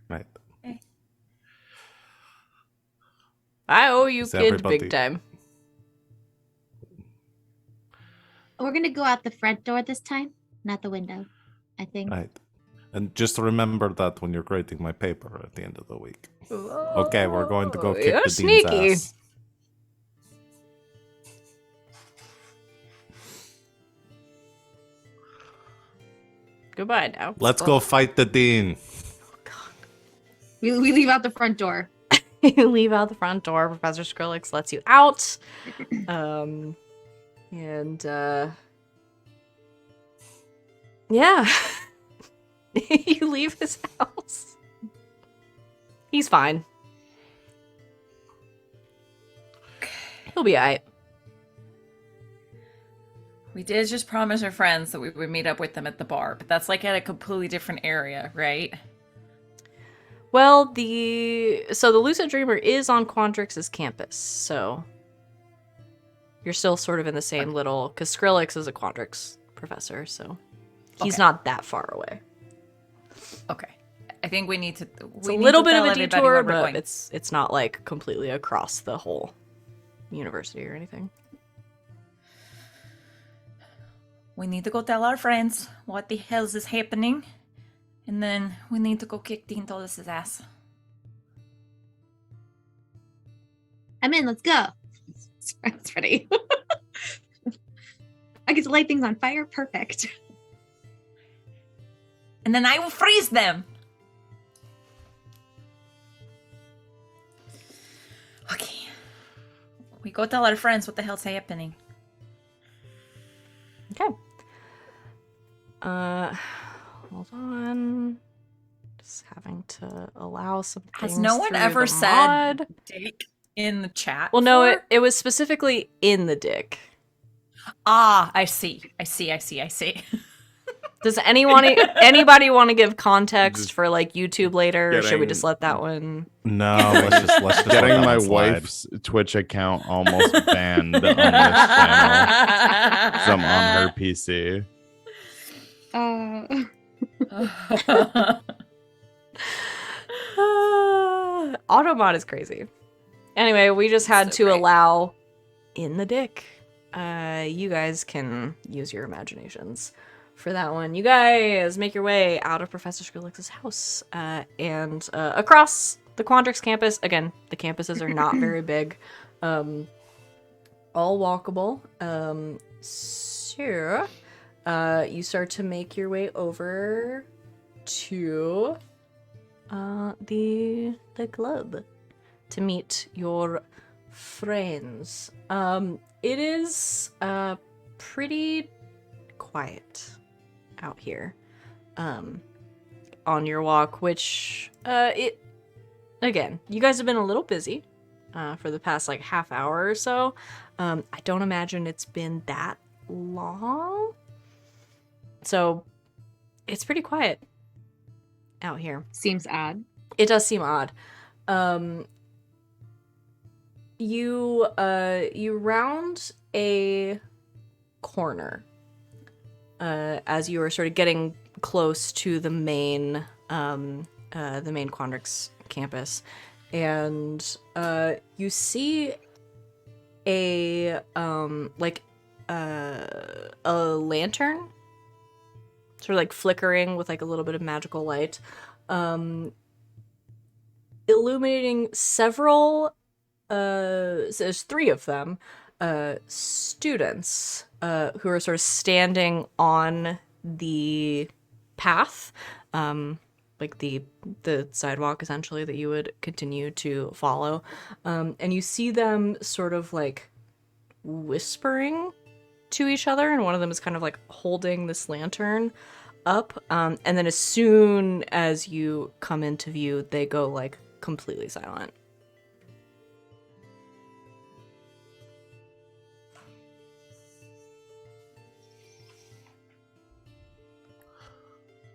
right.
I owe you
Is
kids
everybody-
big time.
We're gonna go out the front door this time, not the window. I think.
Right. And just remember that when you're grading my paper at the end of the week. Okay, we're going to go kick
You're
the
sneaky.
dean's ass.
Goodbye now.
Let's go fight the dean.
We leave out the front door.
You leave out the front door. Professor Skrillex lets you out. Yeah. You leave his house. He's fine. He'll be alright.
We did just promise our friends that we would meet up with them at the bar, but that's like at a completely different area, right?
Well, the Lucid Dreamer is on Quantrix's campus, so you're still sort of in the same little, because Skrillex is a Quantrix professor, so he's
Okay.
not that far away.
Okay. I think we need to.
It's a little bit of a detour, but it's not like completely across the whole university or anything.
We need to go tell our friends what the hell is happening, and then we need to go kick Dean Tolis' ass.
I'm in. Let's go.
It's ready. I get to light things on fire. Perfect.
And then I will freeze them. Okay. We go tell our friends what the hell's happening.
Okay. Hold on. Just having to allow some things
Has no one
through
ever
the
said
mod.
dick in the chat?
Well, no,
before?
it was specifically in the dick.
Ah, I see.
Does anybody want to give context
Just
for like YouTube later, or should we
getting-
just let that one?
No, let's just let
Getting
that
my
one slide.
wife's Twitch account almost banned on this channel. 'Cause I'm on her PC.
Automod is crazy. Anyway, we just had
So
to
great.
allow in the dick. You guys can use your imaginations for that one. You guys make your way out of Professor Skrillex's house and across the Quantrix campus. Again, the campuses are not very big. All walkable. So you start to make your way over to the club to meet your friends. It is pretty quiet out here on your walk, which again, you guys have been a little busy for the past like half hour or so. I don't imagine it's been that long, so it's pretty quiet out here.
Seems odd.
It does seem odd. You round a corner as you are sort of getting close to the main Quantrix campus, and you see a lantern sort of like flickering with like a little bit of magical light, illuminating several so there's 3 of them, students who are sort of standing on the path, like the sidewalk essentially that you would continue to follow, and you see them sort of like whispering to each other, and one of them is kind of like holding this lantern up. And then as soon as you come into view, they go like completely silent.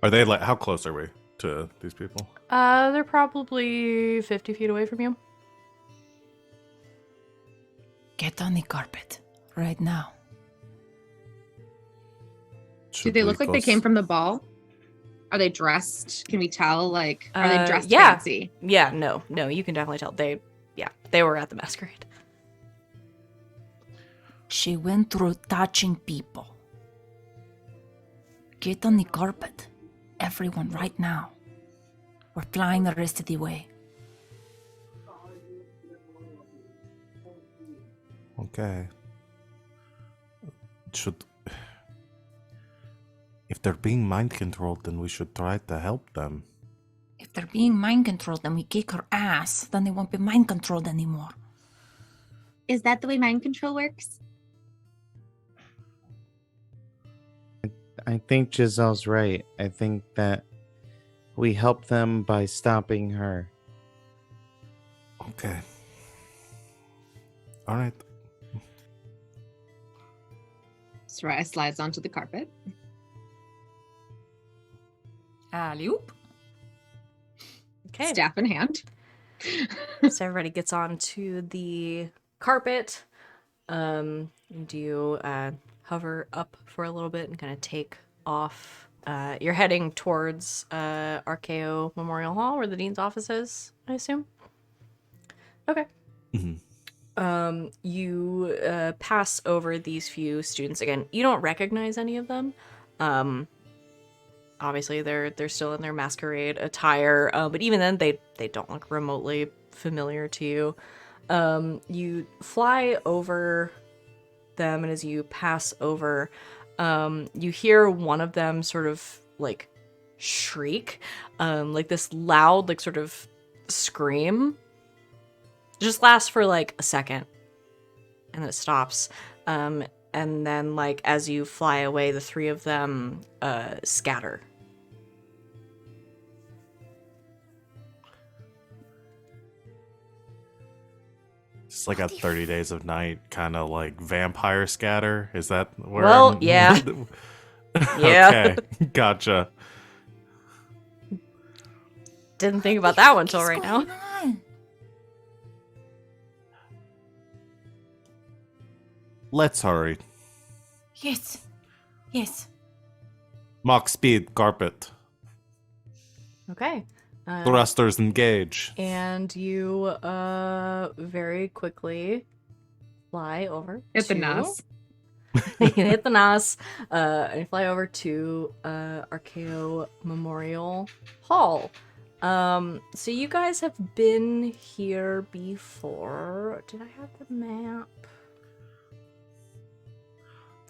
Are they like, how close are we to these people?
They're probably 50 feet away from you.
Get on the carpet right now.
Do they look like they came from the ball? Are they dressed? Can we tell? Like, are they dressed
yeah.
fancy?
Yeah, no, you can definitely tell. They were at the Masquerade.
She went through touching people. Get on the carpet. Everyone right now. We're flying the rest of the way.
Okay. If they're being mind controlled, then we should try to help them.
If they're being mind controlled and we kick her ass, then they won't be mind controlled anymore.
Is that the way mind control works?
I think Giselle's right. I think that we help them by stopping her.
Okay. All right.
Sereia slides onto the carpet.
Alley-oop.
Okay.
Staff in hand.
So everybody gets onto the carpet. Do you hover up for a little bit and kind of take off? You're heading towards Archeo Memorial Hall, where the dean's office is, I assume. Okay.
Mm-hmm.
You pass over these few students again. You don't recognize any of them. Obviously, they're still in their masquerade attire, but even then, they don't look remotely familiar to you. You fly over them, and as you pass over, you hear one of them sort of like shriek, like this loud, like sort of scream. It just lasts for like a second, and then it stops. And then, like, as you fly away, the three of them scatter.
It's like a 30 Days of Night kind of like vampire scatter. Is that where?
Well, yeah. Yeah.
Okay, gotcha.
Didn't think about that one till right now.
Let's hurry.
Yes.
Mach speed, carpet.
Okay.
Thrusters engage.
And you very quickly fly over
Hit the
to-
NAS.
You hit the NAS, and you fly over to Archeo Memorial Hall. So you guys have been here before. Did I have the map?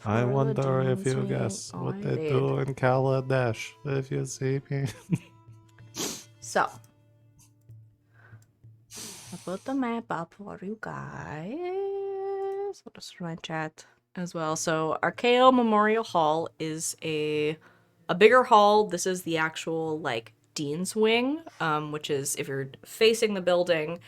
I
For the
wonder if you
Dean's
guess
Wing?
what
I
they
did.
do in Kaladesh, if you see me.
So, I'll put the map up for you guys. I'll just my chat as well. So, Archeo Memorial Hall is a bigger hall. This is the actual, like, Dean's Wing, which is, if you're facing the building,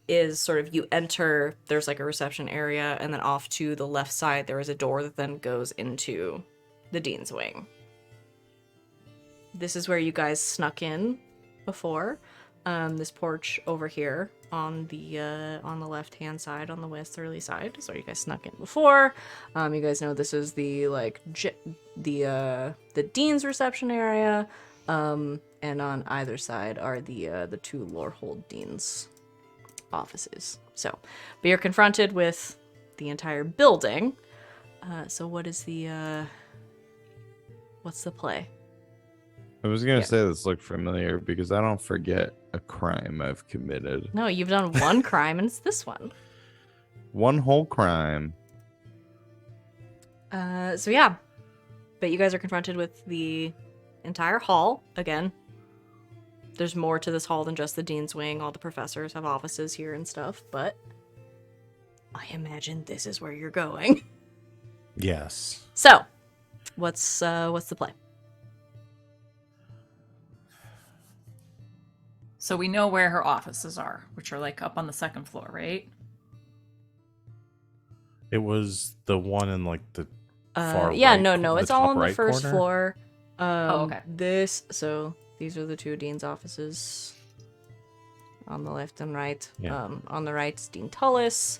is sort of you enter, there's like a reception area, and then off to the left side there is a door that then goes into the Dean's Wing. This is where you guys snuck in before. This porch over here on the left hand side, on the westerly side, is where you guys snuck in before. You guys know this is the like the Dean's reception area, and on either side are the two Lorehold Deans offices. So, but you're confronted with the entire building. So what is what's the play?
I was gonna
Yeah.
say this looked familiar because I don't forget a crime I've committed.
No, you've done one crime, and it's this one.
One whole crime.
So yeah, but you guys are confronted with the entire hall again. There's more to this hall than just the Dean's Wing. All the professors have offices here and stuff, but I imagine this is where you're going.
Yes.
So, what's the play?
So we know where her offices are, which are like up on the second floor, right?
It was the one in like the far
Yeah,
right,
no,
the
it's all
top
on the
right
first
corner.
floor.
Okay.
These are the two dean's offices on the left and right.
Yeah.
On the right is Dean Tullis.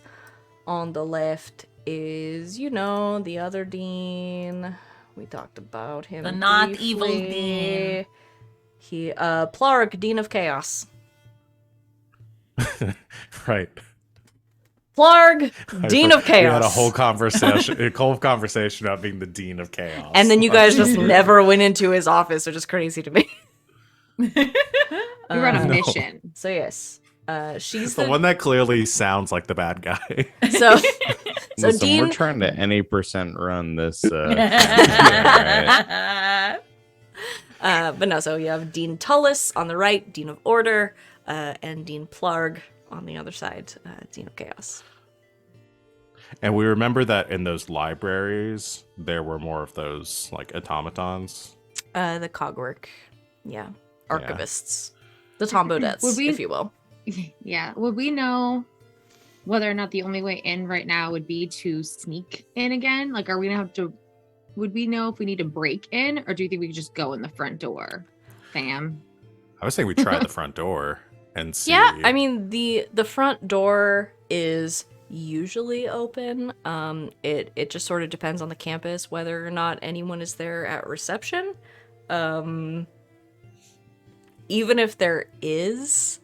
On the left is, the other dean. We talked about him.
The not
briefly.
evil dean.
He, Plarg, Dean of Chaos.
Right.
Plarg, Dean of Chaos.
We had a whole conversation about being the Dean of Chaos.
And then you guys just never went into his office, which is crazy to me.
We were on a
No.
mission.
So yes, she's
the one that clearly sounds like the bad guy.
So
Listen,
Dean.
we're trying to any percent run this. Right?
But no, so you have Dean Tullis on the right, Dean of Order, and Dean Plarg on the other side, Dean of Chaos.
And we remember that in those libraries, there were more of those like automatons.
The cogwork, yeah, archivists, the Tom Baudets,
Would we-
if you will.
Yeah. Would we know whether or not the only way in right now would be to sneak in again? Like, are we gonna have to? Would we know if we need to break in, or do you think we could just go in the front door, fam?
I was saying we try the front door and see.
Yeah, I mean the front door is usually open. It just sort of depends on the campus whether or not anyone is there at reception. Even if there is,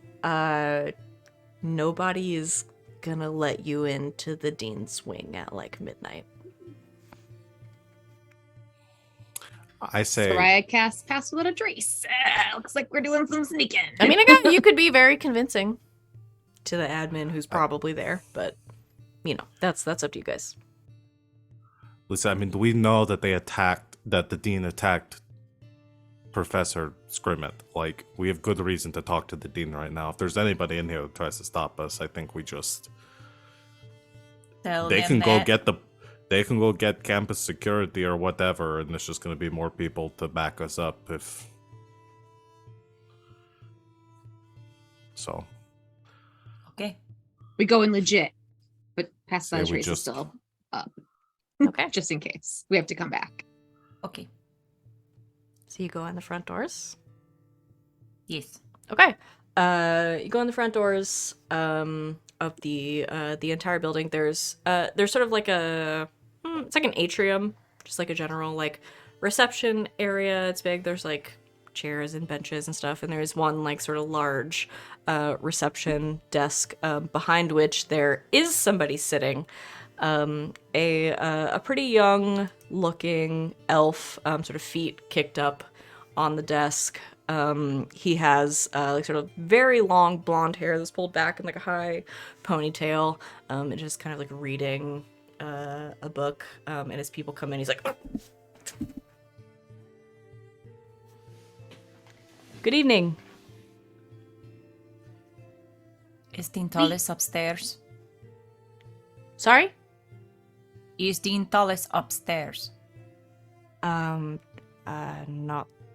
nobody is gonna let you into the dean's wing at like midnight.
I say
Sereia casts pass without a trace. Looks like we're doing some sneaking.
I mean, again, you could be very convincing to the admin who's probably there, but that's up to you guys.
Listen, I mean, do we know that that the dean attacked Professor Scrimmet? Like, we have good reason to talk to the dean right now. If there's anybody in here who tries to stop us, I think we just
Tell
they
him
can
that.
they can go get campus security or whatever, and there's just going to be more people to back us up if so.
Okay.
We go in legit, but pass
Say
without a
we
trace is
just-
still up,
Okay.
just in case we have to come back.
Okay.
So you go in the front doors.
Yes.
Okay. You go in the front doors of the entire building. There's sort of like it's like an atrium, just like a general like reception area. It's big. There's like chairs and benches and stuff, and there's one like sort of large reception desk behind which there is somebody sitting. A pretty young looking elf, sort of feet kicked up on the desk. He has like sort of very long blonde hair that's pulled back in like a high ponytail, and just kind of like reading a book. And as people come in, he's like, "Good evening."
Is Dean Tullis upstairs?
Sorry?
Is Dean Tullis upstairs?
Not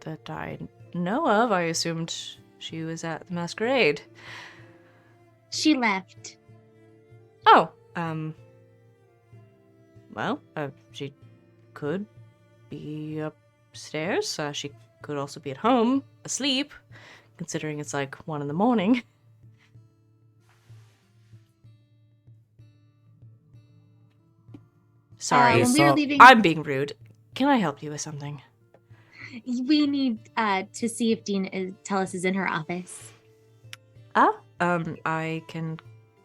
that I know of. I assumed she was at the Masquerade.
She left.
Oh, well, she could be upstairs. She could also be at home, asleep, considering it's like 1 a.m. Sorry,
when we were leaving,
I'm being rude. Can I help you with something?
we need to see if Tullis is in her office.
I can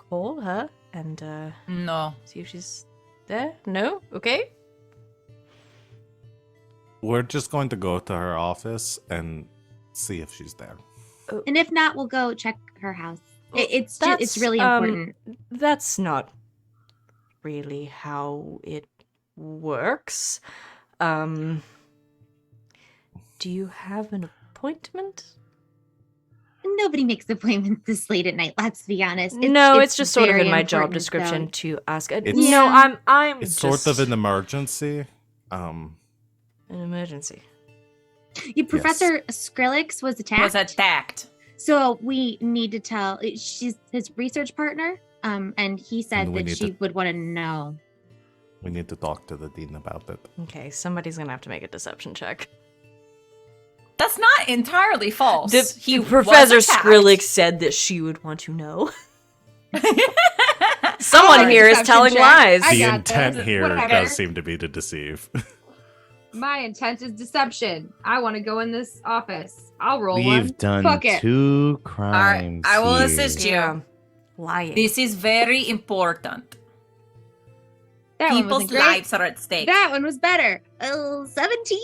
call her and
No.
see if she's there. No? Okay.
We're just going to go to her office and see if she's there.
And if not, we'll go check her house. It's
That's,
really important.
That's not really how it works. Do you have an appointment?
Nobody makes appointments this late at night. Let's be honest.
No, it's just sort of
very
in my job
important,
description
though.
to ask.
It's-
No, I'm
It's
just
sort of an emergency.
an emergency.
Professor Skrillex was attacked.
Was attacked.
So we need to tell. She's his research partner. And he said
And we
that
need
she
to-
would want to know.
We need to talk to the dean about it.
Okay, somebody's gonna have to make a deception check.
That's not entirely false.
Professor
was attacked.
Skrillex said that she would want to know. Someone
Alright,
here is
deception
telling
check.
lies.
I
The
got
intent
this.
here
Whatever.
does seem to be to deceive.
My intent is deception. I want to go in this office. I'll roll
We've
one.
done
Fuck it.
2
All right,
crimes.
I will
here.
assist you.
Yeah. Lying.
This is very important.
That one
People's
wasn't great.
lives are at stake.
That one was better. Oh, 17.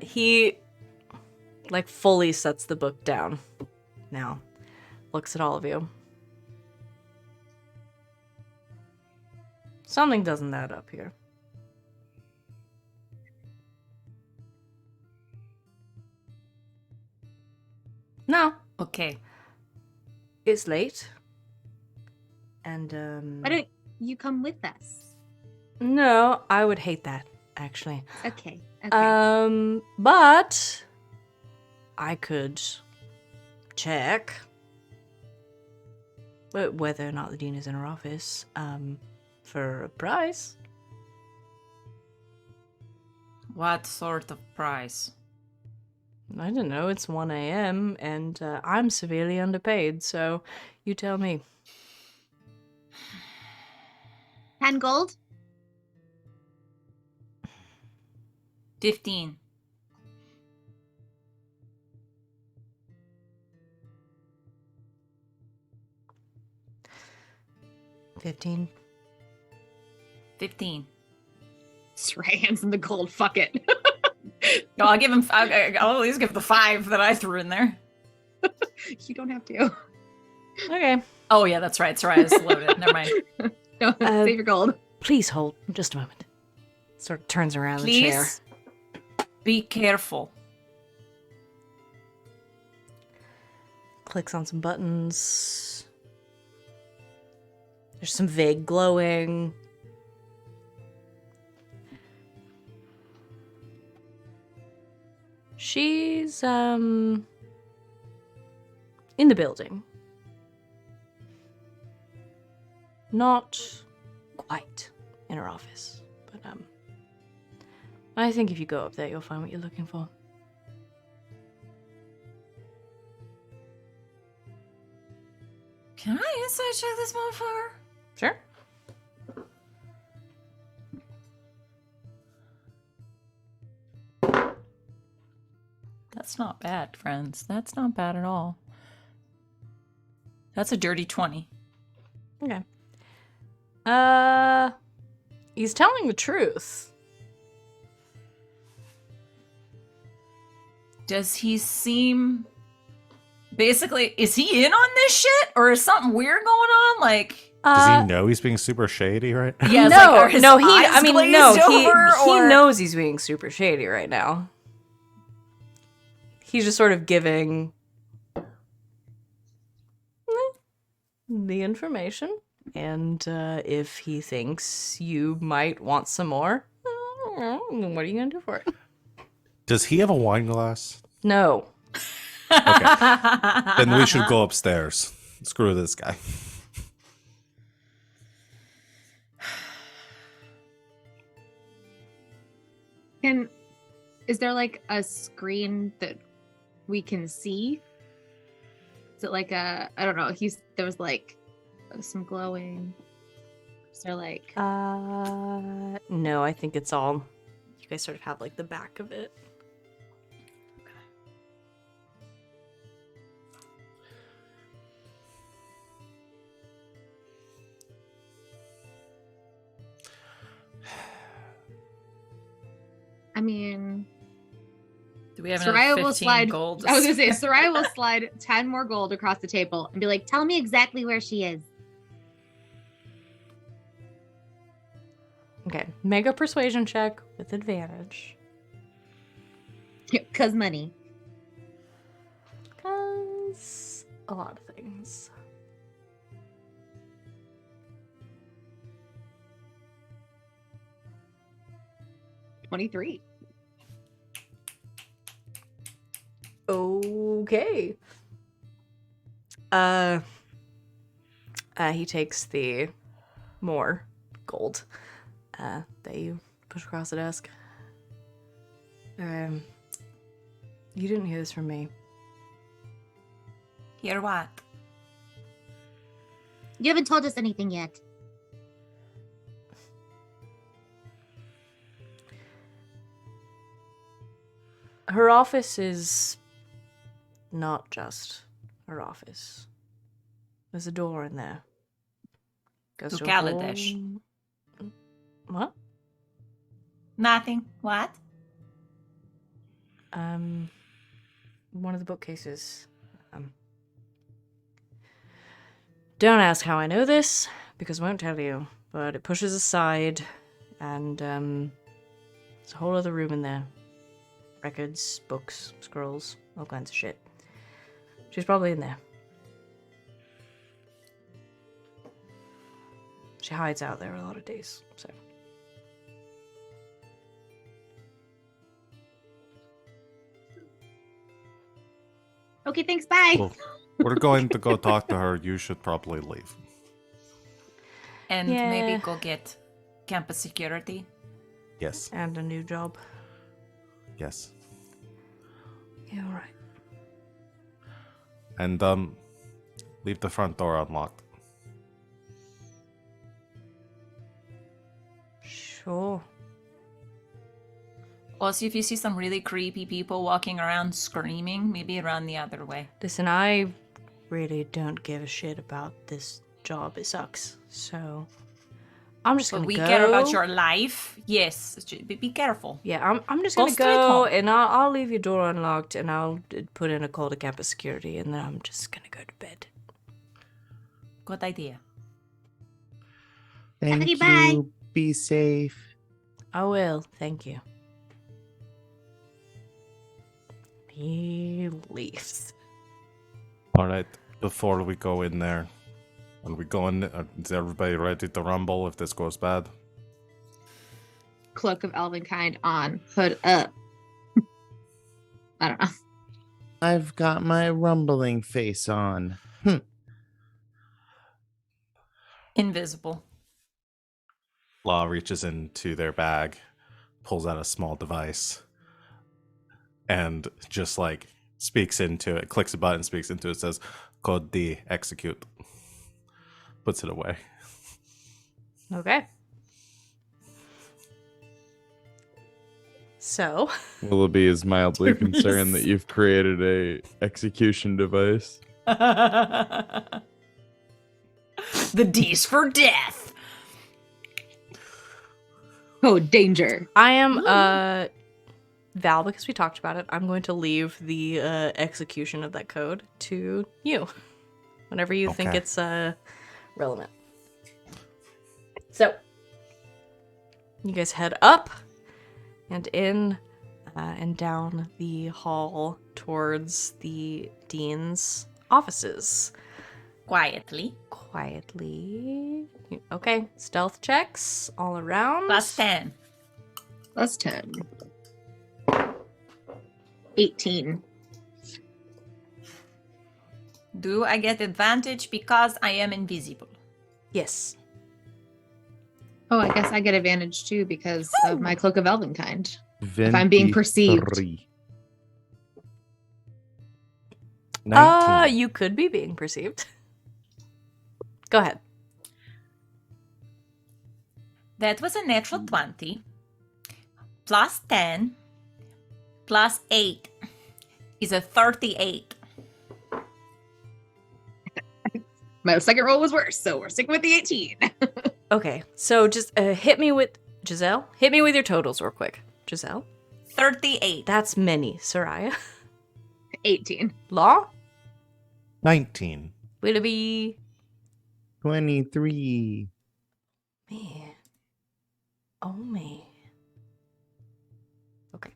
He like fully sets the book down now. Looks at all of you. Something doesn't add up here. No,
Okay.
it's late. And
Why don't you come with us?
no, I would hate that actually.
Okay. Okay.
But I could check whether or not the dean is in her office, for a price.
What sort of price?
I don't know, it's 1 a.m. and I'm severely underpaid, so you tell me.
10 gold?
15.
$15.
15.
Sereia hands him the gold. Fuck it.
No, I'll give him. I'll at least give the 5 that I threw in there.
You don't have to.
Okay.
Oh yeah, that's right. Sorai's loaded. Never mind.
No, save your gold.
Please hold just a moment. Sort of turns around in the chair.
Please be careful.
Clicks on some buttons. There's some vague glowing. She's in the building. Not quite in her office, but I think if you go up there, you'll find what you're looking for.
Can I inside check this motherfucker?
Sure.
That's not bad, friends. That's not bad at all. That's a dirty 20.
Okay. He's telling the truth.
Does he seem... Basically, is he in on this shit? Or is something weird going on? Like...
Does he know he's being super shady right now?
Yeah, it's
no,
like, are his
no, he.
eyes
I mean,
glazed
no,
over,
he
or-
knows he's being super shady right now. He's just sort of giving the information, and if he thinks you might want some more, what are you gonna do for it?
Does he have a wine glass?
No.
Okay. Then we should go upstairs. Screw this guy.
Is there like a screen that we can see? Is it like a, I don't know, there was like some glowing. Is there like,
No, I think it's all. You guys sort of have like the back of it.
I mean,
Do we have
Sereia
another
will
15
slide.
gold?
I was gonna say Sereia will slide 10 more gold across the table and be like,
Tell me exactly where she is.
Okay. Make a persuasion check with advantage.
Cause money.
Because a lot of things.
$23.
Okay. He takes the more gold that you push across the desk. You didn't hear this from me.
Hear what?
You haven't told us anything yet.
Her office is not just her office. There's a door in there. Goes
To
a whole-
Kaladesh.
What?
Nothing. What?
One of the bookcases. Don't ask how I know this, because I won't tell you. But it pushes aside, and there's a whole other room in there. Records, books, scrolls, all kinds of shit. She's probably in there. She hides out there a lot of days, so.
Okay, thanks. Bye.
Well, we're going to go talk to her. You should probably leave.
And
Yeah.
maybe go get campus security.
Yes.
And a new job.
Yes.
Yeah, alright.
And leave the front door unlocked.
Sure.
Also, if you see some really creepy people walking around screaming, maybe run the other way.
Listen, I really don't give a shit about this job. It sucks. So, I'm just
But
gonna
we
go.
care about your life. Yes, be careful.
Yeah, I'm just
Go
gonna
straight
go,
home.
and I'll leave your door unlocked, and I'll put in a call to campus security, and then I'm just gonna go to bed.
Good idea.
Thank
Okay,
you.
bye.
Be safe.
I will. Thank you. He leaves.
All right. Before we go in there, when we go in, is everybody ready to rumble if this goes bad?
Cloak of Elvenkind on. Hood up. I don't know.
I've got my rumbling face on.
Invisible.
Law reaches into their bag, pulls out a small device, and just like speaks into it, clicks a button, speaks into it, says, Code D, execute. Puts it away.
Okay. So,
Willoughby is mildly
There
concerned
is.
that you've created a execution device.
The D's for death.
Oh, danger.
I am, Val, because we talked about it, I'm going to leave the execution of that code to you whenever you think
Okay.
it's relevant. So, you guys head up and in and down the hall towards the dean's offices.
Quietly.
Quietly. Okay, stealth checks all around.
Plus 10.
Plus 10. 18.
Do I get advantage because I am invisible?
Yes.
Oh, I guess I get advantage too because of my Cloak of Elvenkind. If I'm being perceived.
23.
19.
You could be being perceived. Go ahead.
That was a natural 20. Plus 10. Plus 8 is a 38.
My second roll was worse, so we're sticking with the 18.
Okay, so just hit me with Giselle. Hit me with your totals real quick. Giselle,
38.
that's many. Sereia,
18.
Law,
19.
Willoughby.
23.
Man, Oh, me. Okay.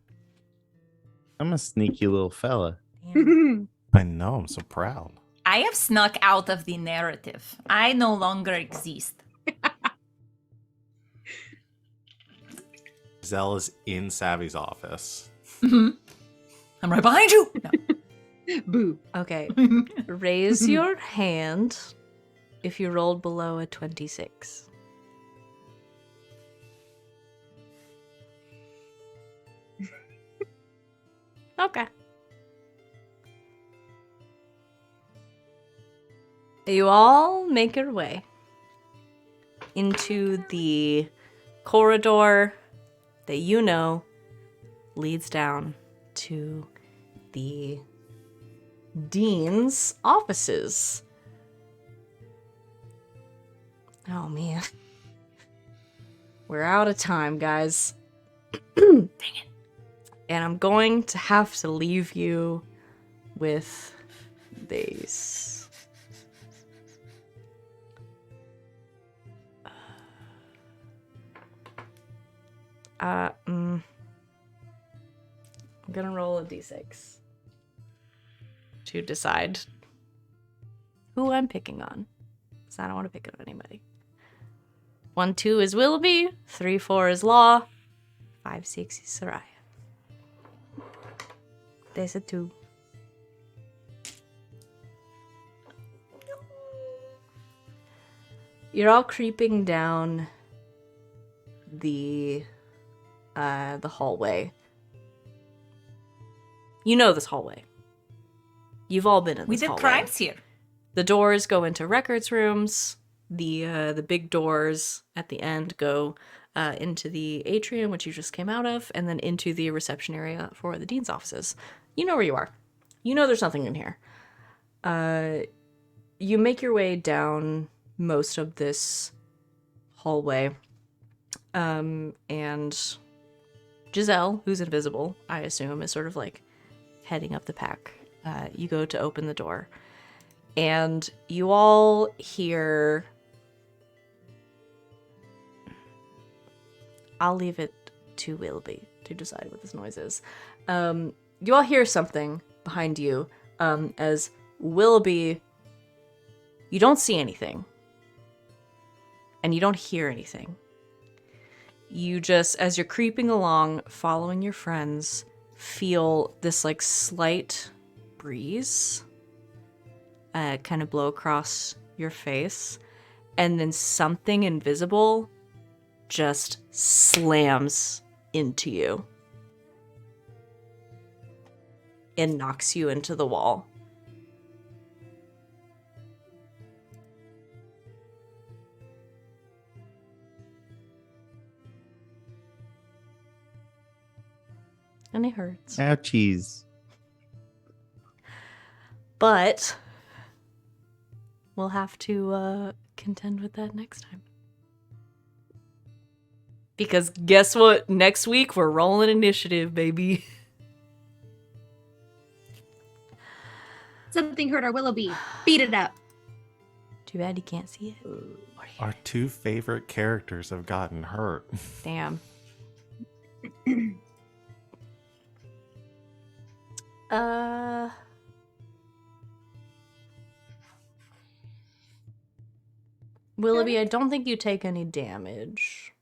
I'm a sneaky little fella.
Damn.
I know, I'm so proud.
I have snuck out of the narrative. I no longer exist.
Giselle is in Savvy's office.
I'm right behind you.
Boo.
Okay. Raise your hand if you rolled below a 26. Okay. You all make your way into the corridor that you know leads down to the dean's offices. Oh man. We're out of time, guys. Dang it. And I'm going to have to leave you with these. I'm gonna roll a d6 to decide who I'm picking on. Because I don't want to pick on anybody. 1, 2 is Willoughby. 3, 4 is Law. 5, 6 is Sereia. There's a 2. You're all creeping down the hallway. You know this hallway. You've all been in this
We did
hallway.
crimes here.
The doors go into records rooms. The big doors at the end go into the atrium, which you just came out of, and then into the reception area for the dean's offices. You know where you are. You know there's nothing in here. You make your way down most of this hallway. And Giselle, who's invisible, I assume, is sort of like heading up the pack. You go to open the door. And you all hear... I'll leave it to Willoughby to decide what this noise is. You all hear something behind you as Willoughby... You don't see anything. And you don't hear anything. You just, as you're creeping along, following your friends, feel this like slight breeze kind of blow across your face, and then something invisible just slams into you and knocks you into the wall. And it hurts.
Ouchies.
But we'll have to contend with that next time. Because guess what? Next week we're rolling initiative, baby.
Something hurt our Willoughby. Beat it up.
Too bad you can't see it.
Our 2 favorite characters have gotten hurt.
Damn. Willoughby, I don't think you take any damage.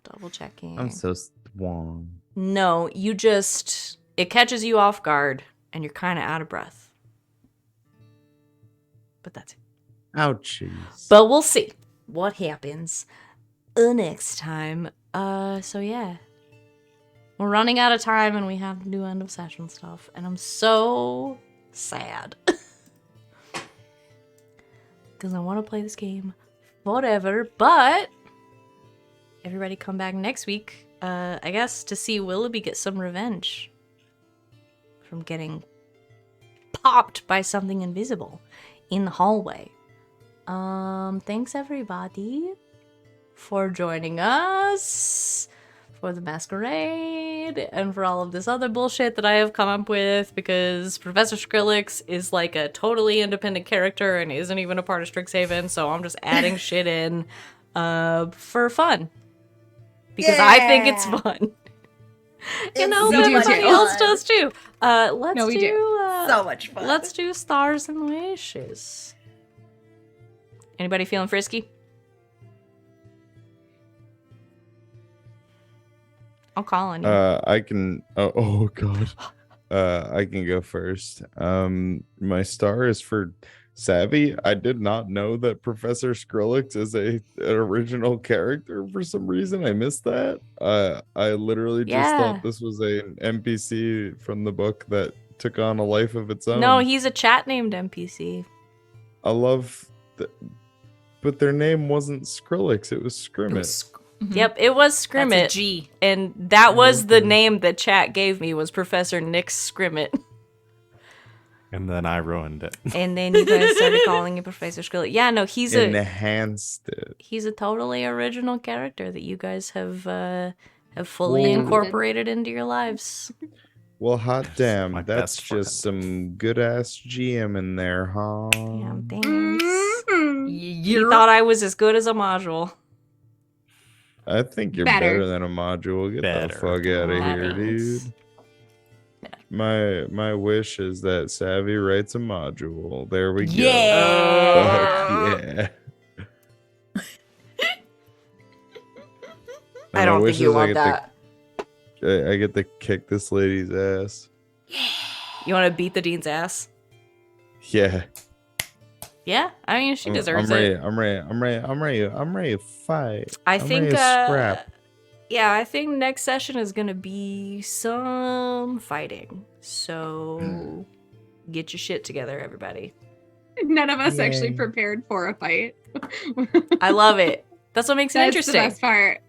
Double checking.
I'm so strong.
No, you just... It catches you off guard, and you're kind of out of breath. But that's it.
Ouchies.
But we'll see what happens next time. So yeah. We're running out of time, and we have to do end of session stuff. And I'm so sad. Because I want to play this game forever. But everybody come back next week, I guess, to see Willoughby get some revenge from getting popped by something invisible in the hallway. Thanks everybody for joining us for the Masquerade and for all of this other bullshit that I have come up with, because Professor Skrillex is like a totally independent character and isn't even a part of Strixhaven, so I'm just adding shit in. for fun. Because I think it's fun. And I hope
so much
everybody
fun.
else does too. Let's
No, we do.
So much fun.
Let's do stars and wishes. Anybody feeling frisky? I'll call on you.
I can. Oh God. I can go first. My star is for Savvy. I did not know that Professor Skrillex is an original character for some reason. I missed that. I literally just
Yeah.
thought this was an NPC from the book that took on a life of its own.
No, he's a chat named NPC.
I love that, but their name wasn't Skrillex. It was Scrimmit.
Yep, it was
That's a
Scrimmit.
G.
And that was the
Okay.
name that chat gave me, was Professor Nick Scrimmit.
And then I ruined it.
And then you guys started calling him Professor Scrimmit. Yeah, no, he's a
Enhanced it.
totally original character that you guys have fully
Ooh.
incorporated into your lives.
Well, hot
my
damn, that's
best friend.
just some good ass GM in there, huh?
Damn, thanks.
Mhm.
You thought I was as good as a module.
I think you're
Better.
better than a module. Get
Better.
the fuck out of
That
here,
means-
dude. My wish is that Savvy writes a module. There we go.
Yeah.
Fuck yeah.
I
And my
don't
wish
think you
is I
want
get
that.
I get to kick this lady's ass.
You want to beat the dean's ass?
Yeah.
Yeah, I mean, she deserves
I'm ready.
it.
I'm ready to fight.
I
I'm
think,
ready to scrap.
yeah, I think next session is gonna be some fighting. So get your shit together, everybody.
None of us actually
Yay.
prepared for a fight.
I love it. That's what makes it
That's
interesting.
the best part.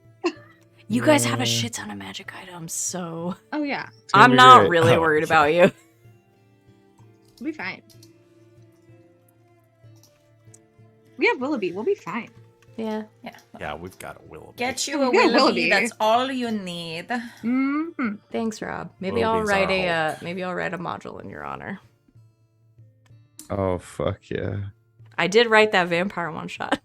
You guys have a
Yeah.
shit ton of magic items, so
Oh yeah,
gonna
I'm
be
not
great.
really
Oh,
worried
yeah.
about you.
we'll be fine. We have Willoughby. We'll be fine.
Yeah.
Yeah, we've got a Willoughby.
Get you a
Yeah,
Willoughby.
Willoughby.
That's all you need.
Mm-hmm.
Thanks, Rob. Maybe I'll
Willoughby's
write
our
maybe I'll write a module in your honor.
Oh fuck yeah.
I did write that vampire one shot,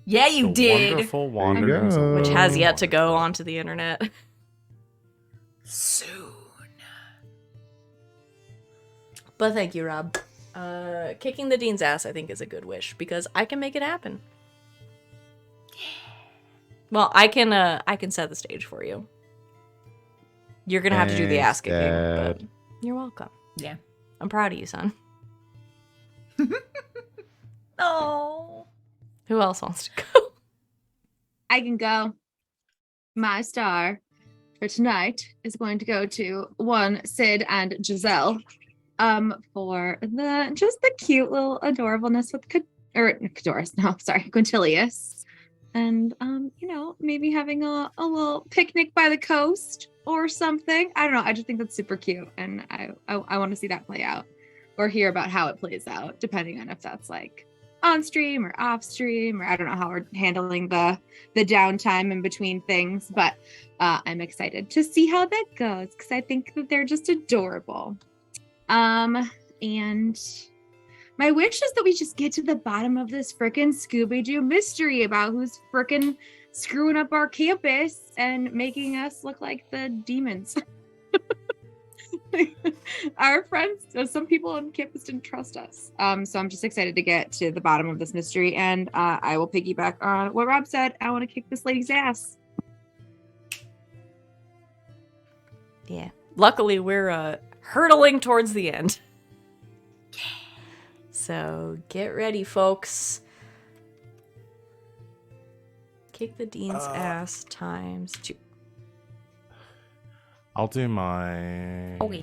Yeah, you
The
did.
Wonderful
There you
Wanderings.
go.
which has yet to go
Wonderful.
onto the internet.
Soon.
But thank you, Rob. Kicking the dean's ass, I think, is a good wish because I can make it happen. Well, I can set the stage for you. You're gonna have to do the ass
Thanks,
kicking, but
Dad.
you're welcome.
Yeah.
I'm proud of you, son.
Oh.
Who else wants to go?
I can go. My star for tonight is going to go to one Sid and Giselle. For the cute little adorableness with Quintilius. And maybe having a little picnic by the coast or something. I don't know. I just think that's super cute, and I want to see that play out or hear about how it plays out, depending on if that's like on stream or off stream, or I don't know how we're handling the downtime in between things. But I'm excited to see how that goes because I think that they're just adorable. And my wish is that we just get to the bottom of this frickin' Scooby-Doo mystery about who's frickin' screwing up our campus and making us look like the demons. Our friends, some people on campus didn't trust us. So I'm just excited to get to the bottom of this mystery, and I will piggyback on what Rob said. I want to kick this lady's ass.
Yeah. Luckily, we're hurtling towards the end. So get ready, folks. Kick the dean's ass times 2.
I'll do mine.
Okay.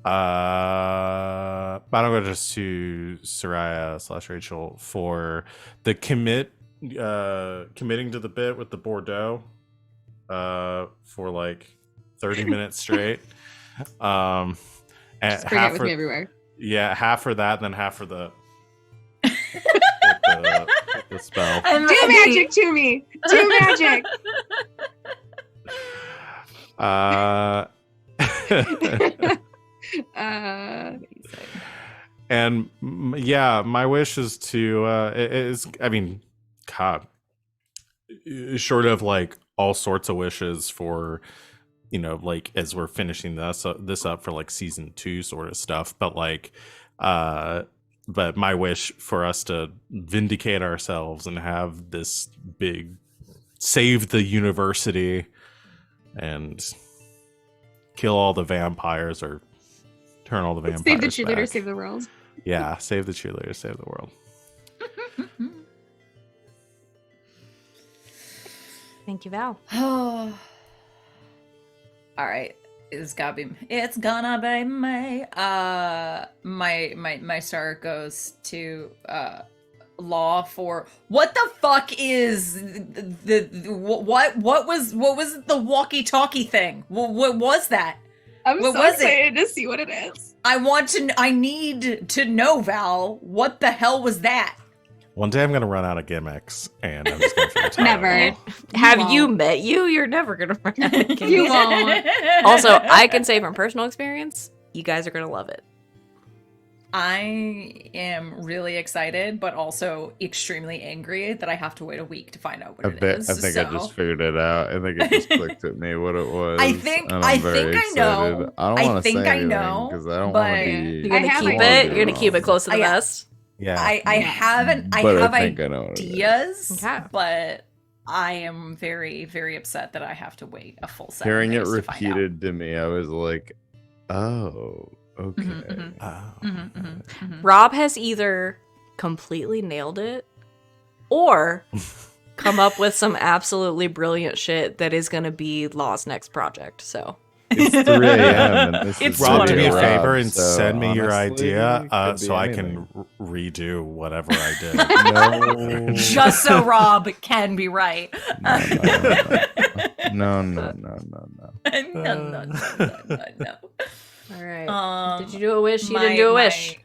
But I'm going to just to Sereia / Rachel for the committing to the bit with the Bordeaux for like 30 minutes straight. And
Just bring it with me everywhere.
yeah, half for that, and then half for the with the spell.
I'm
Do
ready.
magic to me. Do magic.
And yeah, my wish is to God, short of like all sorts of wishes for, like as we're finishing this up for like season 2 sort of stuff, but like, but my wish for us to vindicate ourselves and have this big save the university and kill all the vampires or turn all the vampires
Save the cheerleaders,
back.
save the world.
Yeah, save the cheerleaders, save the world.
Thank you, Val.
Oh. All right. It's gonna be me. My star goes to Law for what the fuck is what was the walkie-talkie thing? What was that?
I'm
What
so
was
excited to see what it is.
I need to know, Val. What the hell was that?
One day I'm gonna run out of gimmicks, and I'm just gonna figure
Never.
it out.
Have you met you? You're never gonna run out of gimmicks.
You won't.
Also, I can say from personal experience, you guys are gonna love it.
I am really excited, but also extremely angry that I have to wait a week to find out what it is.
I think I just
so-
figured it out. I think it just clicked at me what it was.
I think-
and
I
I'm very
think I know.
excited. I don't
I
want to
think
say
I
anything
know,
because I don't
but-
want to be.
You're gonna
have
keep
ideas.
it. You're gonna keep it close to the
Yeah.
vest.
Yeah.
I haven't. I
But I
have
think I know what it is.
ideas,
Okay.
but I am very, very upset that I have to wait a full 7
Hearing it
days to find out.
repeated to me, I was like, "Oh, okay."
Mhm,
Oh.
Rob has either completely nailed it or come up with some absolutely brilliant shit that is going to be Law's next project. So
It's 3 a.m. and this
It's
is
Rob, do me a
Rob,
favor and
so
send me your
honestly,
idea
could be
so I
anything.
can redo whatever I did.
No.
Just so Rob can be right.
No.
no.
all right. Did you do a wish? You
my-
didn't do a
my-
wish.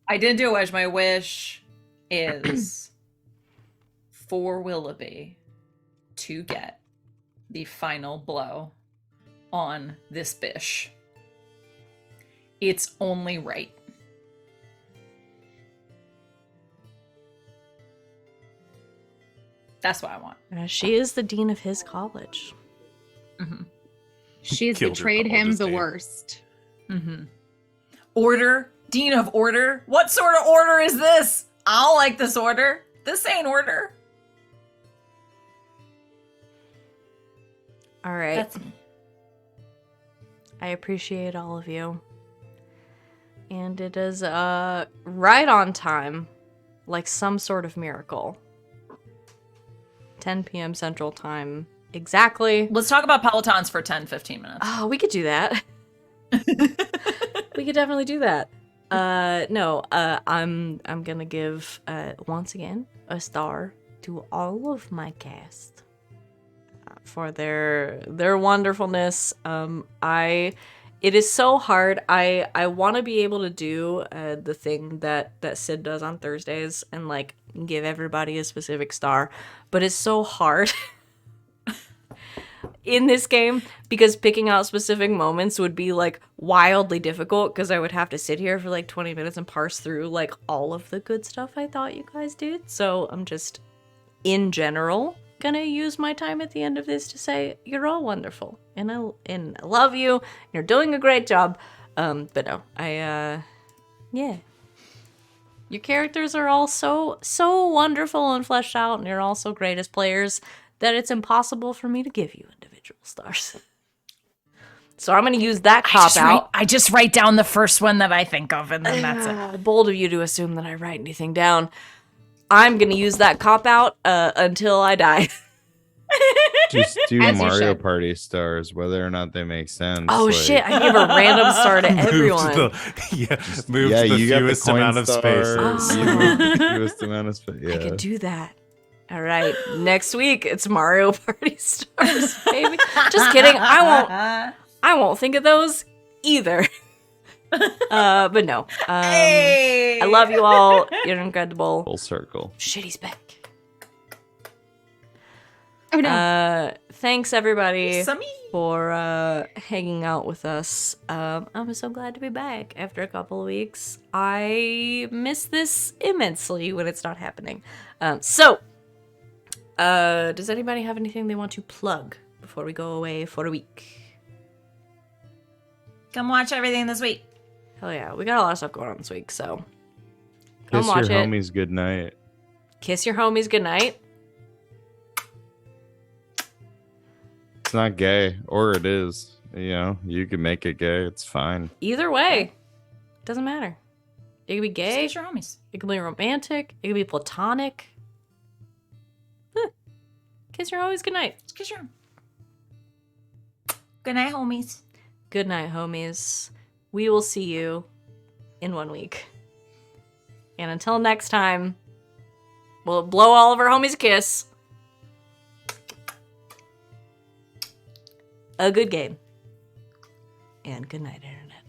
I didn't do a wish. My wish is for Willoughby to get the final blow on this bish. It's only right. That's what I want.
She is the dean of his college.
Mm-hmm.
She's
Killed her
betrayed him
college's
the
name.
worst.
Mm-hmm. Order, dean of order. What sort of order is this? I don't like this order. This ain't order.
All right.
That's
I appreciate all of you. And it is right on time, like some sort of miracle. 10 p.m. Central Time. Exactly.
Let's talk about Pelotons for 10-15 minutes.
Oh, we could do that. We could definitely do that. I'm gonna give once again a star to all of my cast for their wonderfulness. It is so hard. I want to be able to do the thing that Sid does on Thursdays and like give everybody a specific star, but it's so hard in this game because picking out specific moments would be like wildly difficult because I would have to sit here for like 20 minutes and parse through like all of the good stuff I thought you guys did. So I'm just in general gonna use my time at the end of this to say you're all wonderful and I love you. You're doing a great job. But no, yeah. Your characters are all so wonderful and fleshed out, and you're all so great as players that it's impossible for me to give you individual stars. So I'm going to use that cop out.
I just write down the first one that I think of, and then that's it.
Bold of you to assume that I write anything down. I'm going to use that cop out until I die.
Just do
As you
Mario
should.
Party stars, whether or not they make sense.
Oh
like-
shit! I give a random star to everyone.
Move to the
you got
fewest
coin
amount of spaces.
stars,
Oh.
you got the fewest amount of space. Yeah.
I could do that. All right, next week it's Mario Party stars, baby. Just kidding. I won't think of those either. But no.
Hey!
I love you all. You're incredible.
Full circle.
Shitty's back.
Oh no.
Thanks everybody
Sammy.
for hanging out with us. I'm so glad to be back after a couple of weeks. I miss this immensely when it's not happening. So Does anybody have anything they want to plug before we go away for a week?
Come watch everything this week.
Hell yeah, we got a lot of stuff going on this week, so come
Kiss
watch
your
it.
homies good night.
Kiss your homies goodnight.
It's not gay, or it is. You know, you can make it gay. It's fine.
Either way, doesn't matter. It could be
Just
gay.
kiss your homies.
It could be romantic. It could be platonic. Kiss your homies goodnight.
Just kiss your Good night, homies.
Good night, homies. We will see you in 1 week. And until next time, we'll blow all of our homies a kiss. A good game. And good night, Internet.